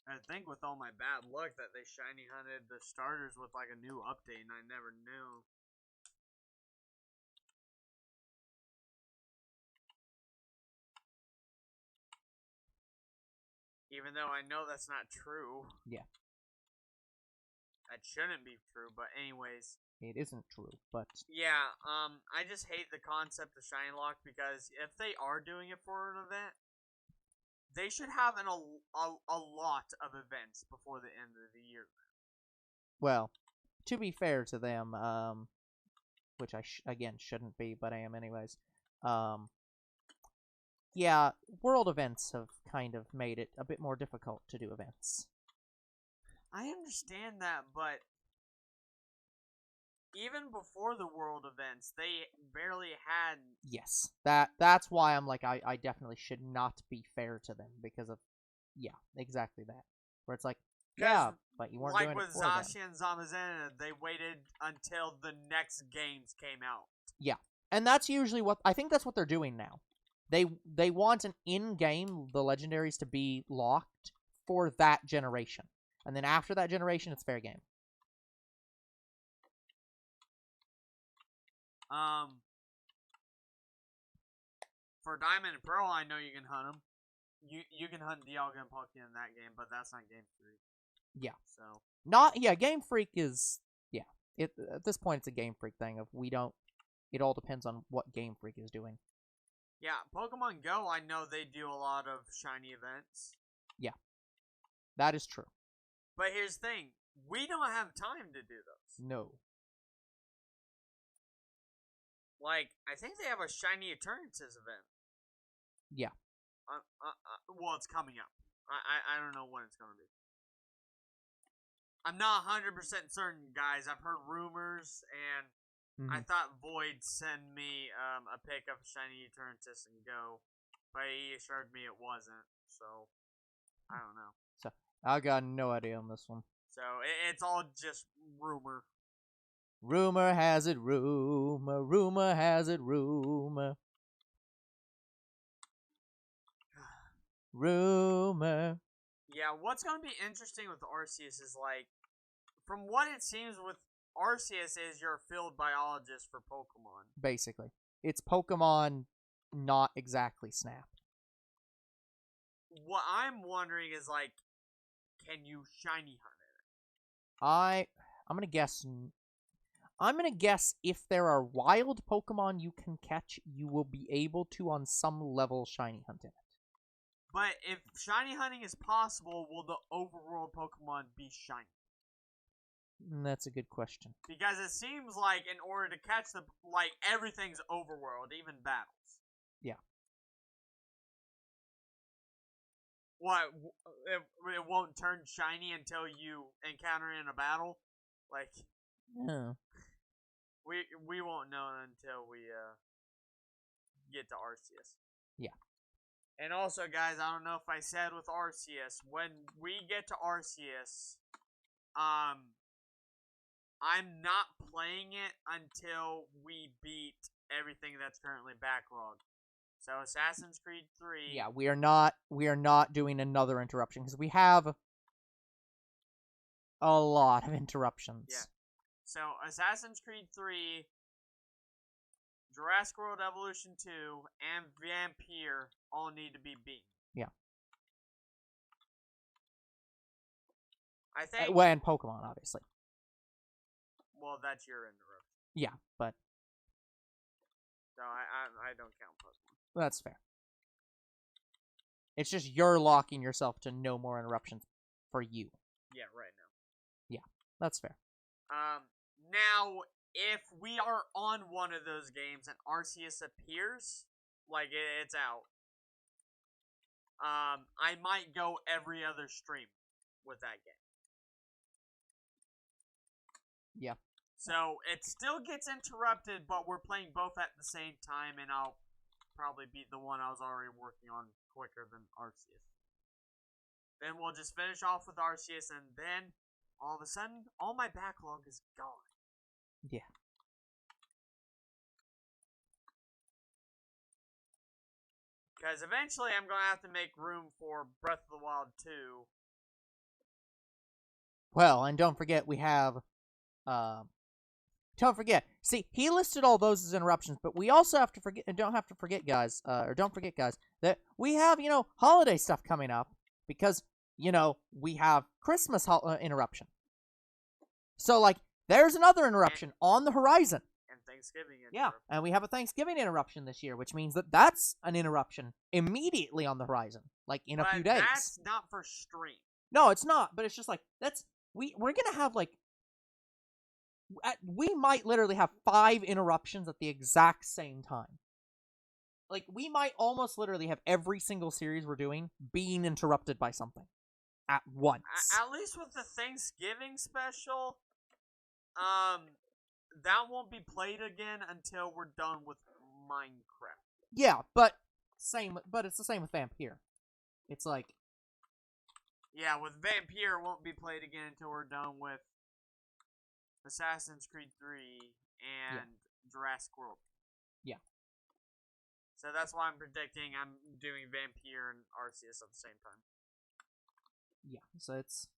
I think with all my bad luck that they shiny hunted the starters with like a new update and I never knew. Even though I know that's not true. Yeah. That shouldn't be true, but anyways. It isn't true, but... Yeah, I just hate the concept of Shiny Lock because if they are doing it for an event, they should have a lot of events before the end of the year. Well, to be fair to them, which I, again, shouldn't be, but I am anyways, yeah, world events have kind of made it a bit more difficult to do events. I understand that, but even before the world events, they barely had... Yes, that's why I'm like, I definitely should not be fair to them, because of, yeah, exactly that. Where it's like, yeah, but you weren't doing it for them. Like with Zacian and Zamazenta, they waited until the next games came out. Yeah, and that's usually what, I think that's what they're doing now. They want an in-game, the legendaries to be locked for that generation. And then after that generation, it's fair game. For Diamond and Pearl, I know you can hunt them. You can hunt Dialga and Palkia in that game, but that's not Game Freak. Yeah. So. Game Freak is, yeah. At this point, it's a Game Freak thing of it all depends on what Game Freak is doing. Yeah, Pokemon Go, I know they do a lot of shiny events. Yeah. That is true. But here's the thing. We don't have time to do those. No. Like, I think they have a Shiny Eternatus event. Yeah. Well, it's coming up. I don't know when it's going to be. I'm not 100% certain, guys. I've heard rumors, and I thought Void sent me a pic of Shiny Eternatus and Go, but he assured me it wasn't, so I don't know. So I got no idea on this one. So it's all just rumor. Rumor has it, rumor has it, rumor. Rumor. Yeah, what's going to be interesting with Arceus is, like, from what it seems with Arceus is you're a field biologist for Pokemon. Basically. It's Pokemon, not exactly Snap. What I'm wondering is, like, can you shiny hunt it? I'm gonna guess... I'm gonna guess if there are wild Pokemon you can catch, you will be able to, on some level, shiny hunt it. But if shiny hunting is possible, will the overworld Pokemon be shiny? That's a good question. Because it seems like in order to catch everything's overworld, even battles. Yeah. What? It won't turn shiny until you encounter it in a battle? Like... No. We won't know until we get to Arceus. Yeah. And also, guys, I don't know if I said with Arceus, when we get to Arceus, I'm not playing it until we beat everything that's currently backlogged. So Assassin's Creed 3. Yeah, we are not doing another interruption because we have a lot of interruptions. Yeah. So Assassin's Creed 3, Jurassic World Evolution 2, and Vampire all need to be beaten. Yeah. I think. Well, and Pokemon, obviously. Well, that's your interruption. Yeah, but. So I don't count Pokemon. That's fair. It's just you're locking yourself to no more interruptions for you. Yeah, right now. Yeah, that's fair. Now, if we are on one of those games and Arceus appears, like it's out, I might go every other stream with that game. Yeah. So it still gets interrupted, but we're playing both at the same time, and I'll probably beat the one I was already working on quicker than Arceus. Then we'll just finish off with Arceus, and then all of a sudden, all my backlog is gone. Yeah. Because eventually I'm going to have to make room for Breath of the Wild 2. Well, and don't forget we have, don't forget. See, he listed all those as interruptions, but we also have to forget, don't forget, guys, that we have, holiday stuff coming up because, we have Christmas interruption. So, like, there's another interruption on the horizon. And Thanksgiving interruption. Yeah, and we have a Thanksgiving interruption this year, which means that that's an interruption immediately on the horizon, like in a few days. That's not for stream. No, it's not, but it's just like, we're gonna have, like, we might literally have 5 interruptions at the exact same time. Like, we might almost literally have every single series we're doing being interrupted by something at once. At least with the Thanksgiving special, that won't be played again until we're done with Minecraft. Yeah, but it's the same with Vampire. It's like, yeah, with Vampire, it won't be played again until we're done with Assassin's Creed 3 and Jurassic World. Yeah. So that's why I'm predicting I'm doing Vampire and Arceus at the same time. Yeah, so it's...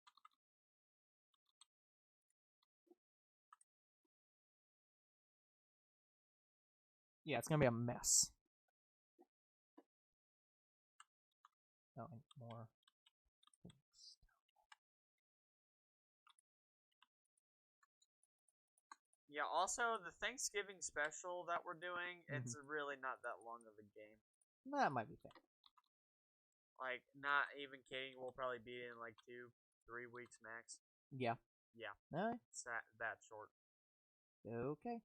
Yeah, it's gonna be a mess. Oh, and more... Yeah, also, the Thanksgiving special that we're doing, it's really not that long of a game. That might be fair. Like, not even kidding, we'll probably beat it in like 2-3 weeks max. Yeah. Yeah. Alright. It's that short. Okay.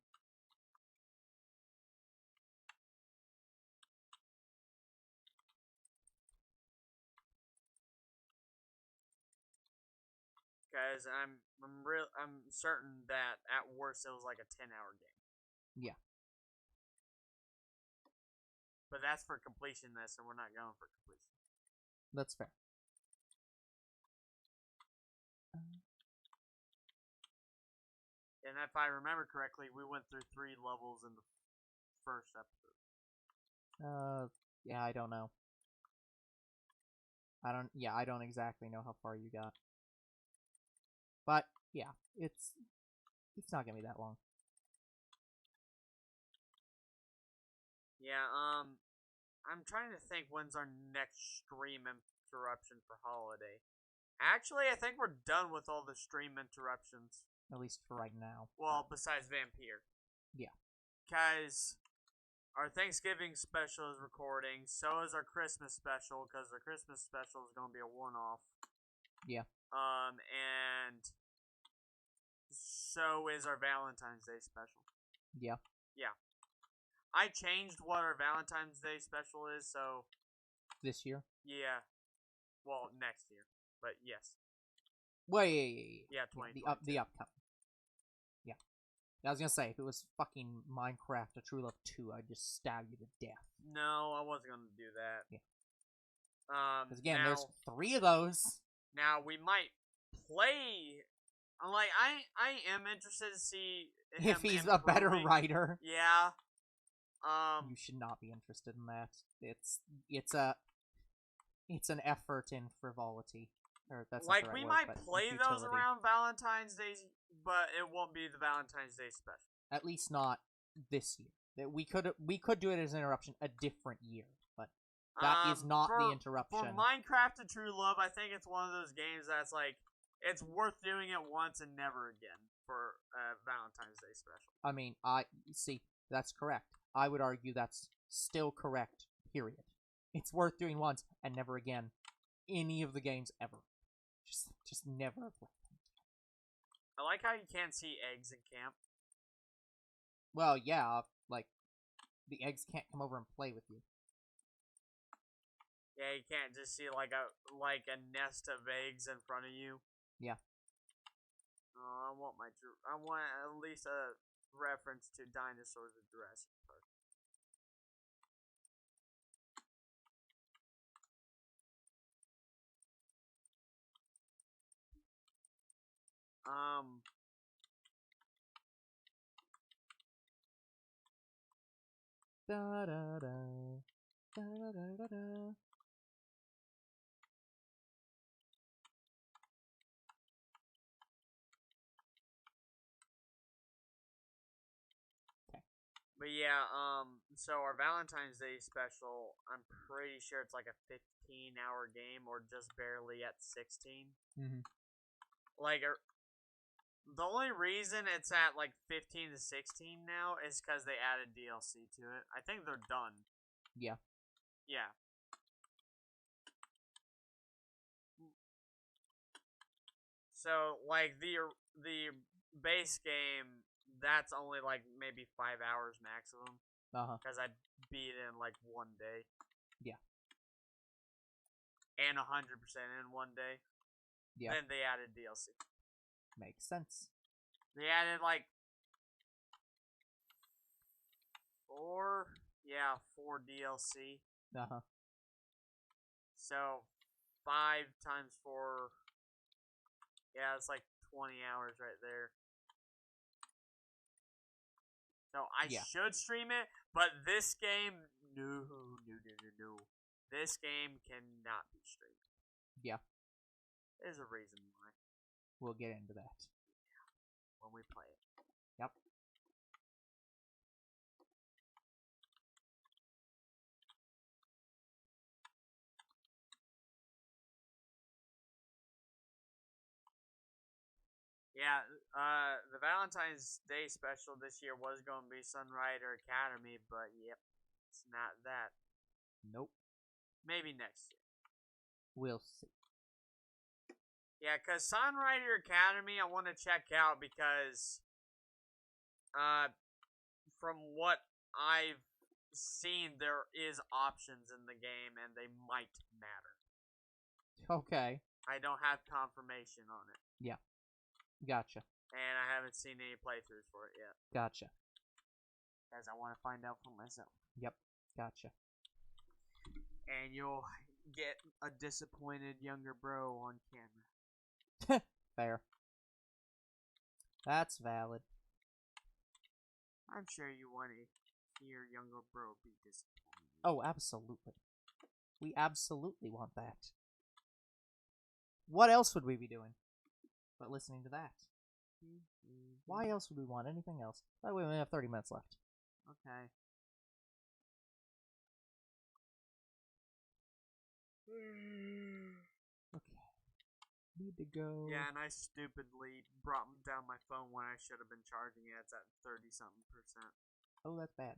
Because I'm certain that at worst it was like a 10-hour game. Yeah. But that's for completion this, and we're not going for completion. That's fair. And if I remember correctly, we went through 3 levels in the first episode. Yeah, I don't know. I don't exactly know how far you got. But, yeah, it's not gonna be that long. Yeah, I'm trying to think when's our next stream interruption for holiday. Actually, I think we're done with all the stream interruptions. At least for right now. Well, besides Vampire. Yeah. Because our Thanksgiving special is recording, so is our Christmas special, because our Christmas special is going to be a one-off. Yeah. And so is our Valentine's Day special. Yeah. Yeah. I changed what our Valentine's Day special is, so... This year? Yeah. Well, next year. But yes. Well, yeah, 2022. The upcoming. Yeah. I was gonna say, if it was fucking Minecraft A True Love 2, I'd just stab you to death. No, I wasn't gonna do that. Yeah. Because again, now, there's 3 of those. Now we might play. Like I am interested to see If him he's a better improving. writer. Yeah. You should not be interested in that. It's an effort in frivolity. Or that's like not the right we word, might but play in those futility. around Valentine's Day, but it won't be the Valentine's Day special. At least not this year. We could do it as an interruption a different year, but that is not the interruption. For Minecraft and True Love, I think it's one of those games that's like it's worth doing it once and never again for Valentine's Day special. I mean, see, that's correct. I would argue that's still correct. Period. It's worth doing once and never again. Any of the games ever. Just never. I like how you can't see eggs in camp. Well, yeah, like the eggs can't come over and play with you. Yeah, you can't just see like a nest of eggs in front of you. Yeah. Oh, I want at least a reference to dinosaurs in Jurassic Park. Da da da da da da da. But yeah, so our Valentine's Day special, I'm pretty sure it's like a 15-hour game or just barely at 16. Mm-hmm. Like, the only reason it's at like 15 to 16 now is because they added DLC to it. I think they're done. Yeah. Yeah. So, like, the base game, that's only like maybe 5 hours maximum. Because I beat it in like one day. Yeah. And 100% in one day. Yeah. Then they added DLC. Makes sense. They added like 4 DLC. So 5 times 4. Yeah, it's like 20 hours right there. So I should stream it, but this game, no. This game cannot be streamed. Yeah. There's a reason why. We'll get into that. When we play it. Yep. Yeah, the Valentine's Day special this year was going to be Sunrider Academy, but yep, it's not that. Nope. Maybe next year. We'll see. Yeah, because Sunrider Academy I want to check out because from what I've seen, there is options in the game and they might matter. Okay. I don't have confirmation on it. Yeah. Gotcha. And I haven't seen any playthroughs for it yet. Gotcha. Because I want to find out for myself. Yep. Gotcha. And you'll get a disappointed younger bro on camera. Fair. That's valid. I'm sure you want to hear younger bro be disappointed. Oh, absolutely. We absolutely want that. What else would we be doing but listening to that? Why else would we want anything else? By the way, we only have 30 minutes left. Okay. Okay. Need to go. Yeah, and I stupidly brought down my phone when I should have been charging it. It's at 30-something%. Oh, that's bad.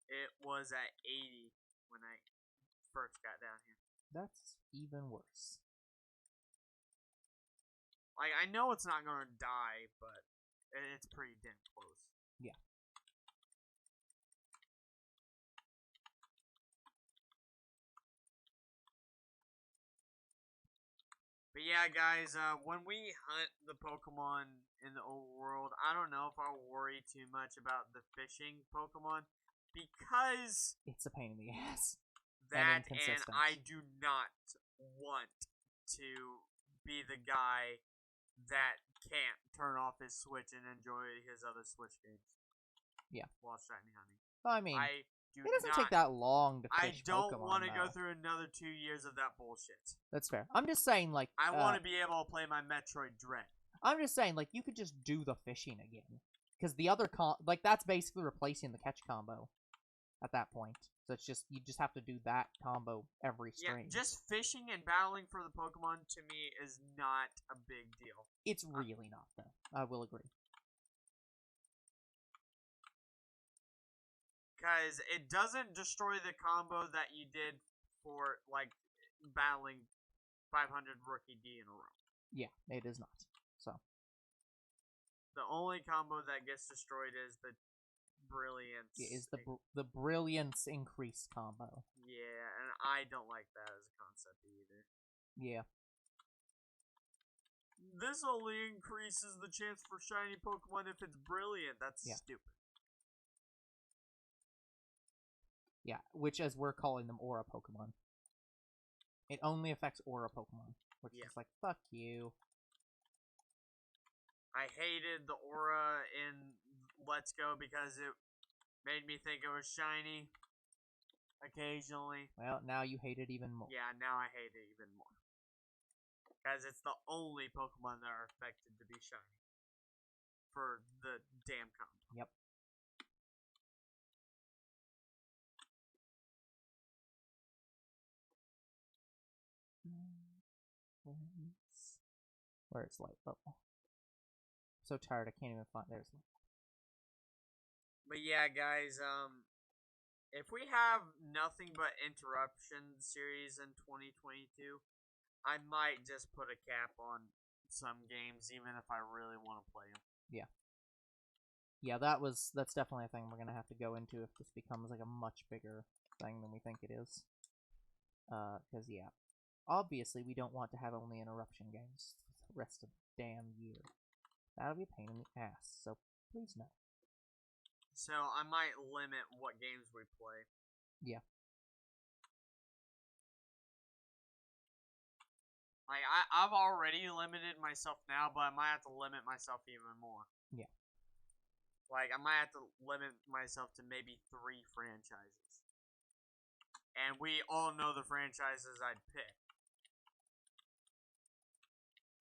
It was at 80 when I first got down here. That's even worse. Like, I know it's not going to die, but it's pretty damn close. Yeah. But yeah, guys, when we hunt the Pokemon in the overworld, I don't know if I'll worry too much about the fishing Pokemon. Because it's a pain in the ass. that, and inconsistent. I do not want to be the guy that can't turn off his Switch and enjoy his other Switch games. Yeah. While Shiny Hunting. Well, I mean, I do it doesn't not, take that long to I fish don't Pokemon, want to go though. through another 2 years of that bullshit. That's fair. I'm just saying, like... I want to be able to play my Metroid Dread. I'm just saying, like, you could just do the fishing again. Because the other like, that's basically replacing the catch combo at that point. So it's just, you just have to do that combo every stream. Yeah, just fishing and battling for the Pokemon, to me, is not a big deal. It's really not, though. I will agree. Because it doesn't destroy the combo that you did for, like, battling 500 Rookie D in a row. Yeah, it is not. So. The only combo that gets destroyed is the Brilliance. It is the Brilliance increase combo. Yeah, and I don't like that as a concept either. Yeah. This only increases the chance for shiny Pokemon if it's Brilliant. That's stupid. Yeah, which, as we're calling them, Aura Pokemon. It only affects Aura Pokemon, which is like, fuck you. I hated the Aura in Let's Go because it made me think it was shiny occasionally. Well, now you hate it even more. Yeah, now I hate it even more. Because it's the only Pokemon that are affected to be shiny. For the damn combo. Yep. Where's light level? I'm so tired I can't even find. There's light. But yeah, guys, if we have nothing but interruption series in 2022, I might just put a cap on some games, even if I really want to play them. Yeah. Yeah, that's definitely a thing we're gonna have to go into if this becomes like a much bigger thing than we think it is. Because yeah, obviously we don't want to have only interruption games the rest of the damn year. That'll be a pain in the ass. So please no. So I might limit what games we play. Yeah. Like I've already limited myself now, but I might have to limit myself even more. Yeah. Like I might have to limit myself to maybe 3 franchises. And we all know the franchises I'd pick.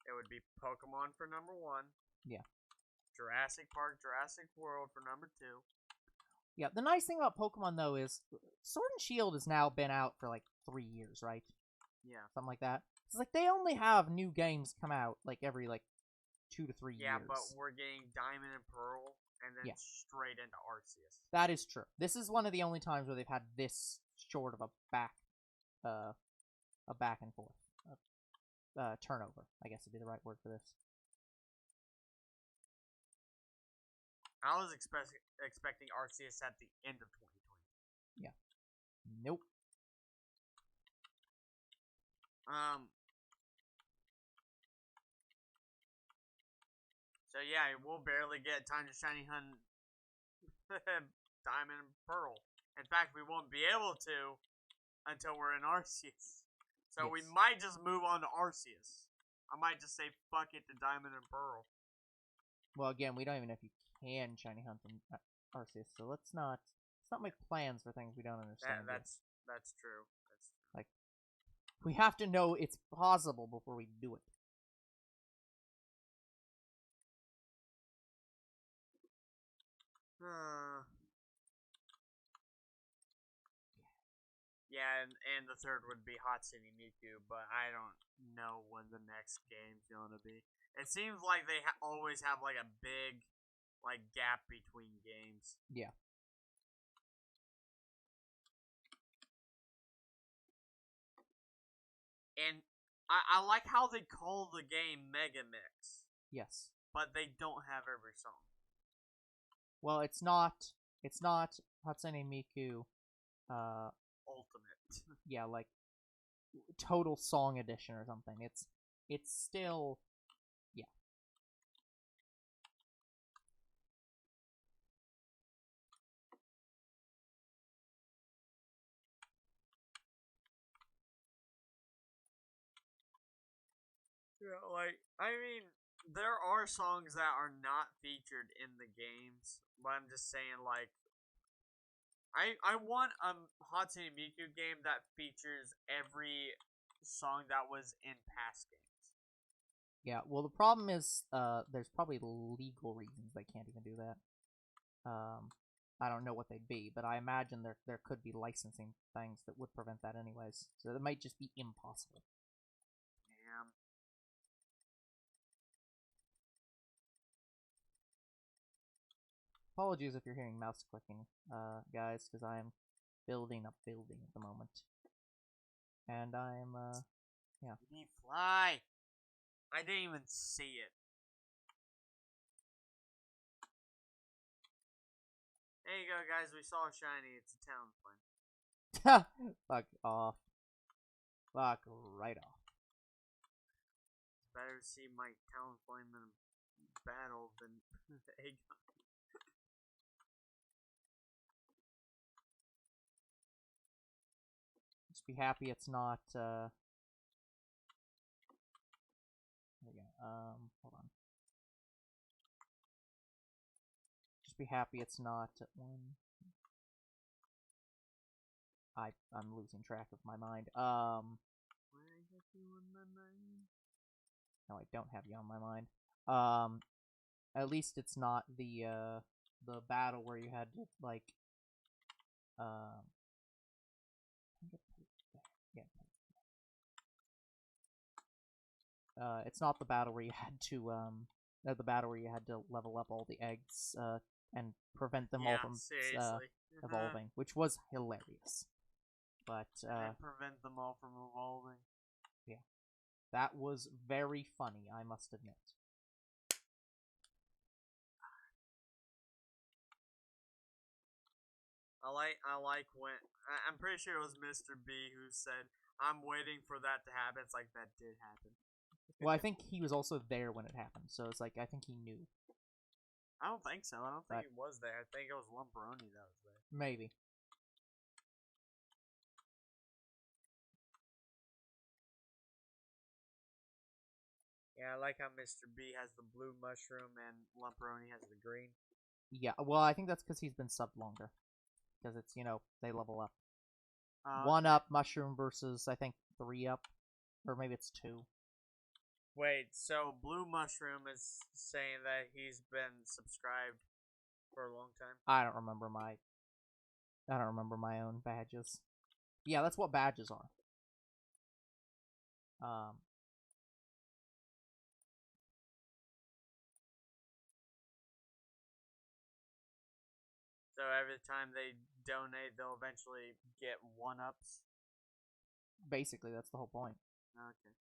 It would be Pokemon for number 1. Yeah. Jurassic Park, Jurassic World for number 2. Yeah, the nice thing about Pokemon, though, is Sword and Shield has now been out for, like, 3 years, right? Yeah. Something like that. It's like, they only have new games come out, like, every, like, 2 to 3 years. Yeah, but we're getting Diamond and Pearl, and then straight into Arceus. That is true. This is one of the only times where they've had this short of a back and forth. Turnover, I guess would be the right word for this. I was expecting Arceus at the end of 2020. Yeah. Nope. So yeah, we'll barely get time to shiny hunt Diamond and Pearl. In fact, we won't be able to until we're in Arceus. So we might just move on to Arceus. I might just say fuck it to Diamond and Pearl. Well, again, we don't even know if you can shiny hunt in Arceus, so let's not make plans for things we don't understand. That's true. Like, we have to know it's possible before we do it. Yeah, and the third would be Hot City Miku, but I don't know when the next game's going to be. It seems like they always have like a big gap between games. Yeah. And I like how they call the game Mega Mix. Yes. But they don't have every song. Well, it's not Hatsune Miku Ultimate. Yeah, like Total Song Edition or something. It's still Yeah, like, I mean, there are songs that are not featured in the games, but I'm just saying, like, I want a Hatsune Miku game that features every song that was in past games. Yeah, well, the problem is, there's probably legal reasons they can't even do that. I don't know what they'd be, but I imagine there could be licensing things that would prevent that anyways. So it might just be impossible. Damn. Apologies if you're hearing mouse clicking, guys, because I am building a building at the moment. And I'm, yeah. You fly! I didn't even see it. There you go, guys. We saw a shiny. It's a town flame. Fuck off. Fuck right off. Better see my town flame in a battle than egg. Just be happy it's not, there we go. Hold on. Just be happy it's not one. I'm losing track of my mind. Where I get you on my mind? No, I don't have you on my mind. At least it's not the battle where you had to, like, yeah. It's not the battle where you had to, the battle where you had to level up all the eggs, and prevent them all from, evolving, which was hilarious. But, and prevent them all from evolving. Yeah. That was very funny, I must admit. I like when I'm pretty sure it was Mr. B who said, "I'm waiting for that to happen." It's like that did happen. Well, I think he was also there when it happened, so it's like I think he knew. I don't think so. I don't think he was there. I think it was Lumperoni that was there. Maybe. Yeah, I like how Mr. B has the blue mushroom and Lumperoni has the green. Yeah, well, I think that's because he's been subbed longer. Because it's, you know, they level up. Oh, 1 up mushroom versus, I think, 3 up. Or maybe it's 2. Wait, so Blue Mushroom is saying that he's been subscribed for a long time? I don't remember my own badges. Yeah, that's what badges are. So every time they donate, they'll eventually get 1-ups? Basically, that's the whole point. Okay.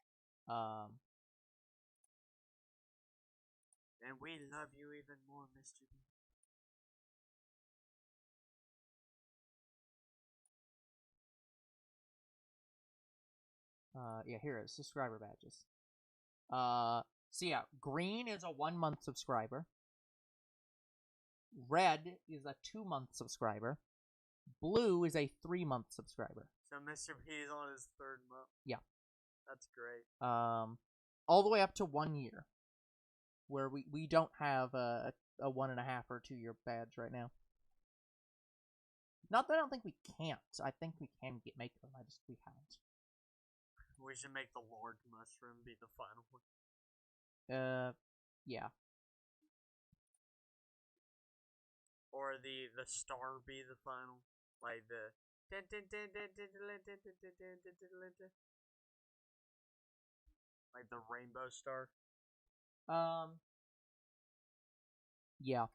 And we love you even more, Mr. B. Yeah, here it is. Subscriber badges. So yeah, green is a 1-month subscriber. Red is a 2-month subscriber. Blue is a 3-month subscriber. So Mr. B is on his 3rd month? Yeah. That's great. All the way up to 1 year. Where we don't have a 1.5 or 2 year badge right now. Not that I don't think we can't. I think we can make them. We haven't. We should make the Lord Mushroom be the final one. Yeah. Or the star be the final. Like the... Like the rainbow star. Yeah.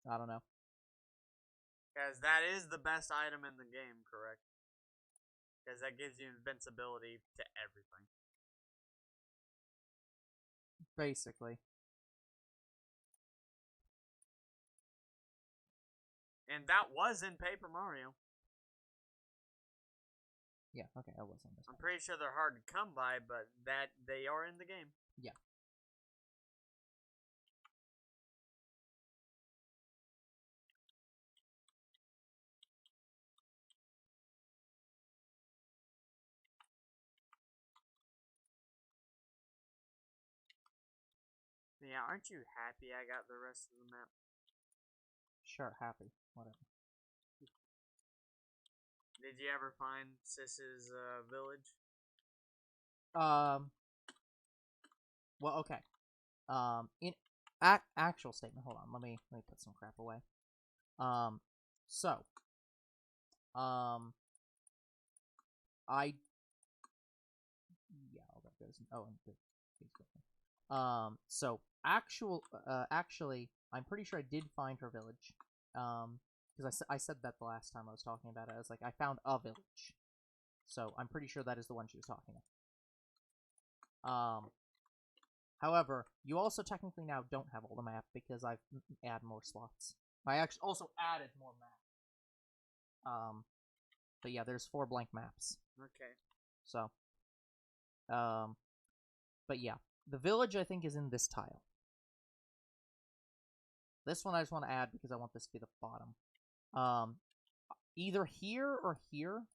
I don't know. Because that is the best item in the game, correct? Because that gives you invincibility to everything. Basically. And that was in Paper Mario. Yeah, okay, that was on this. I'm pretty sure they're hard to come by, but that they are in the game. Yeah. Yeah, aren't you happy I got the rest of the map? Sure, happy. Whatever. Did you ever find Sis's village? Well, okay. In actual statement, hold on. Let me put some crap away. So, I yeah, all that goes. Oh, and good. So actually, I'm pretty sure I did find her village. Because I said that the last time I was talking about it. I was like, I found a village. So I'm pretty sure that is the one she was talking about. However, you also technically now don't have all the map because I've added more slots. I actually also added more map. But yeah, there's 4 blank maps. Okay. So, but yeah, the village I think is in this tile. This one I just want to add because I want this to be the bottom. Either here or here.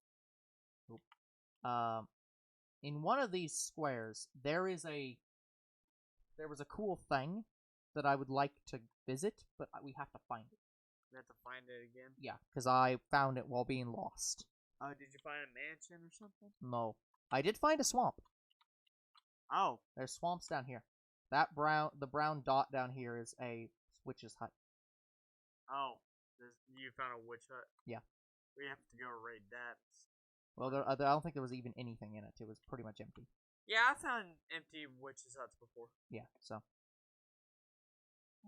In one of these squares, there was a cool thing that I would like to visit, but we have to find it. We have to find it again? Yeah, because I found it while being lost. Oh, did you find a mansion or something? No. I did find a swamp. Oh. There's swamps down here. The brown dot down here is a witch's hut. Oh. You found a witch hut? Yeah. We have to go raid that. Well, I don't think there was even anything in it. It was pretty much empty. Yeah, I found empty witches' huts before. Yeah, so.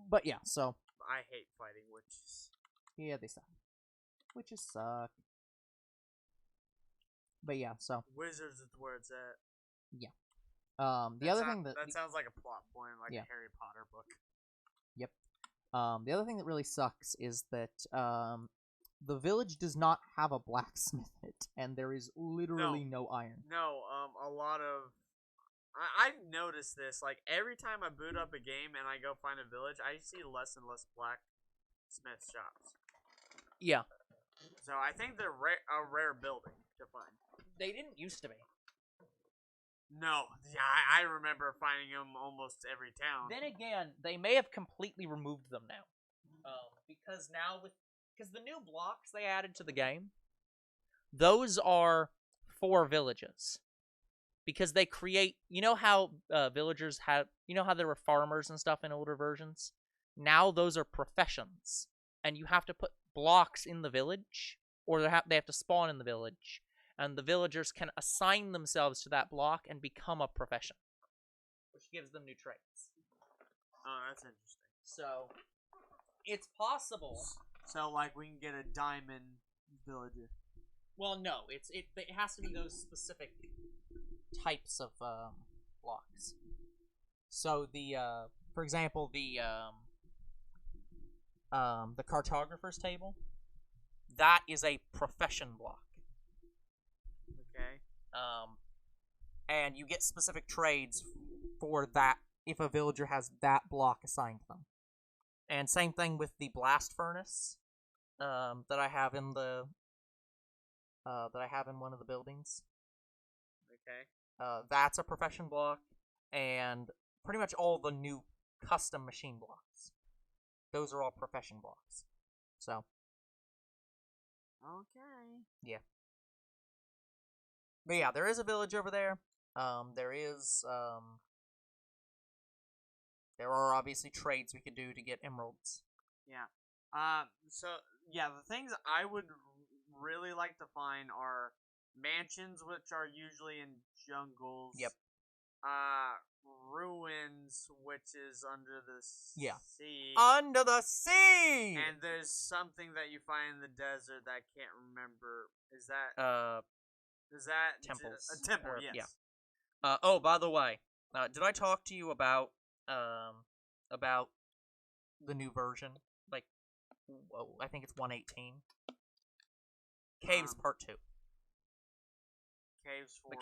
But yeah, so. I hate fighting witches. Yeah, they suck. Witches suck. But yeah, so. Wizards is where it's at. Yeah. The other thing that sounds like a plot point, like yeah. a Harry Potter book. Yep. The other thing that really sucks is that the village does not have a blacksmith in it, and there is literally no iron. No, a lot of I've noticed this. Like every time I boot up a game and I go find a village, I see less and less blacksmith shops. Yeah. So I think they're a rare building to find. They didn't used to be. No, yeah, I remember finding them almost every town. Then again, they may have completely removed them now, because the new blocks they added to the game, those are for villages, because they create. You know how villagers have. You know how there were farmers and stuff in older versions. Now those are professions, and you have to put blocks in the village, or they have to spawn in the village. And the villagers can assign themselves to that block and become a profession, which gives them new traits. Oh, that's interesting. So, it's possible. So, like, we can get a diamond villager. Well, no, it has to be those specific types of blocks. So for example, the cartographer's table, that is a profession block. Okay. And you get specific trades for that if a villager has that block assigned to them. And same thing with the blast furnace that I have in one of the buildings. Okay. That's a profession block, and pretty much all the new custom machine blocks. Those are all profession blocks. So. Okay. Yeah. But yeah, there is a village over there. There are obviously trades we could do to get emeralds. Yeah. So yeah, the things I would really like to find are mansions, which are usually in jungles. Yep. Ruins, which is under the sea. Under the sea! And there's something that you find in the desert that I can't remember. Is that temples? A temple, yes. Yeah. Oh, by the way, did I talk to you about the new version? Like, I think it's 1.18. Caves Part 2. Caves for the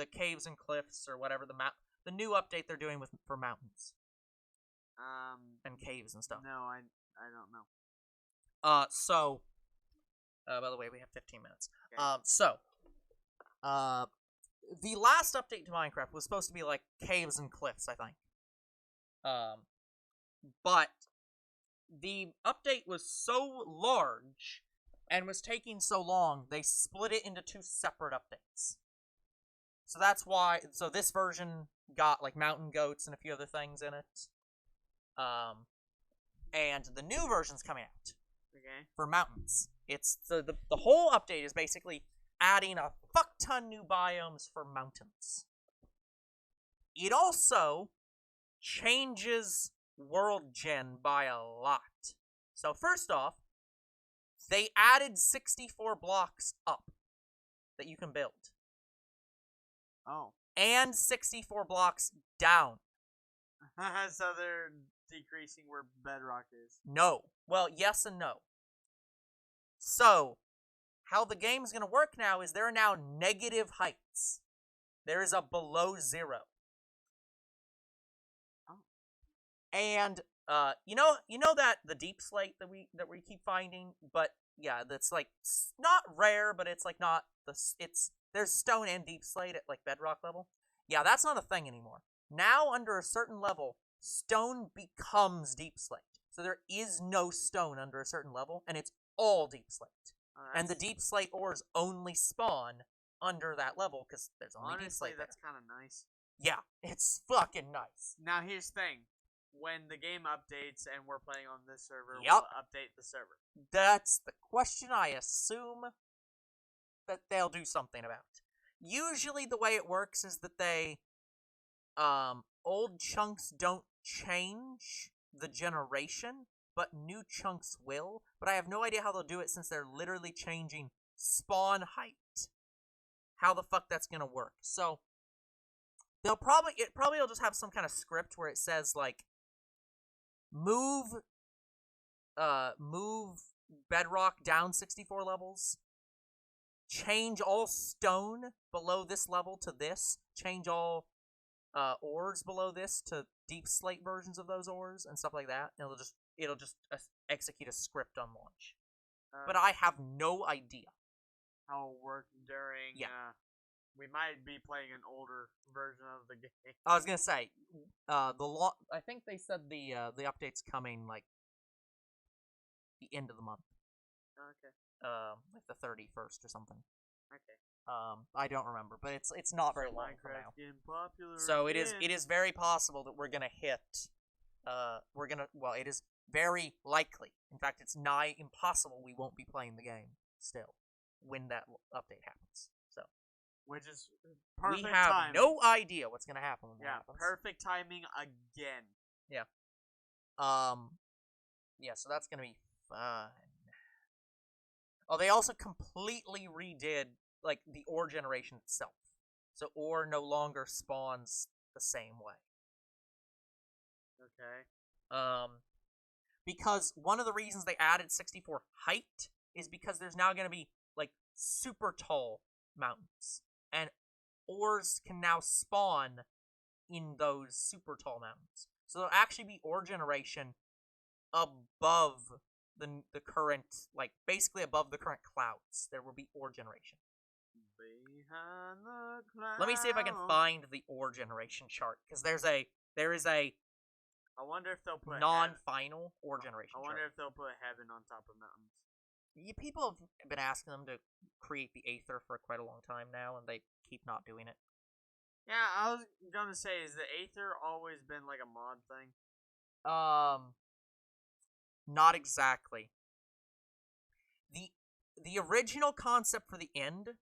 caves and cliffs or whatever the new update they're doing for mountains. And caves and stuff. No, I don't know. By the way, we have 15 minutes. Okay. The last update to Minecraft was supposed to be like caves and cliffs, I think. but the update was so large and was taking so long, they split it into 2 separate updates. So that's why. So this version got like mountain goats and a few other things in it. And the new version's coming out. Okay. For mountains. It's the whole update is basically adding a fuck ton new biomes for mountains. It also changes world gen by a lot. So first off, they added 64 blocks up that you can build. Oh. And 64 blocks down. So they're decreasing where bedrock is. No. Well, yes and no. So, how the game's going to work now is there are now negative heights. There is a below 0. Oh. And you know that the deep slate that we keep finding, but yeah, that's like not rare, but it's like not there's stone and deep slate at like bedrock level. Yeah, that's not a thing anymore. Now under a certain level, stone becomes deep slate. So there is no stone under a certain level, and it's all deep slate. And the deep slate ores only spawn under that level because there's only deep slate there. That's kind of nice. Yeah, it's fucking nice. Now here's the thing. When the game updates and we're playing on this server, Yep. we'll update the server. That's the question I assume that they'll do something about. Usually the way it works is that they old chunks don't change the generation, but new chunks will. But I have no idea how they'll do it since they're literally changing spawn height. How the fuck that's gonna work. So they'll probably will just have some kind of script where it says like move bedrock down 64 levels, change all stone below this level to this, change all ores below this to deep slate versions of those ores and stuff like that. And it'll just execute a script on launch. But I have no idea how it'll work during. Yeah. We might be playing an older version of the game. I was gonna say I think they said the update's coming like the end of the month. Okay. Like the 31st or something. Okay. I don't remember, but it's not very long from Minecraft now. getting popular. So again. it is very possible that we're gonna hit. It is very likely. In fact, it's nigh impossible we won't be playing the game still when that update happens. So, which is perfect we have timing. no idea what's gonna happen when that happens. Perfect timing again. Yeah. Yeah. So that's gonna be fun. Oh, they also completely redid like the ore generation itself. So ore no longer spawns the same way. Okay. Because one of the reasons they added 64 height is because there's now going to be like super tall mountains, and ores can now spawn in those super tall mountains. So there'll actually be ore generation above the current, like basically above the current clouds. There will be ore generation. Behind the clouds. Let me see if I can find the ore generation chart, because there is a I wonder if they'll put non-final ore generation chart. I wonder if they'll put heaven on top of mountains. People have been asking them to create the Aether for quite a long time now, and they keep not doing it. Yeah, I was gonna say, is the Aether always been like a mod thing? Not exactly. The original concept for the end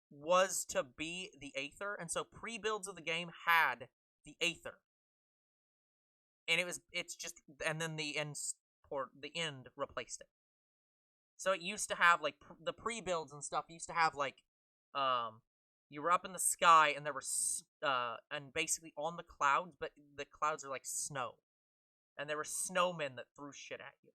was to be the Aether, and so pre-builds of the game had the Aether. And and then the end replaced it. So it used to have like the pre-builds and stuff used to have like you were up in the sky and there were and basically on the clouds, but the clouds are like snow. And there were snowmen that threw shit at you.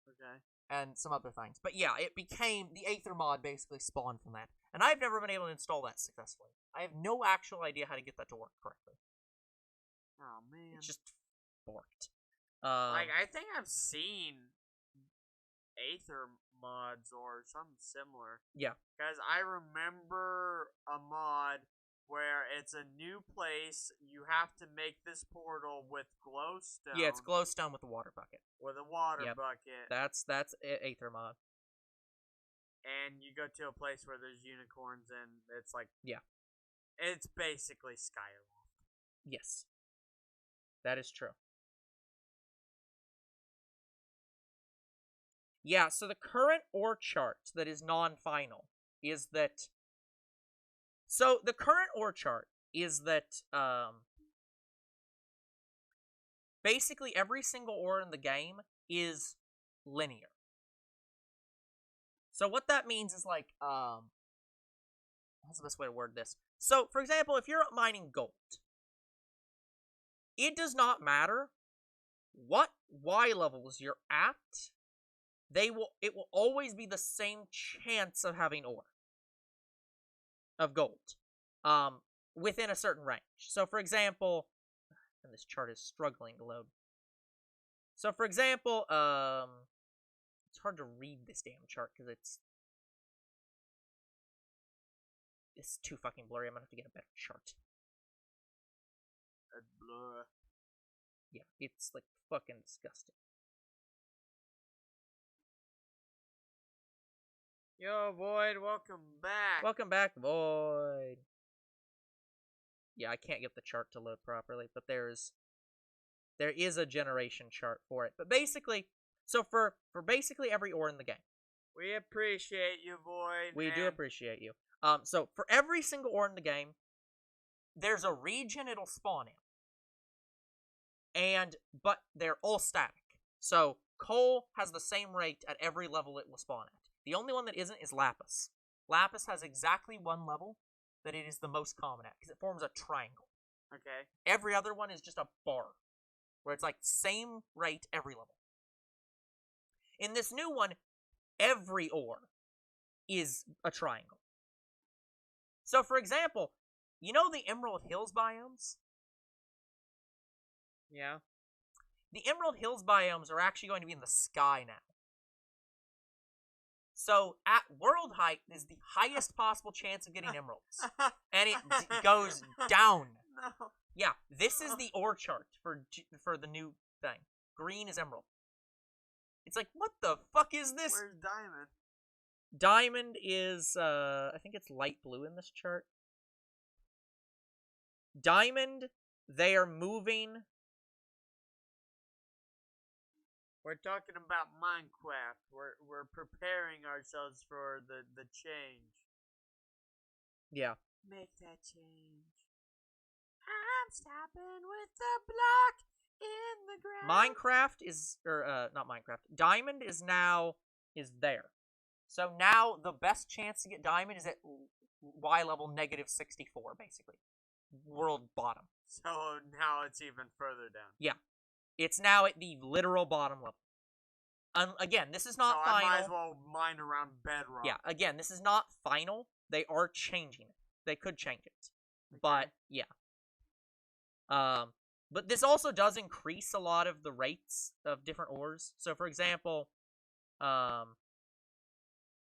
Okay. And some other things. But yeah, it became the Aether mod basically spawned from that. And I've never been able to install that successfully. I have no actual idea how to get that to work correctly. Oh man. It's just borked. Like, I think I've seen Aether mods or something similar. Yeah. Because I remember a mod where it's a new place. You have to make this portal with glowstone. Yeah, it's glowstone with a water bucket. With a water Yep. bucket. That's Aether mod. And you go to a place where there's unicorns, and it's like... Yeah. It's basically Skyloft. Yes. That is true. Yeah, so the current ore chart that is non-final is that... So, the current ore chart is that, basically every single ore in the game is linear. So what that means is like, what's the best way to word this? So, for example, if you're mining gold, it does not matter what Y levels you're at, it will always be the same chance of having ore of gold, within a certain range. So, for example, and this chart is struggling to load. So, for example, it's hard to read this damn chart because it's too fucking blurry. I'm gonna have to get a better chart. That's blur. Yeah, it's like fucking disgusting. Yo, Void, welcome back. Welcome back, Void. Yeah, I can't get the chart to load properly, but there is a generation chart for it. But basically, so for basically every ore in the game, we appreciate you, Void. We do appreciate you. So for every single ore in the game, there's a region it'll spawn in. But they're all static. So coal has the same rate at every level it will spawn at. The only one that isn't is Lapis. Lapis has exactly one level that it is the most common at, because it forms a triangle. Okay. Every other one is just a bar, where it's like same rate every level. In this new one, every ore is a triangle. So, for example, you know the Emerald Hills biomes? Yeah. The Emerald Hills biomes are actually going to be in the sky now. So, at world height is the highest possible chance of getting emeralds. And it goes down. No. Yeah, this is the ore chart for the new thing. Green is emerald. It's like, what the fuck is this? Where's diamond? Diamond is, I think it's light blue in this chart. Diamond, they are moving. We're talking about Minecraft. We're preparing ourselves for the change. Yeah. Make that change. I'm stopping with the block in the ground. Minecraft is, not Minecraft. Diamond is there. So now the best chance to get diamond is at Y level -64, basically. World bottom. So now it's even further down. Yeah. It's now at the literal bottom level. Again, this is not final. I might as well mine around bedrock. Yeah, again, this is not final. They are changing it. They could change it. Okay. But, yeah. But this also does increase a lot of the rates of different ores. So, for example,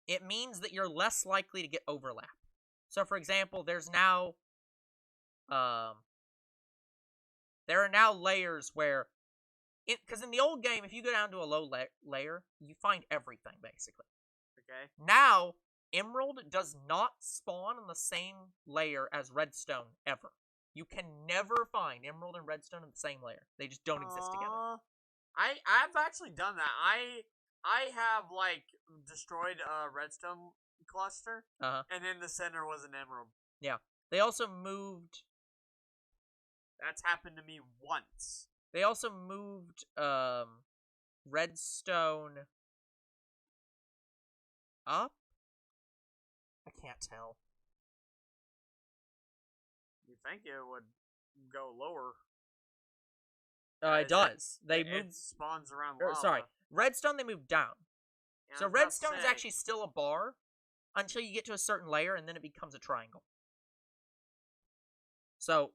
it means that you're less likely to get overlap. So, for example, there's now, there are now layers where, because in the old game, if you go down to a low layer, you find everything, basically. Okay. Now, Emerald does not spawn on the same layer as Redstone, ever. You can never find Emerald and Redstone in the same layer. They just don't exist together. I've actually done that. I have, like, destroyed a Redstone cluster, and in the center was an Emerald. Yeah. They also moved... That's happened to me once. They also moved, Redstone up? I can't tell. You think it would go lower? It does. They it moved... spawns around lava. Sorry. Redstone, they moved down. Yeah, So Redstone is actually still a bar until you get to a certain layer, and then it becomes a triangle. So,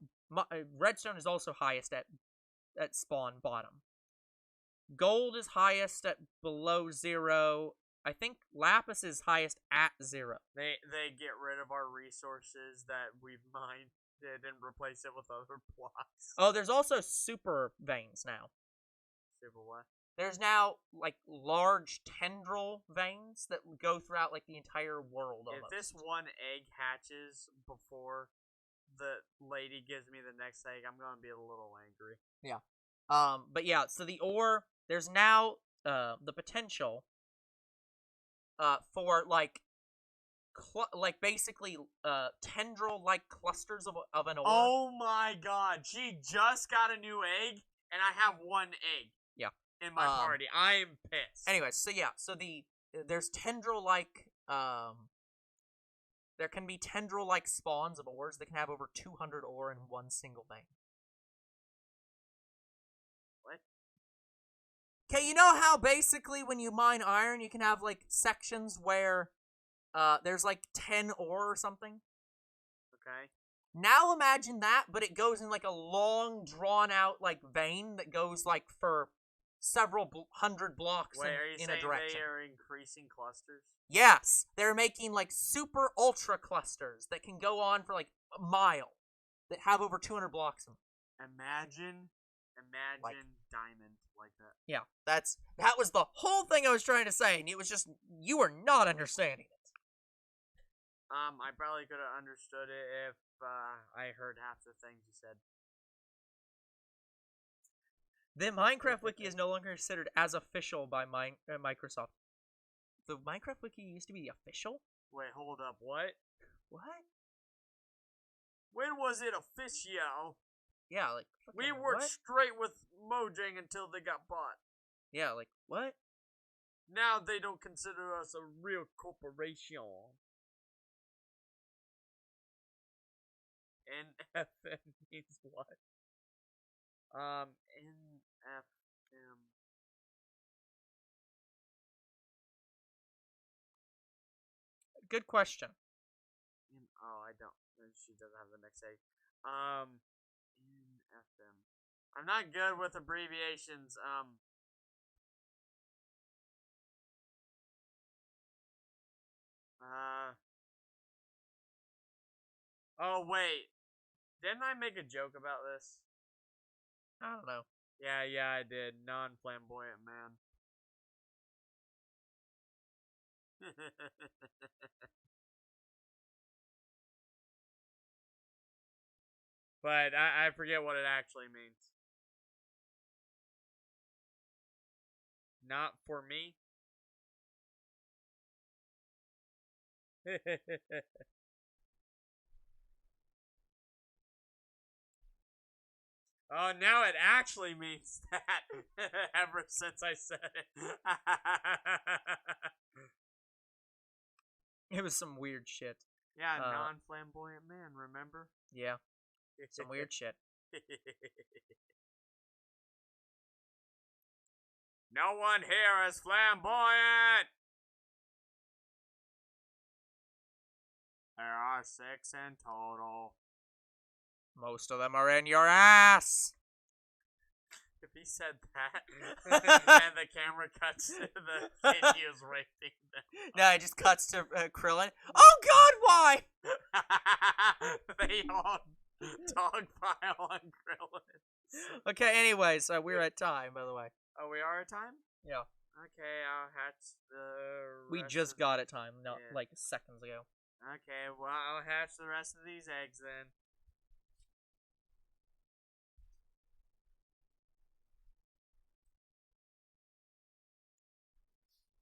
Redstone is also highest at spawn bottom. Gold is highest at below 0. I think Lapis is highest at 0. They get rid of our resources that we've mined and replace it with other blocks. Oh, there's also super veins now. Super what? There's now, like, large tendril veins that go throughout, like, the entire world almost. If this one egg hatches before the lady gives me the next egg, I'm gonna be a little angry. Yeah. But yeah, so the ore, there's now, the potential, for, like, basically, tendril-like clusters of an ore. Oh my god, she just got a new egg, and I have one egg. Yeah. In my party. I am pissed. Anyways, so yeah, so there's tendril-like, there can be tendril-like spawns of ores that can have over 200 ore in one single vein. What? Okay, you know how basically when you mine iron, you can have, like, sections where, there's, like, 10 ore or something? Okay. Now imagine that, but it goes in, like, a long, drawn-out, like, vein that goes, like, for several hundred blocks Wait, are you in saying a direction. they are increasing clusters? Yes, they're making, like, super ultra clusters that can go on for, like, a mile, that have over 200 blocks in them. Imagine diamond like that. Yeah, that was the whole thing I was trying to say, and it was just, you were not understanding it. I probably could have understood it if I heard half the things you said. The Minecraft Wiki is no longer considered as official by Microsoft. The Minecraft Wiki used to be official? Wait, hold up, what? What? When was it official? Yeah, like, we worked what? straight with Mojang until they got bought. Yeah, like, what? Now they don't consider us a real corporation. NFM means what? NFM. Good question. Oh, I don't. She doesn't have the next egg. NFM. I'm not good with abbreviations. Oh, wait. Didn't I make a joke about this? I don't know. Yeah, I did. Non-flamboyant man. But I forget what it actually means. Not for me. Oh, now it actually means that. Ever since I said it. It was some weird shit. Yeah, non-flamboyant man, remember? Yeah. Some weird shit. No one here is flamboyant! There are 6 in total. Most of them are in your ass! If he said that, and the camera cuts to the kid he is raping them. No, it just cuts to Krillin. Oh god, why? They all dogpile on Krillin. Okay, anyways, we're at time, by the way. Oh, we are at time? Yeah. Okay, I'll hatch the We rest just of got it time, not yeah. like seconds ago. Okay, well, I'll hatch the rest of these eggs then.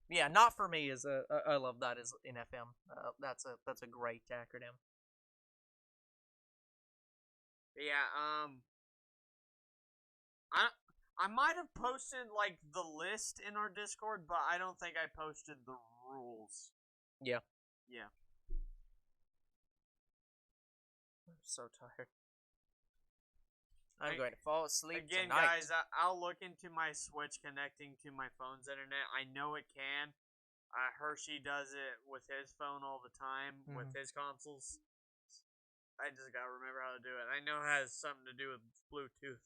Yeah, not for me is I love that as NFM. That's a great acronym. Yeah, I might have posted like the list in our Discord, but I don't think I posted the rules. Yeah. Yeah. I'm so tired. I'm going to fall asleep Again, tonight. guys, I'll look into my Switch connecting to my phone's internet. I know it can. Hershey does it with his phone all the time, with his consoles. I just gotta remember how to do it. I know it has something to do with Bluetooth.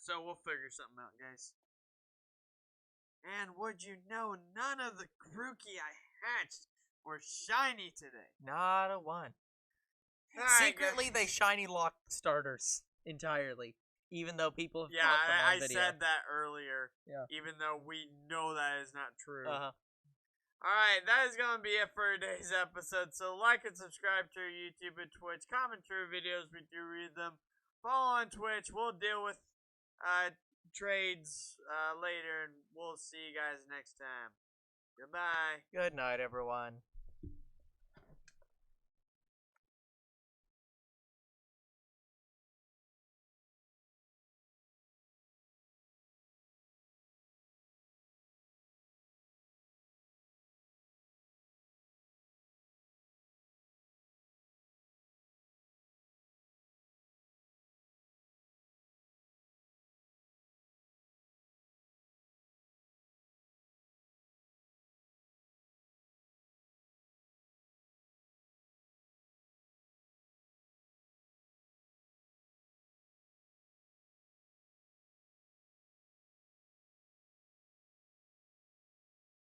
So we'll figure something out, guys. And would you know, none of the Grookey I hatched were shiny today. Not a one. All right, Secretly, guys. they shiny lock starters entirely, even though people have Yeah, caught them on I video. said that earlier. Yeah. Even though we know that is not true. Uh-huh. Alright, that is going to be it for today's episode. So like and subscribe to our YouTube and Twitch. Comment to our videos. We do read them. Follow on Twitch. We'll deal with trades later. And we'll see you guys next time. Goodbye. Good night, everyone.